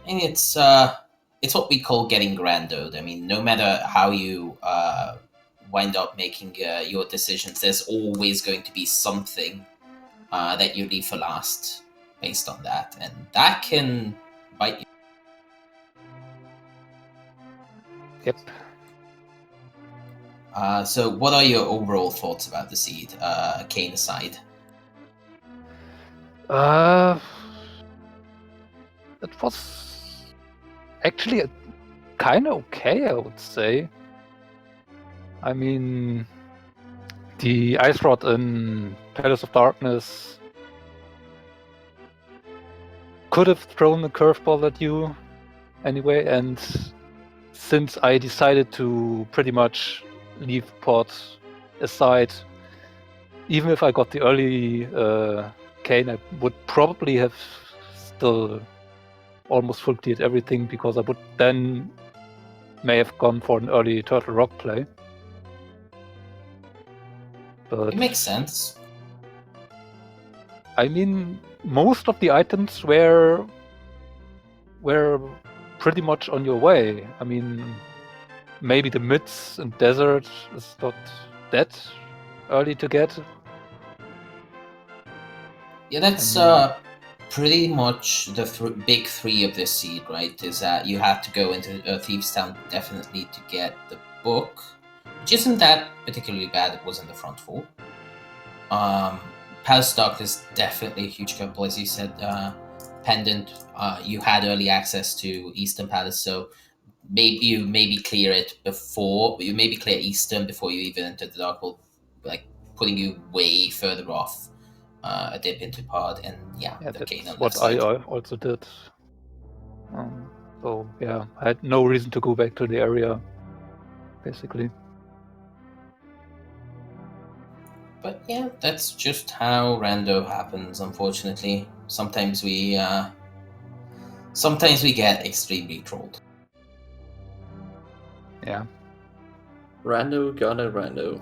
Speaker 2: And it's what we call getting grandoed. I mean, no matter how you wind up making your decisions, there's always going to be something that you leave for last based on that, and that can bite you.
Speaker 6: Yep.
Speaker 2: So what are your overall thoughts about the seed, Kane aside?
Speaker 6: It was actually kind of okay, I would say. I mean, the Ice Rod in Palace of Darkness could have thrown a curveball at you anyway, and since I decided to pretty much leave Pot aside, even if I got the early Kane, I would probably have still almost full cleared everything, because I would then may have gone for an early Turtle Rock play. But
Speaker 2: It makes sense.
Speaker 6: I mean, most of the items were pretty much on your way. I mean, maybe the mids and desert is not that early to get.
Speaker 2: Yeah, that's pretty much the big 3 of this seed, right? Is that you have to go into Thieves Town definitely to get the book, which isn't that particularly bad. It was in the front 4. Palace Dark is definitely a huge couple, as you said. Pendant, you had early access to Eastern Palace, so maybe clear it before you maybe clear Eastern before you even enter the Dark World, like putting you way further off a dip into Pod, and
Speaker 6: Yeah,
Speaker 2: the
Speaker 6: that's
Speaker 2: Ganon
Speaker 6: what I also did. So yeah, I had no reason to go back to the area, basically.
Speaker 2: But yeah, that's just how rando happens, unfortunately. Sometimes we get extremely trolled.
Speaker 6: Yeah.
Speaker 1: Rando, rando.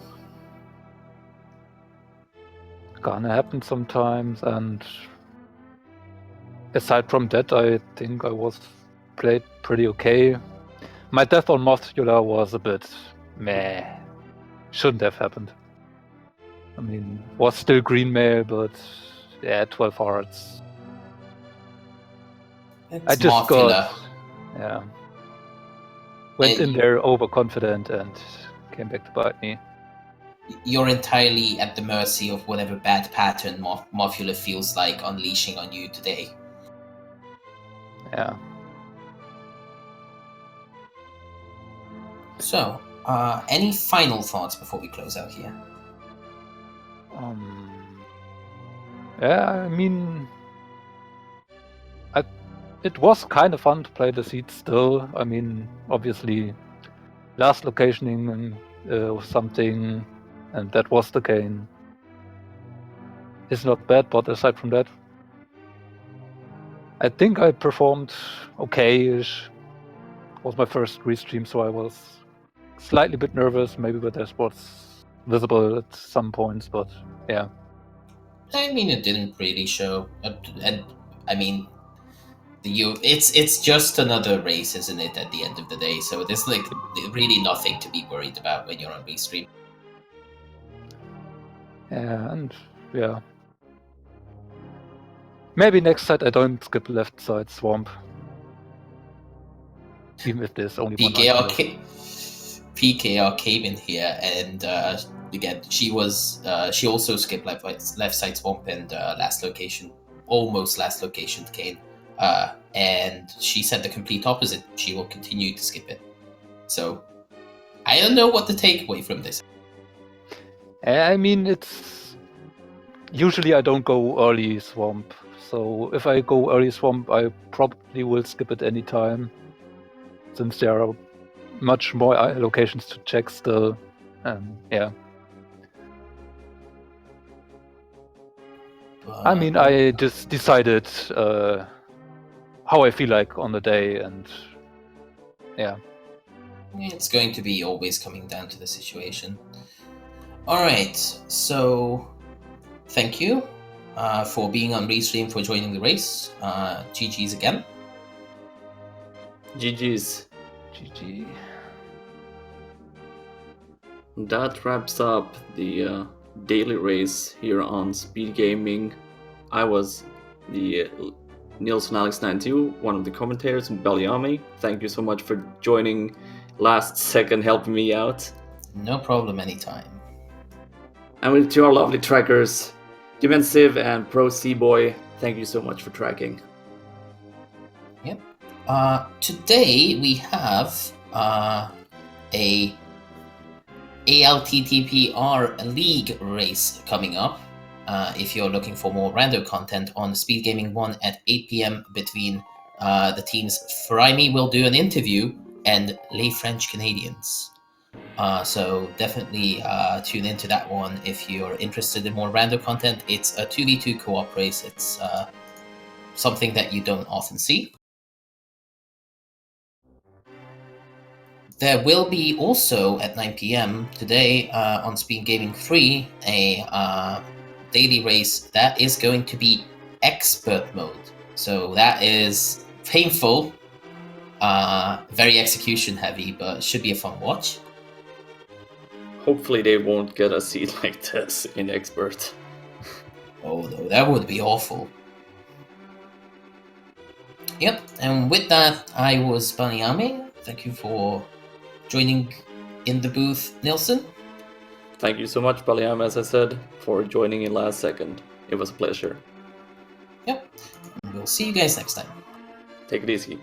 Speaker 6: Gonna happen sometimes, and aside from that, I think I was played pretty okay. My death on Mothula was a bit meh. Shouldn't have happened. I mean, was still green mail, but yeah, 12 hearts. I just
Speaker 2: Mothula.
Speaker 6: went in there overconfident and came back to bite me.
Speaker 2: You're entirely at the mercy of whatever bad pattern Mothula feels like unleashing on you today.
Speaker 6: Yeah.
Speaker 2: So, any final thoughts before we close out here?
Speaker 6: Yeah, I mean, it was kind of fun to play the seed still. I mean, obviously, last locationing was something, and that was the game. It's not bad, but aside from that, I think I performed okay-ish. It was my first restream, so I was slightly bit nervous, maybe with their spots visible at some points, but yeah.
Speaker 2: I mean, it didn't really show. And I mean, it's just another race, isn't it? At the end of the day, so there's like really nothing to be worried about when you're on restream.
Speaker 6: Yeah, and yeah. Maybe next side I don't skip left side swamp. Even if there's only one item.
Speaker 2: PKR came in here, and again, she also skipped left side swamp and almost last location Kane, and she said the complete opposite. She will continue to skip it. So I don't know what to take away from this.
Speaker 6: I mean, it's usually I don't go early swamp. So if I go early swamp, I probably will skip it anytime, since there are much more locations to check still. Yeah. I mean, I just decided how I feel like on the day, and yeah.
Speaker 2: It's going to be always coming down to the situation. Alright, so thank you for being on Restream, for joining the race. GG's again.
Speaker 1: GG's.
Speaker 6: GG.
Speaker 1: That wraps up the daily race here on Speed Gaming. I was the Nielsen Alex 92, one of the commentators, and Baliami. Thank you so much for joining last second, helping me out.
Speaker 2: No problem, anytime.
Speaker 1: And to our lovely trackers, Dimensive and Pro C-Boy, thank you so much for tracking.
Speaker 2: Yep. Today we have a ALTTP League race coming up. If you're looking for more rando content on Speed Gaming 1 at 8 p.m. between the teams Fraimi will do an interview and Les French Canadians. So definitely tune into that one if you're interested in more rando content. It's a 2v2 co-op race. It's something that you don't often see. There will be also at 9 p.m. today on Speed Gaming 3 a daily race that is going to be expert mode. So that is painful, very execution heavy, but should be a fun watch.
Speaker 1: Hopefully they won't get a seat like this in expert.
Speaker 2: Oh no, that would be awful. Yep, and with that, I was Baniame. Thank you for joining in the booth, Nilsson.
Speaker 1: Thank you so much, Baliam, as I said, for joining in last second. It was a pleasure.
Speaker 2: Yep, and we'll see you guys next time.
Speaker 1: Take it easy.